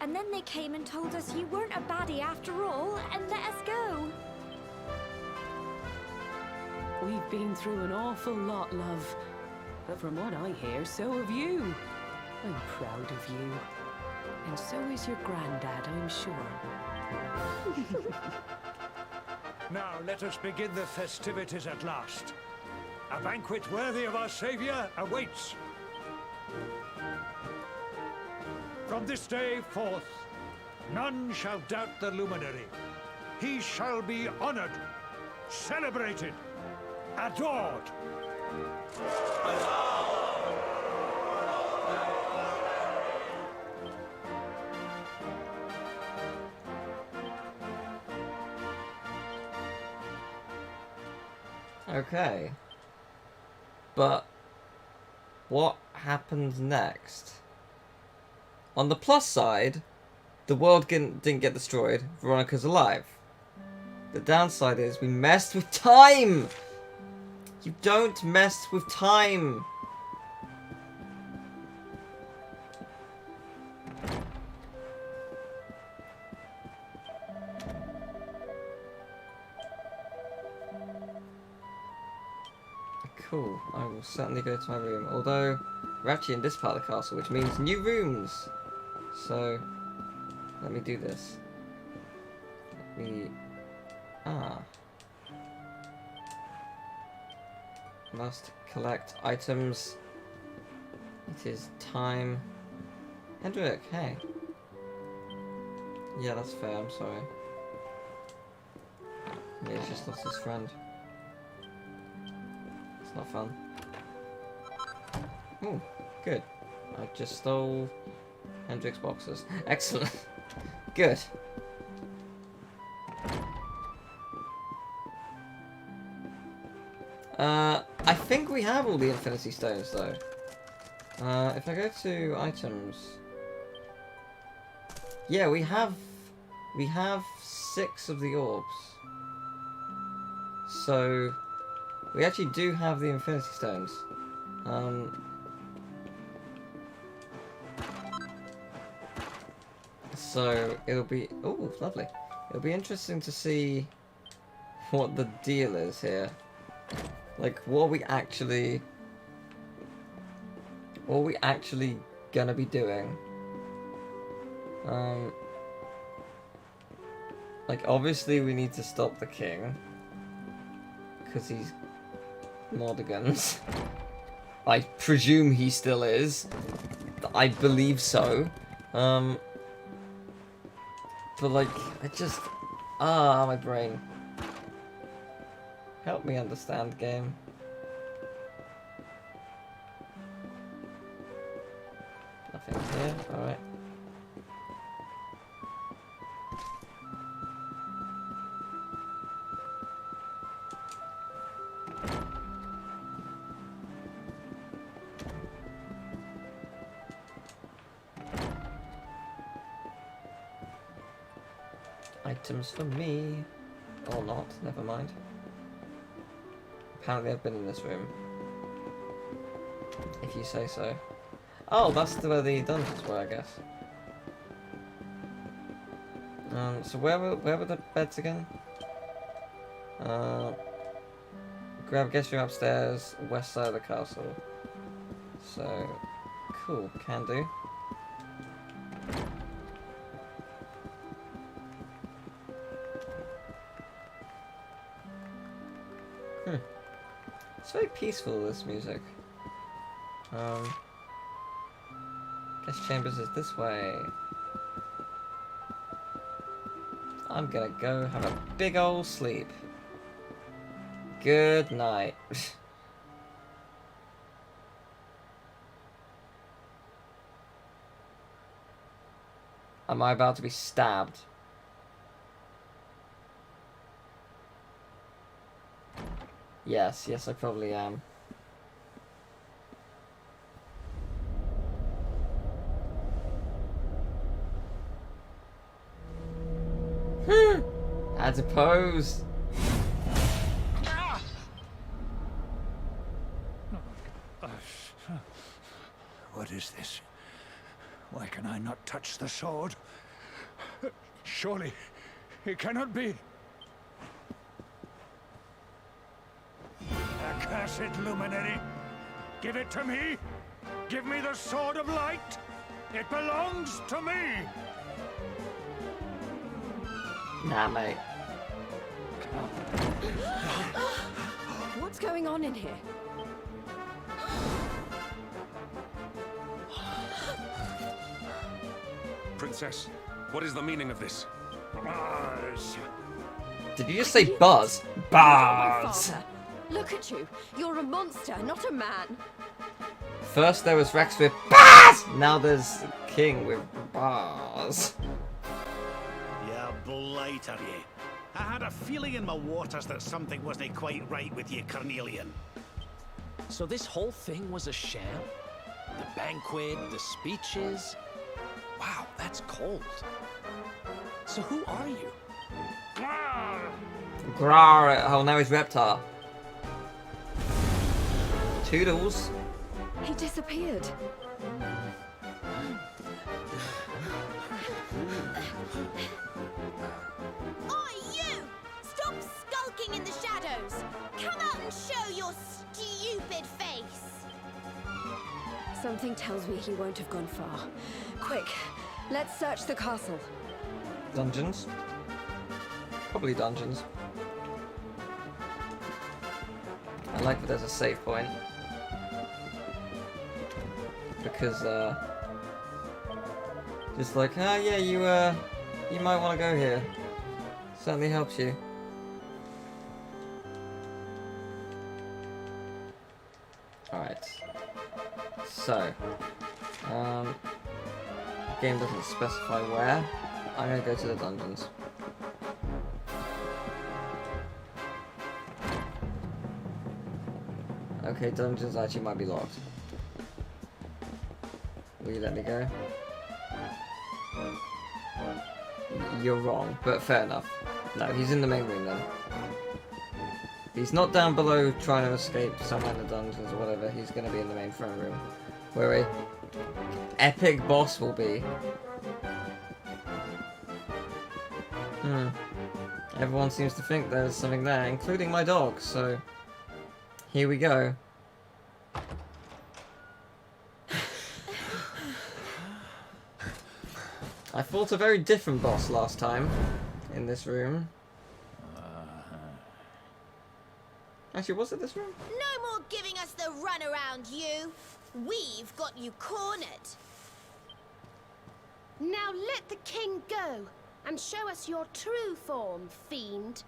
And then they came and told us you weren't a baddie after all, and let us go. We've been through an awful lot, love. But from what I hear, so have you. I'm proud of you. And so is your granddad, I'm sure. Now let us begin the festivities at last. A banquet worthy of our savior awaits. From this day forth, none shall doubt the luminary. He shall be honored, celebrated, adored. Okay. But what happens next? On the plus side, the world didn't get destroyed. Veronica's alive. The downside is we messed with time! You don't mess with time! Cool, I will certainly go to my room. Although, we're actually in this part of the castle, which means new rooms! So, let me do this. Let me... Must collect items. It is time. Hendrik, hey. Yeah, that's fair, I'm sorry. Yeah, he's just lost his friend. It's not fun. Oh, good. I just stole Hendrik's boxes. Excellent. Good. I think we have all the Infinity Stones though. If I go to items, yeah, we have 6 of the orbs. So we actually do have the Infinity Stones. So it'll be lovely. It'll be interesting to see what the deal is here. Like, what are we actually gonna be doing? Like, obviously we need to stop the king, because he's Mordegon's. I presume he still is. I believe so. But like, I just... my brain. Help me understand, game. Nothing here, alright. Items for me. Or not, never mind. Apparently I've been in this room. If you say so. Oh, that's where the dungeons were, I guess. So where were the beds again? Guess you're upstairs, west side of the castle. So, cool, can do. It's very peaceful, this music. Guest chambers is this way. I'm gonna go have a big old sleep. Good night. Am I about to be stabbed? Yes, I probably am. I suppose. What is this? Why can I not touch the sword? Surely it cannot be. Accursed luminary! Give it to me! Give me the sword of light! It belongs to me! Nah, mate. What's going on in here? Princess, what is the meaning of this? Buzz! Did you just say Buzz? Buzz! Father, look at you. You're a monster, not a man. First there was Rex with Buzz! Now there's King with Buzz. Yeah, blight are ye. I had a feeling in my waters that something wasn't quite right with you, Carnelian. So this whole thing was a sham? The banquet, the speeches? Wow, that's cold. So who are you? Grar, oh now he's Reptar. Toodles. He disappeared. Oi, you! Stop skulking in the shadows! Come out and show your stupid face! Something tells me he won't have gone far. Quick, let's search the castle. Dungeons? Probably dungeons. I like that there's a save point. Because, just like, ah, yeah, you might want to go here. Certainly helps you. Alright. So, game doesn't specify where. I'm gonna go to the dungeons. Okay, dungeons actually might be locked. Will you let me go? You're wrong, but fair enough. No, he's in the main room then. He's not down below trying to escape somewhere in the dungeons or whatever. He's going to be in the main front room, where a epic boss will be. Everyone seems to think there's something there, including my dog, so here we go. I fought a very different boss last time in this room. Actually, was it this room? No more giving us the runaround, you! We've got you cornered! Now let the king go and show us your true form, fiend.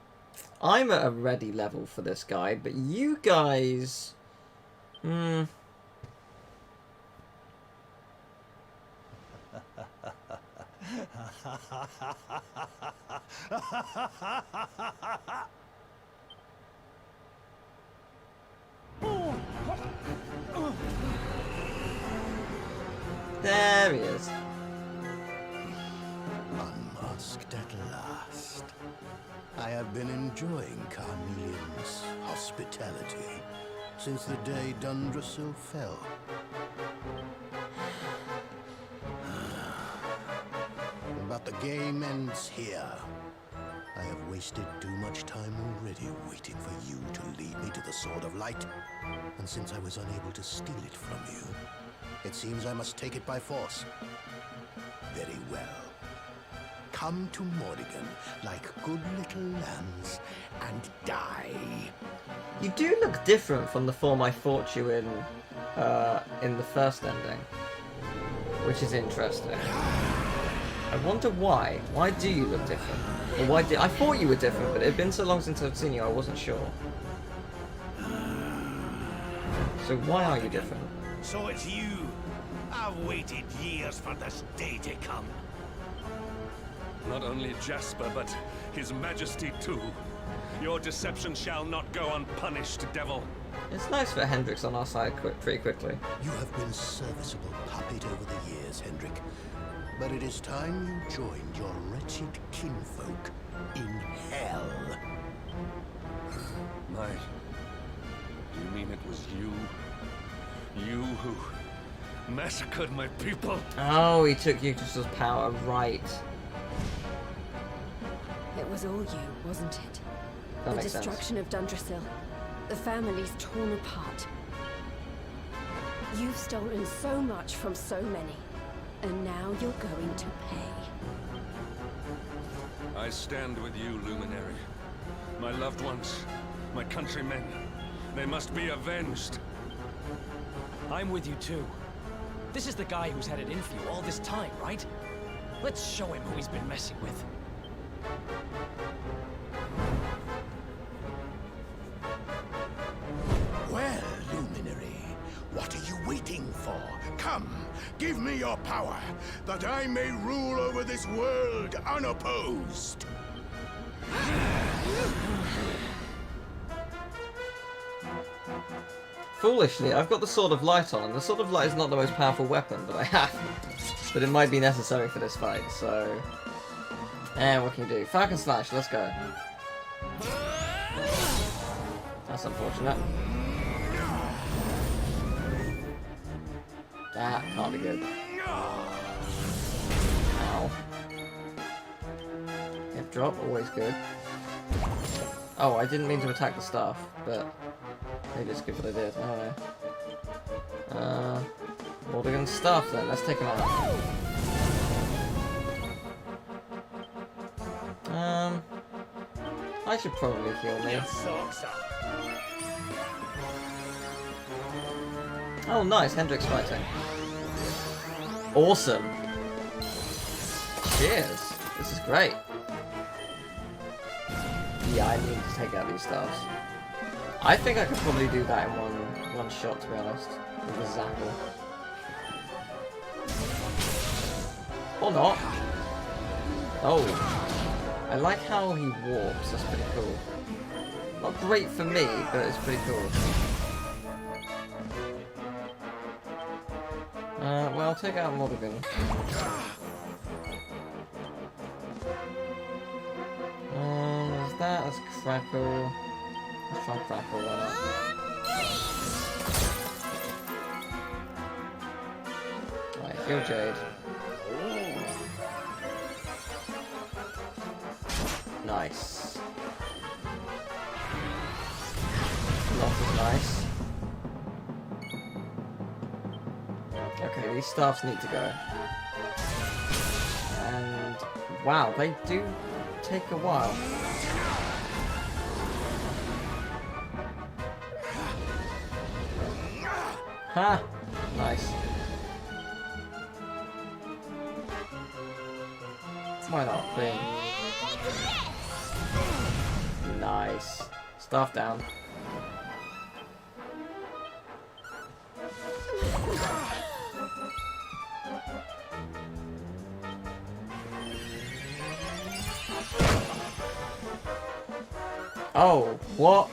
I'm at a ready level for this guy, but you guys... There he is. Unmasked at last. I have been enjoying Carnelian's hospitality since the day Yggdrasil fell. But the game ends here. I have wasted too much time already waiting for you to lead me to the Sword of Light. And since I was unable to steal it from you, it seems I must take it by force. Very well. Come to Morrigan like good little lambs and die. You do look different from the form I fought you in the first ending, which is interesting. I wonder why. Why do you look different? Or why did I thought you were different, but it had been so long since I'd seen you, I wasn't sure. So why are you different? So it's you. I've waited years for this day to come. Not only Jasper, but His Majesty too. Your deception shall not go unpunished, devil. It's nice for Hendrix on our side pretty quickly. You have been a serviceable puppet over the years, Hendrik. But it is time you joined your wretched kinfolk in hell. My... You mean it was you? You who massacred my people? Oh, he took Yggdrasil's power, right. It was all you, wasn't it? That The makes sense. destruction of Yggdrasil. The family's torn apart. You've stolen so much from so many. And now you're going to pay. I stand with you, Luminary. My loved ones, my countrymen, they must be avenged. I'm with you too. This is the guy who's had it in for you all this time, right? Let's show him who he's been messing with. Well, Luminary, what are you waiting for? Come, give me your power, that I may rule over this world unopposed. Foolishly, I've got the Sword of Light on, and the Sword of Light is not the most powerful weapon, but I have. But it might be necessary for this fight, so... And what can you do? Falcon Slash, let's go. That's unfortunate. That can't be good. Ow. Hip drop, always good. Oh, I didn't mean to attack the staff, but maybe it's good what I did. I don't know. Morrigan's staff then, let's take him out. I should probably heal me. Oh, nice, Hendrix fighting. Awesome. Cheers. This is great. Yeah, I need to take out these staffs. I think I could probably do that in one shot, to be honest. With the Zapple. Or not. Oh. I like how he warps, that's pretty cool. Not great for me, but it's pretty cool. Well, I'll take out Morrigan. There's that, there's Crackle. Let's try Crackle, why not? Right, heal Jade. Nice. Lock is nice. Okay, these staffs need to go. And wow, they do take a while. Ha! Nice. Why not? Boom. Nice. Staff down. Oh, what?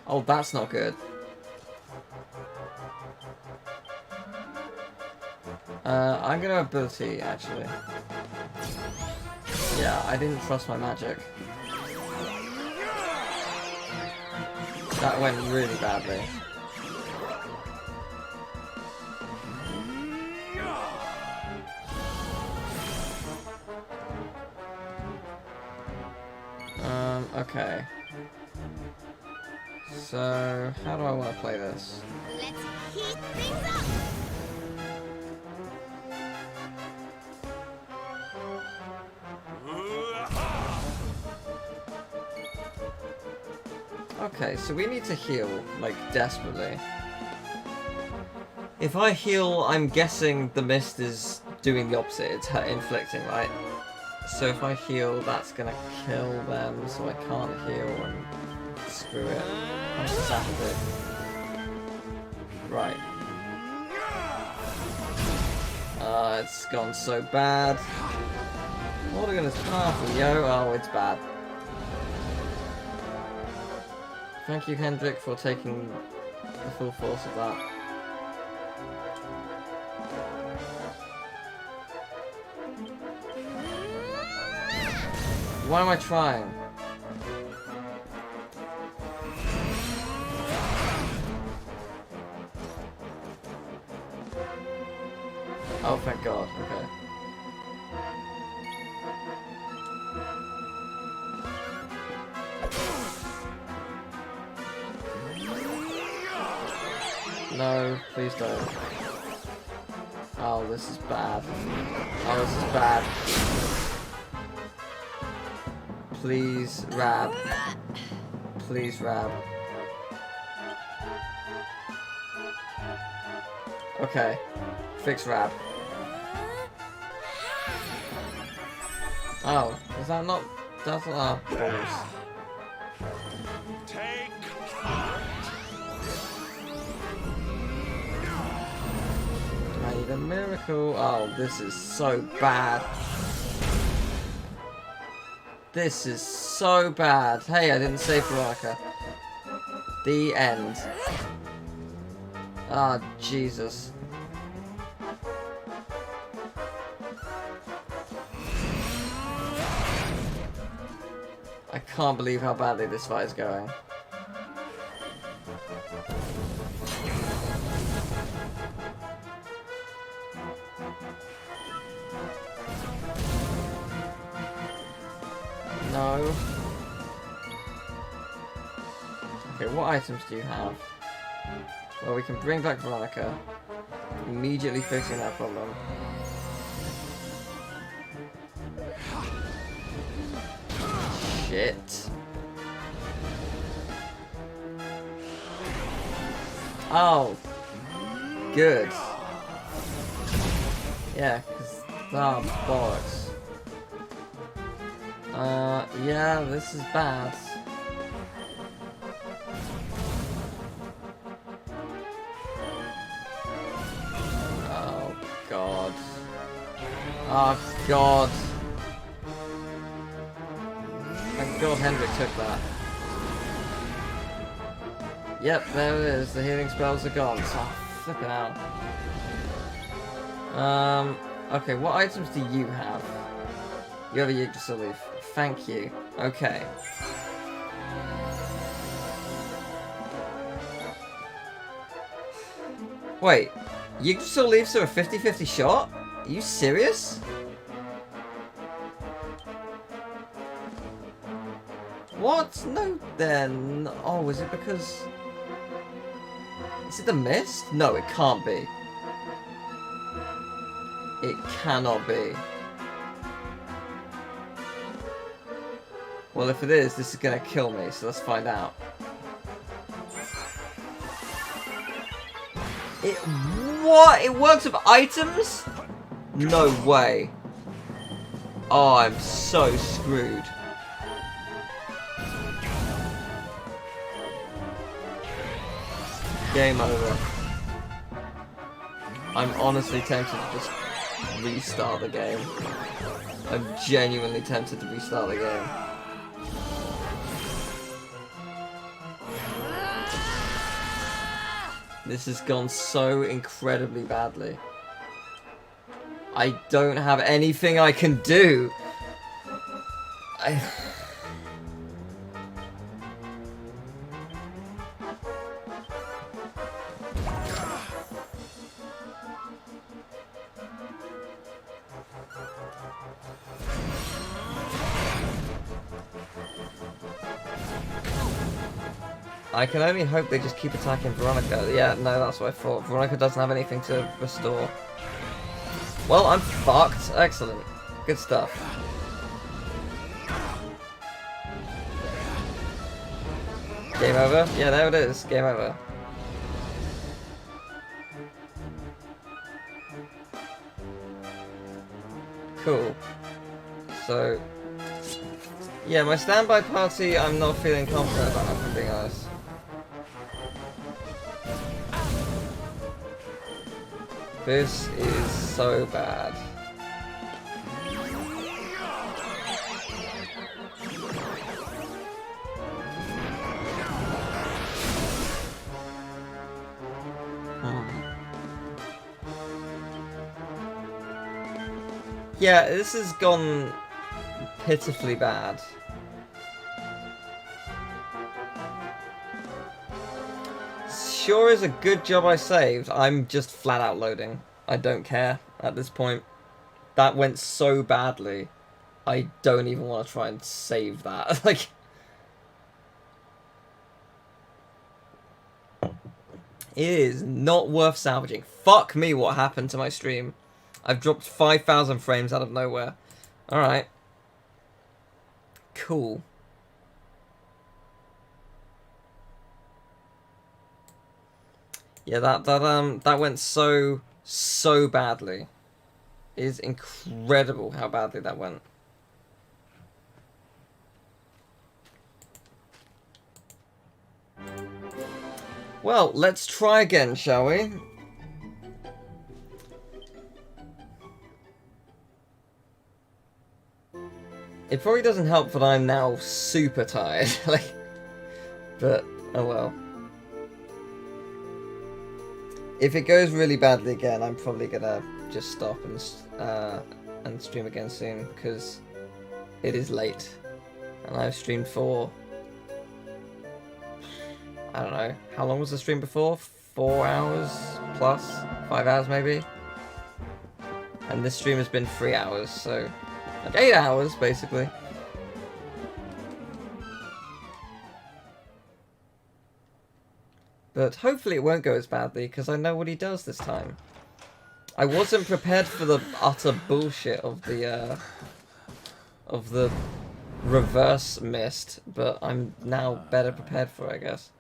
Oh, that's not good. I'm gonna ability, actually. Yeah, I didn't trust my magic. That went really badly. Okay. So, how do I want to play this? Let's heat things up! Okay, so we need to heal, like, desperately. If I heal, I'm guessing the mist is doing the opposite. It's inflicting, right? So if I heal, that's gonna kill them, so I can't heal and screw it. How much does that do? Right. It's gone so bad. What are we gonna powerful, yo? Oh, it's bad. Thank you, Hendrik, for taking the full force of that. Why am I trying? Oh, thank God. Okay. No, please don't. Oh, this is bad. Oh, this is bad. Please, Rab. Please, Rab. Okay. Fix Rab. Oh, is that not... That's not... Oh, balls. Take I need a miracle. Oh, this is so bad. This is so bad. Hey, I didn't save Veronica. The end. Ah, Jesus. I can't believe how badly this fight is going. No. Okay, what items do you have? Well, we can bring back Veronica. Immediately fixing that problem. Shit. Oh. Good. Yeah, because... Oh, bollocks. Yeah, this is bad. Oh, God. Oh, God. Thank God Hendrik took that. Yep, there it is. The healing spells are gone. So, flipping out. Okay, what items do you have? You have a Yggdrasil leaf. Thank you. Okay. Wait. Yggdrasil leaves are a 50-50 shot? Are you serious? What? No, then. Oh, is it because... Is it the mist? No, it can't be. It cannot be. Well, if it is, this is gonna kill me, so let's find out. What? It works with items? No way. Oh, I'm so screwed. Game over. I'm honestly tempted to just restart the game. I'm genuinely tempted to restart the game. This has gone so incredibly badly. I don't have anything I can do. I can only hope they just keep attacking Veronica. Yeah, no, that's what I thought. Veronica doesn't have anything to restore. Well, I'm fucked. Excellent. Good stuff. Game over? Yeah, there it is. Game over. Cool. So, yeah, my standby party I'm not feeling confident about, if I'm being honest. This is so bad. Yeah, this has gone pitifully bad. Sure is a good job I saved. I'm just flat out loading. I don't care at this point. That went so badly. I don't even want to try and save that. Like, it is not worth salvaging. Fuck me, what happened to my stream? I've dropped 5,000 frames out of nowhere. Alright. Cool. Yeah, that went so badly. It is incredible how badly that went. Well, let's try again, shall we? It probably doesn't help that I'm now super tired, like, but oh well. If it goes really badly again, I'm probably gonna just stop and stream again soon, because it is late, and I've streamed for, I don't know, how long was the stream before? 4 hours plus? 5 hours maybe? And this stream has been 3 hours, so like 8 hours basically. But hopefully it won't go as badly, because I know what he does this time. I wasn't prepared for the utter bullshit of the reverse mist, but I'm now better prepared for it, I guess.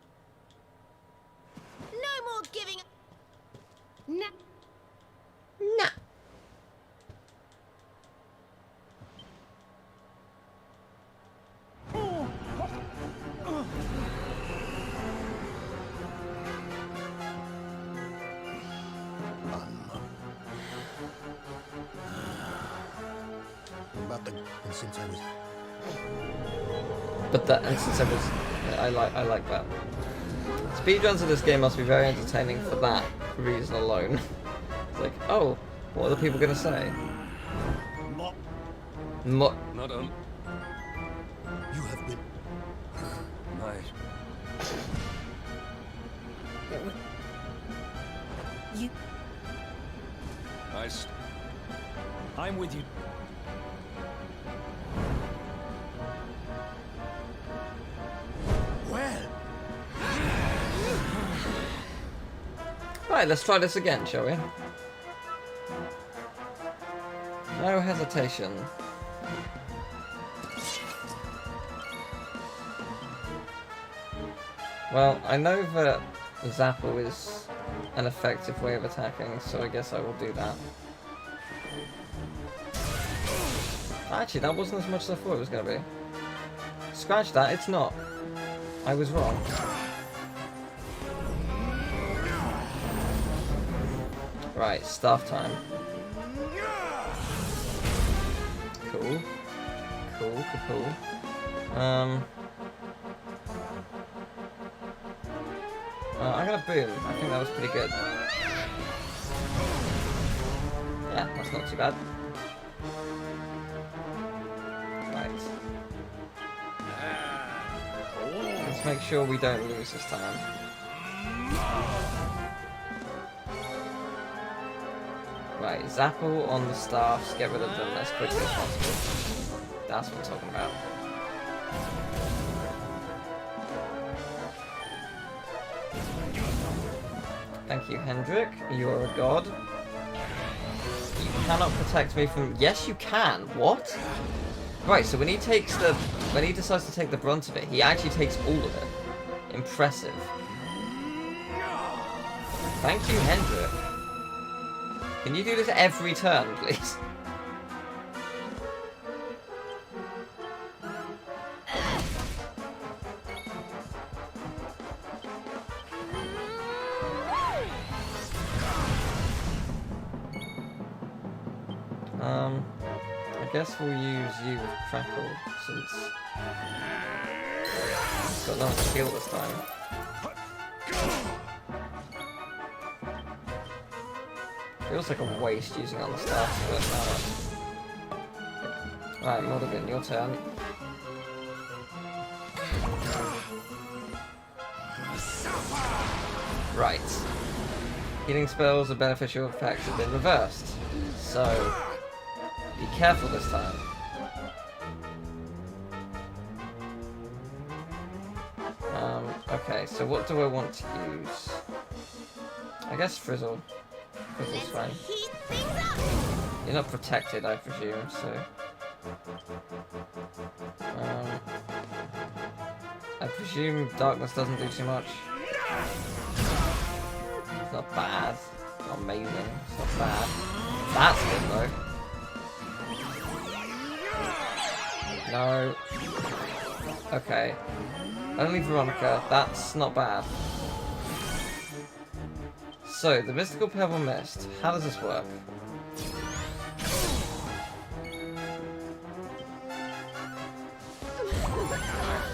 No more giving. Nah. Nah. And since I was, I like that. Speedruns of this game must be very entertaining for that reason alone. It's like, oh, what are the people gonna say? Not on. You have been. You. I'm with you. Right, let's try this again, shall we? No hesitation. Well, I know that Zapple is an effective way of attacking, so I guess I will do that. Actually, that wasn't as much as I thought it was going to be. Scratch that, it's not. I was wrong. Right, staff time. Cool. Cool. I got a boom. I think that was pretty good. Yeah, that's not too bad. Right. Let's make sure we don't lose this time. Right, Zapple on the staffs, get rid of them as quickly as possible. That's what I'm talking about. Thank you, Hendrik. You're a god. You cannot protect me from... Yes, you can. What? Right, so when he decides to take the brunt of it, he actually takes all of it. Impressive. Thank you, Hendrik. Can you do this every turn, please? I guess we'll use you with Crackle, since he's got nothing to kill this time. Feels like a waste using on the staff, but no. Right, Mordegon, your turn. Right. Healing spells and beneficial effects have been reversed, so be careful this time. Okay, so what do I want to use? I guess Frizzle. Frizzle's fine. You're not protected, I presume, so... I presume Darkness doesn't do too much. It's not bad. It's not amazing. It's not bad. That's good, though. No. Okay. Only Veronica. That's not bad. So, the Mystical Purple Mist. How does this work?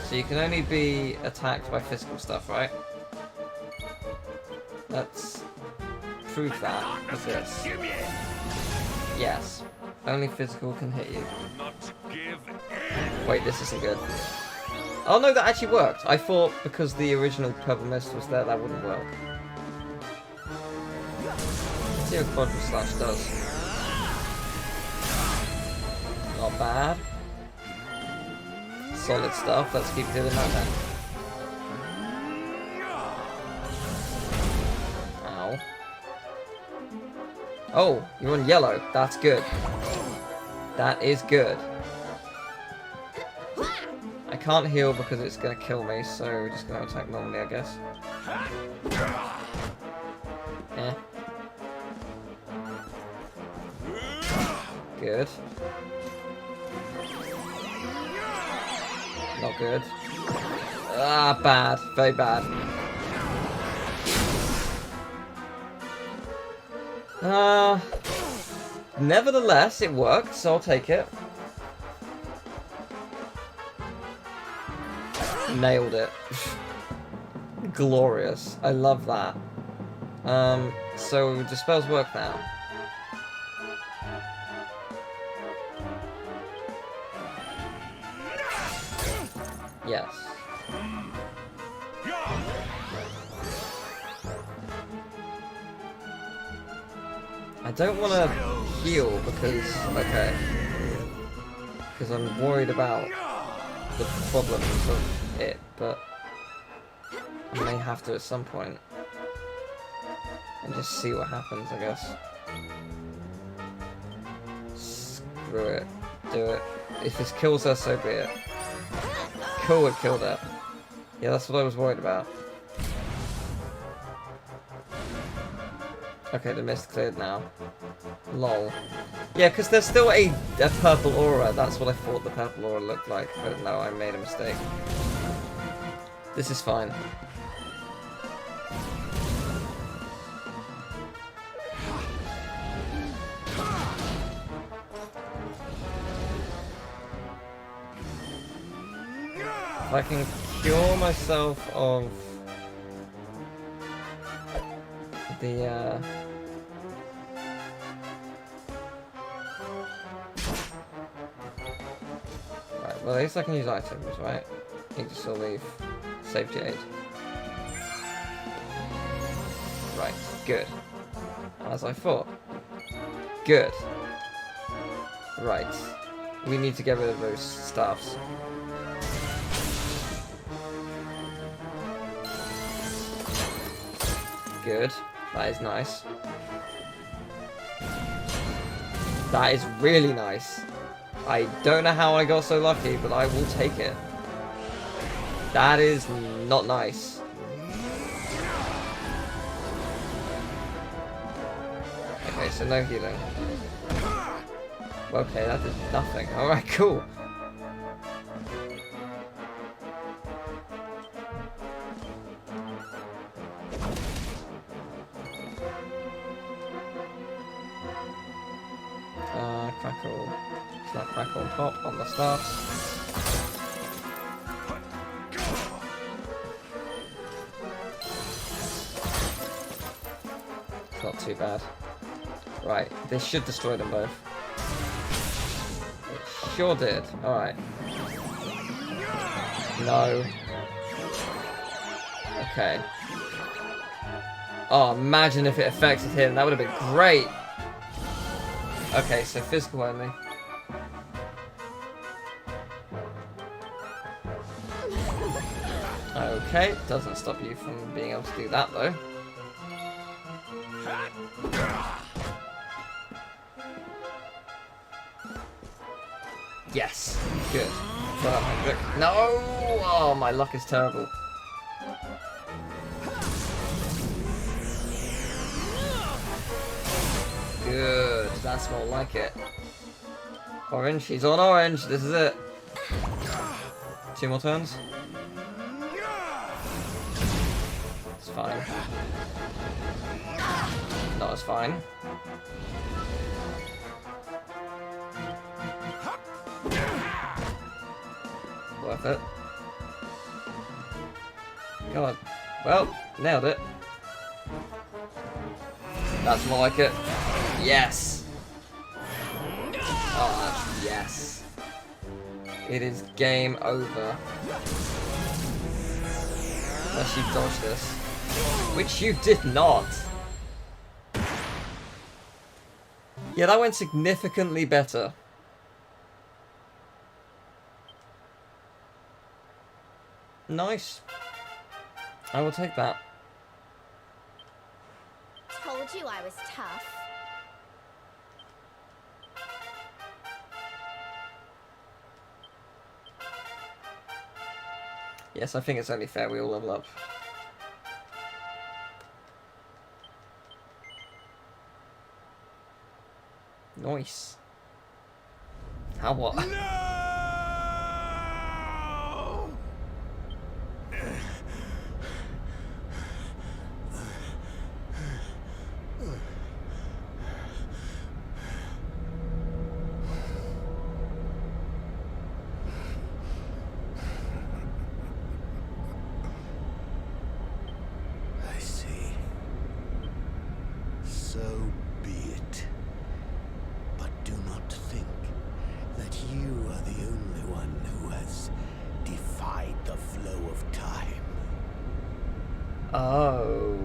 So you can only be attacked by physical stuff, right? Let's prove that with this. Yes. Only physical can hit you. Wait, this isn't good. Oh no, that actually worked. I thought because the original Purple Mist was there, that wouldn't work. Let's see what Quadra Slash does. Not bad. Solid stuff. Let's keep doing that then. Ow. Oh, you're on yellow. That's good. That is good. I can't heal because it's going to kill me, so we're just going to attack normally, I guess. Eh. Good. Not good. Ah, bad. Very bad. Nevertheless, it worked, so I'll take it. Nailed it. Glorious. I love that. So, do spells work now? Yes. I don't want to heal because, okay, because I'm worried about the problems of it, but I may have to at some point and just see what happens, I guess. Screw it. Do it. If this kills her, so be it. Cool, it killed her. Yeah, that's what I was worried about. Okay, the mist cleared now. Lol. Yeah, because there's still a purple aura. That's what I thought the purple aura looked like. But no, I made a mistake. This is fine. If I can cure myself of the right, well at least I can use items, right? Need to still leave Save Jade. Right, good. As I thought. Good. Right. We need to get rid of those staffs. Good. That is nice. That is really nice. I don't know how I got so lucky, but I will take it. That is not nice. Okay, so no healing. Okay, that did nothing. Alright, cool. Crackle. Snap, crackle, and pop on the staffs. It's not too bad. Right, this should destroy them both. It sure did. Alright. No. Okay. Oh, imagine if it affected him. That would have been great. Okay, so physical only. Okay, doesn't stop you from being able to do that though. Yes, good. Well done, no! Oh, my luck is terrible. Good, that's more like it. Orange, he's on orange, this is it. 2 more turns. It's fine. No, it's fine. Worth it. Come on. Well, nailed it. That's more like it. Yes! Oh, yes. It is game over. Unless you dodge this. Which you did not. Yeah, that went significantly better. Nice. I will take that. Told you I was tough. Yes, I think it's only fair we all level up. Nice. How what? I see. So be it. But do not think that you are the only one who has defied the flow of time. Oh.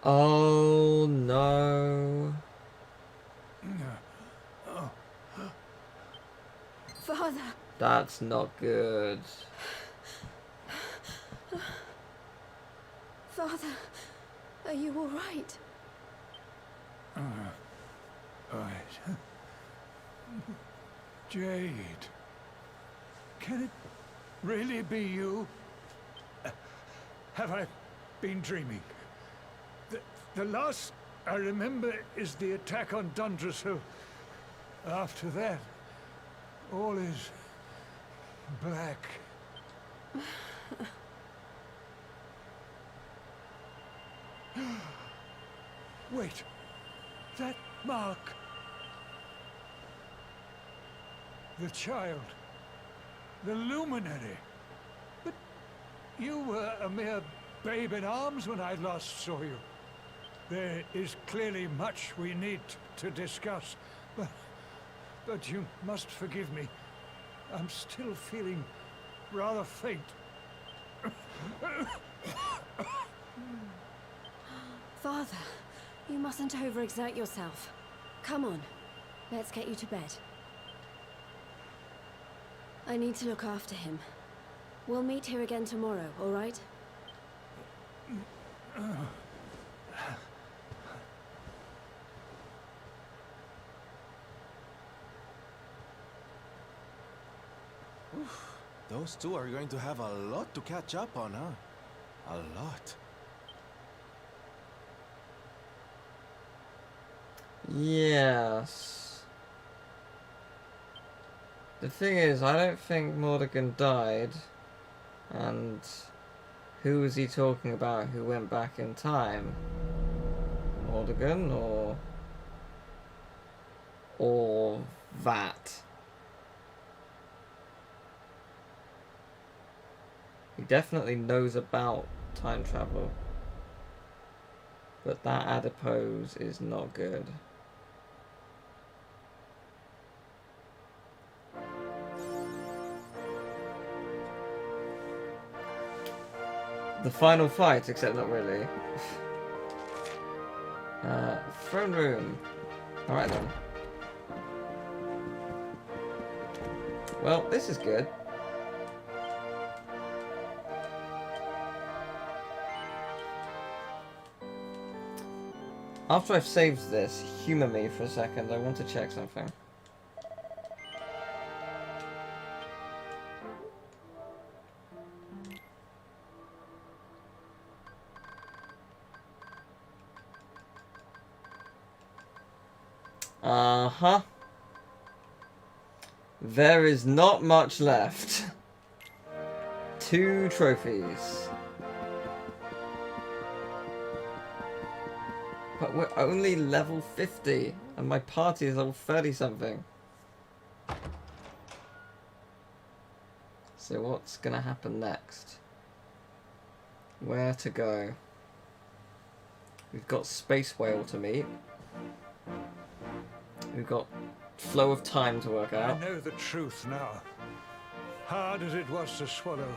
Oh no. Father. That's not good. Father, are you all right? Right. Jade. Can it really be you? Have I been dreaming? The last I remember is the attack on Yggdrasil. After that, all is black. Wait, that mark. The child. The luminary. But you were a mere babe in arms when I last saw you. There is clearly much we need to discuss, but you must forgive me. I'm still feeling rather faint. Father, you mustn't overexert yourself. Come on, let's get you to bed. I need to look after him. We'll meet here again tomorrow, all right? Oof, those two are going to have a lot to catch up on, huh? A lot. Yes. The thing is, I don't think Mordegon died. And who was he talking about who went back in time? Mordegon or that? He definitely knows about time travel. But that adipose is not good. The final fight, except not really. Throne room. Alright then. Well, this is good. After I've saved this, humour me for a second, I want to check something. Uh-huh. There is not much left. 2 trophies. But we're only level 50, and my party is level 30-something. So what's gonna happen next? Where to go? We've got Space Whale to meet. We've got Flow of Time to work out. I know the truth now. Hard as it was to swallow.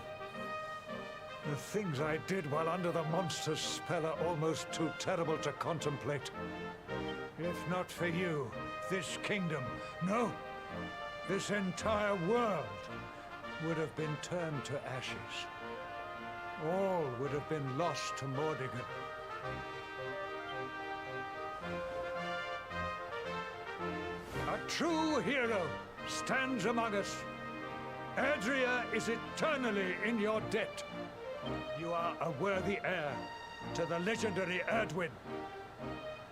The things I did while under the monster's spell are almost too terrible to contemplate. If not for you, this kingdom, no, this entire world would have been turned to ashes. All would have been lost to Mordegon. A true hero stands among us. Adria is eternally in your debt. You are a worthy heir to the legendary Erdwin.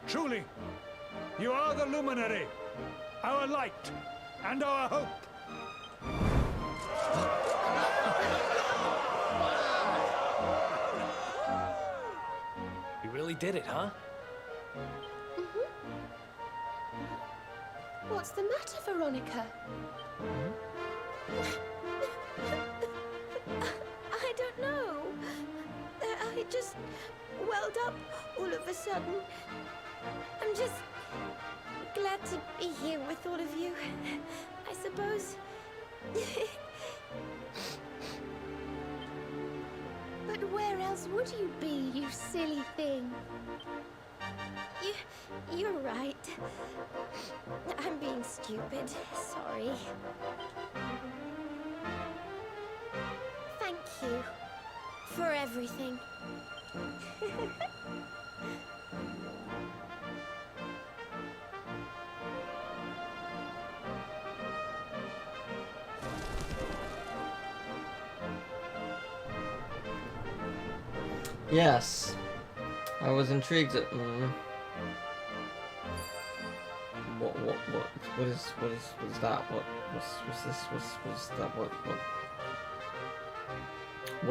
Truly, you are the luminary, our light, and our hope. You really did it, huh? What's the matter, Veronica? I don't know. I just welled up all of a sudden. I'm just glad to be here with all of you, I suppose. But where else would you be, you silly thing? You're right. I'm being stupid. Sorry. Thank you for everything. Yes. I was intrigued at what is that? What's this? What's that? What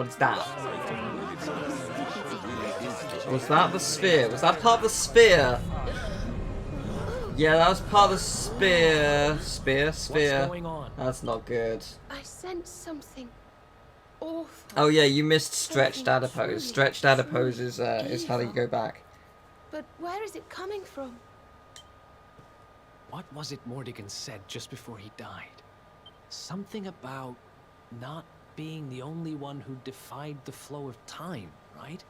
is that? Was that the sphere? Was that part of the sphere? Yeah, that was part of the sphere. Sphere. What's going on? That's not good. I sense something awful. Oh yeah, you missed stretched adipose. Stretched adipose is how you go back. But where is it coming from? What was it Mordigan said just before he died? Something about not being the only one who defied the flow of time, right?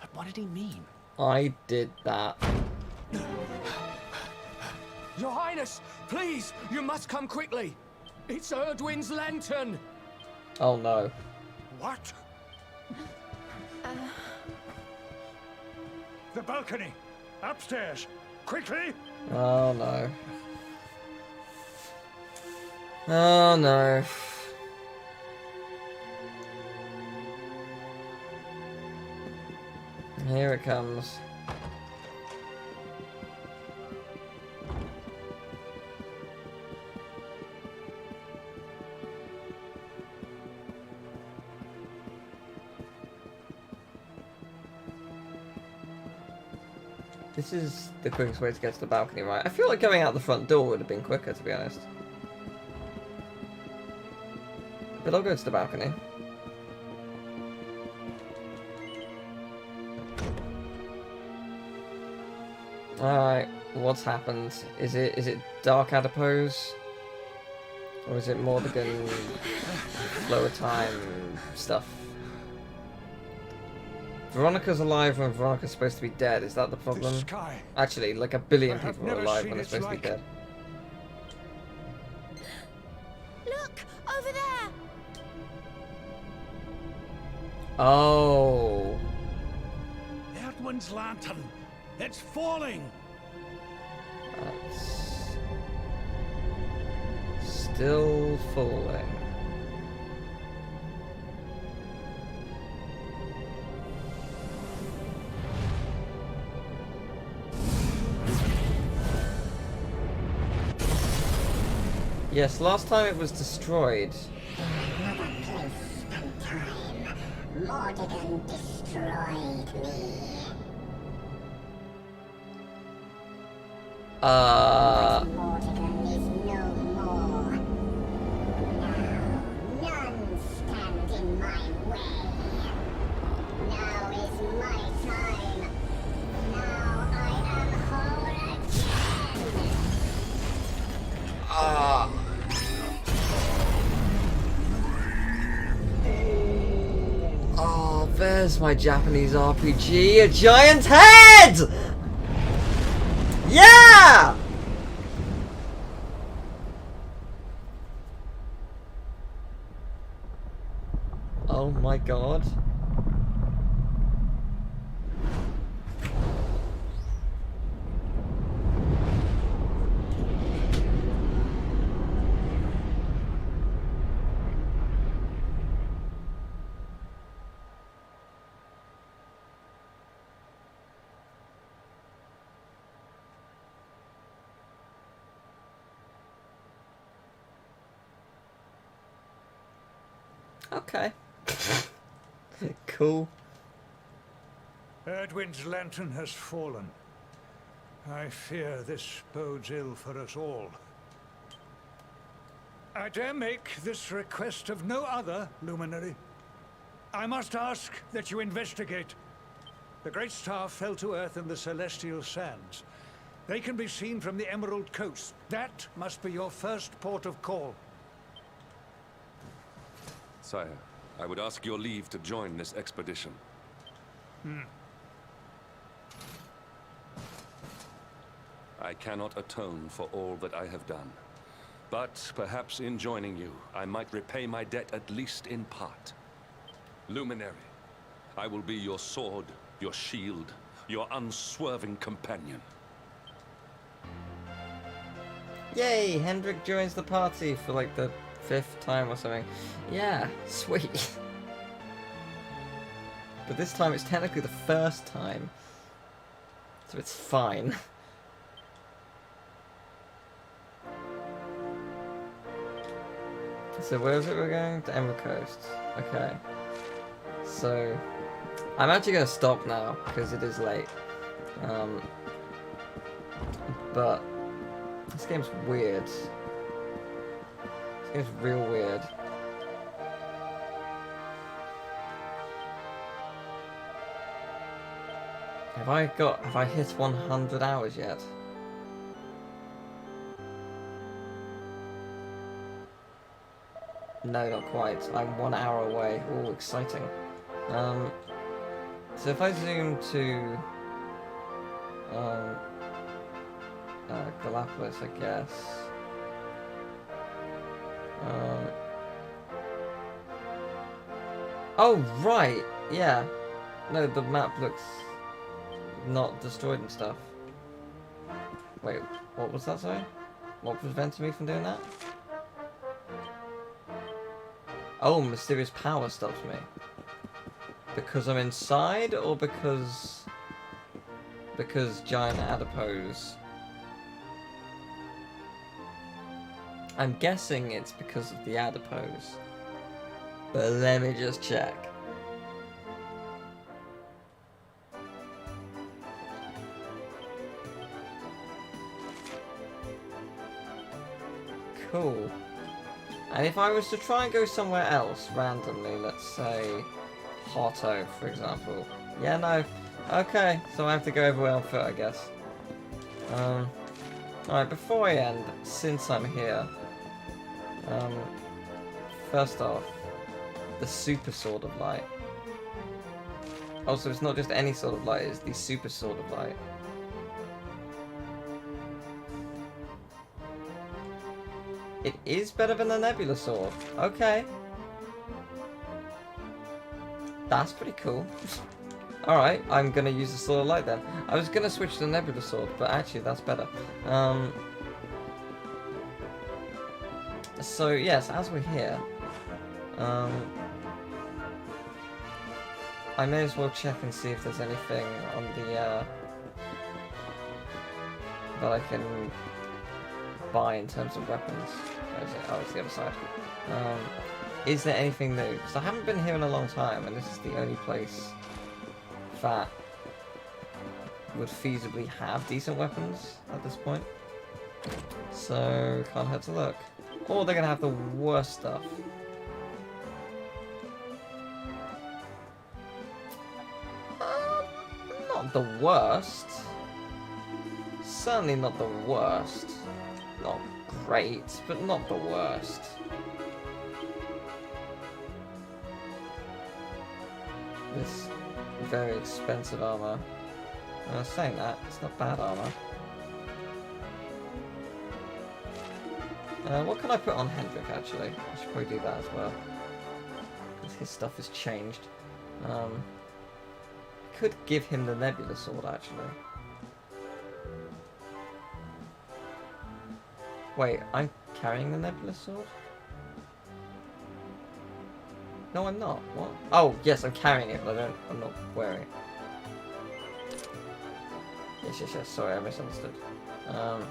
But what did he mean? I did that. Your Highness, please, you must come quickly. It's Erdwin's lantern. Oh no. What? The balcony! Upstairs! Quickly! Oh no. Oh no. Here it comes. This is the quickest way to get to the balcony, right? I feel like going out the front door would have been quicker, to be honest. But I'll go to the balcony. Alright, what's happened? Is it Dark Adipose? Or is it Mordigan lower time stuff? Veronica's alive when Veronica's supposed to be dead, is that the problem? Actually, like a billion people are alive when they're supposed to be dead. Look! Over there! Oh. Erdwin's lantern! It's falling! That's still falling. Yes, last time it was destroyed. Another place and time. Mordigan destroyed me. Mordigan is no more. Now, none stand in my way. Now is my time. Now I am whole again. Oh, there's my Japanese RPG, a giant head! Yeah! Oh my god. Okay. Cool. Erdwin's lantern has fallen. I fear this bodes ill for us all. I dare make this request of no other, Luminary. I must ask that you investigate. The Great Star fell to Earth in the Celestial Sands. They can be seen from the Emerald Coast. That must be your first port of call. Sire, I would ask your leave to join this expedition. I cannot atone for all that I have done. But perhaps in joining you, I might repay my debt at least in part. Luminary, I will be your sword, your shield, your unswerving companion. Yay! Hendrik joins the party for like the 5th time or something. Yeah, sweet. But this time it's technically the first time. So it's fine. So where is it we're going? To Emerald Coast. Okay. So I'm actually going to stop now because it is late. But this game's weird. This game's real weird. Have I hit 100 hours yet? No, not quite. I'm 1 hour away. Oh, exciting. So if I zoom to Galapagos, I guess. Oh, right! Yeah. No, the map looks not destroyed and stuff. Wait, what was that, sorry? What prevented me from doing that? Oh, mysterious power stops me. Because I'm inside, or because giant adipose? I'm guessing it's because of the adipose. But let me just check. Cool. And if I was to try and go somewhere else randomly, let's say Hotto, for example. Yeah, no. Okay, so I have to go everywhere on foot, I guess. Alright, before I end, since I'm here, first off, the Super Sword of Light. Also, it's not just any Sword of Light, it's the Super Sword of Light. It is better than the Nebula Sword. Okay. That's pretty cool. Alright, I'm gonna use the Sword of Light then. I was gonna switch to the Nebula Sword, but actually that's better. So yes, as we're here, I may as well check and see if there's anything on the that I can buy in terms of weapons. Where is it? Oh, it's the other side. Is there anything new? Because I haven't been here in a long time, and this is the only place that would feasibly have decent weapons at this point. So, can't hurt to look. Or they're going to have the worst stuff. Not the worst. Certainly not the worst. Not great, but not the worst. This very expensive armor. I was saying that, it's not bad armor. What can I put on Hendrik, actually? I should probably do that as well. Because his stuff has changed. I could give him the Nebula Sword, actually. Wait, I'm carrying the Nebula Sword? No, I'm not. What? Oh, yes, I'm carrying it, but I'm not wearing it. Yes. Sorry, I misunderstood. I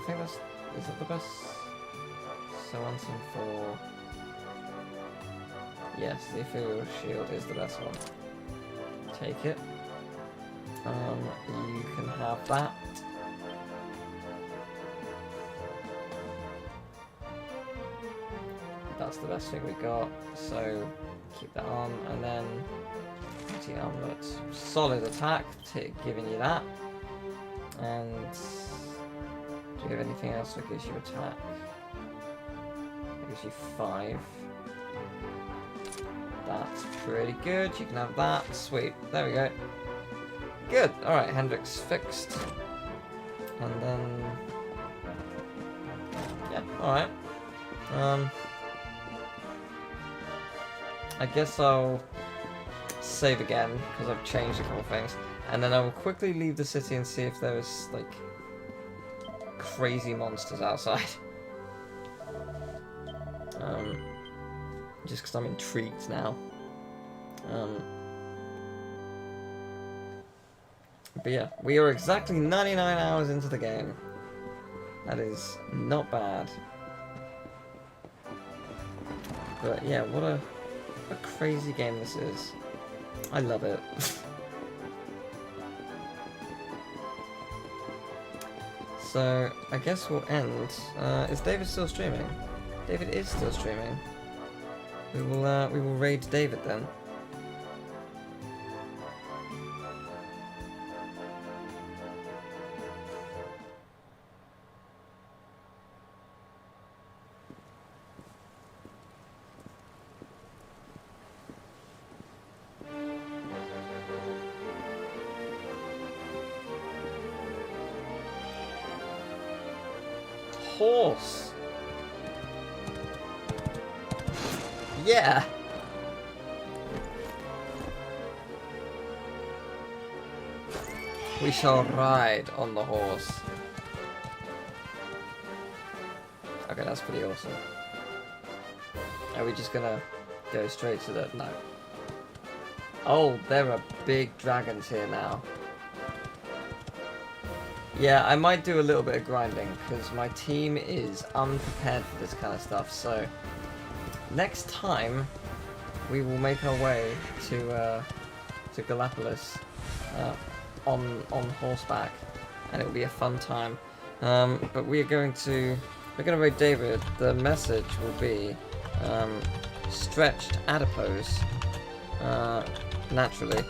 think that's... Is it the best? So something for... Yes, the Ethereal Shield is the best one. Take it. You can have that. That's the best thing we got, so keep that on, and then anti-armlet, solid attack, giving you that, and do you have anything else that gives you attack? It gives you 5. That's pretty good, you can have that, sweet, there we go. Good, alright, Hendrik's fixed, and then, yeah, alright. I guess I'll save again, because I've changed a couple of things. And then I will quickly leave the city and see if there's, like, crazy monsters outside. Just because I'm intrigued now. But yeah, we are exactly 99 hours into the game. That is not bad. But yeah, what a crazy game this is. I love it. So, I guess we'll end. Is David still streaming? David is still streaming. We will raid David then. horse. Yeah. We shall ride on the horse. Okay, that's pretty awesome. Are we just gonna go straight to the... No. Oh, there are big dragons here now. Yeah, I might do a little bit of grinding, because my team is unprepared for this kind of stuff, so... Next time, we will make our way to Gallipolis on horseback, and it will be a fun time. But we're going to raid David. The message will be stretched adipose, naturally.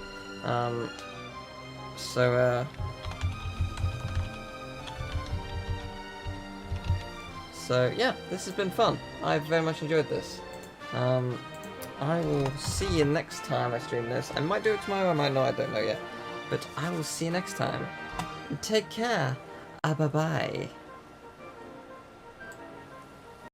So yeah, this has been fun. I've very much enjoyed this. I will see you next time I stream this. I might do it tomorrow, I might not, I don't know yet. But I will see you next time. Take care. Bye-bye.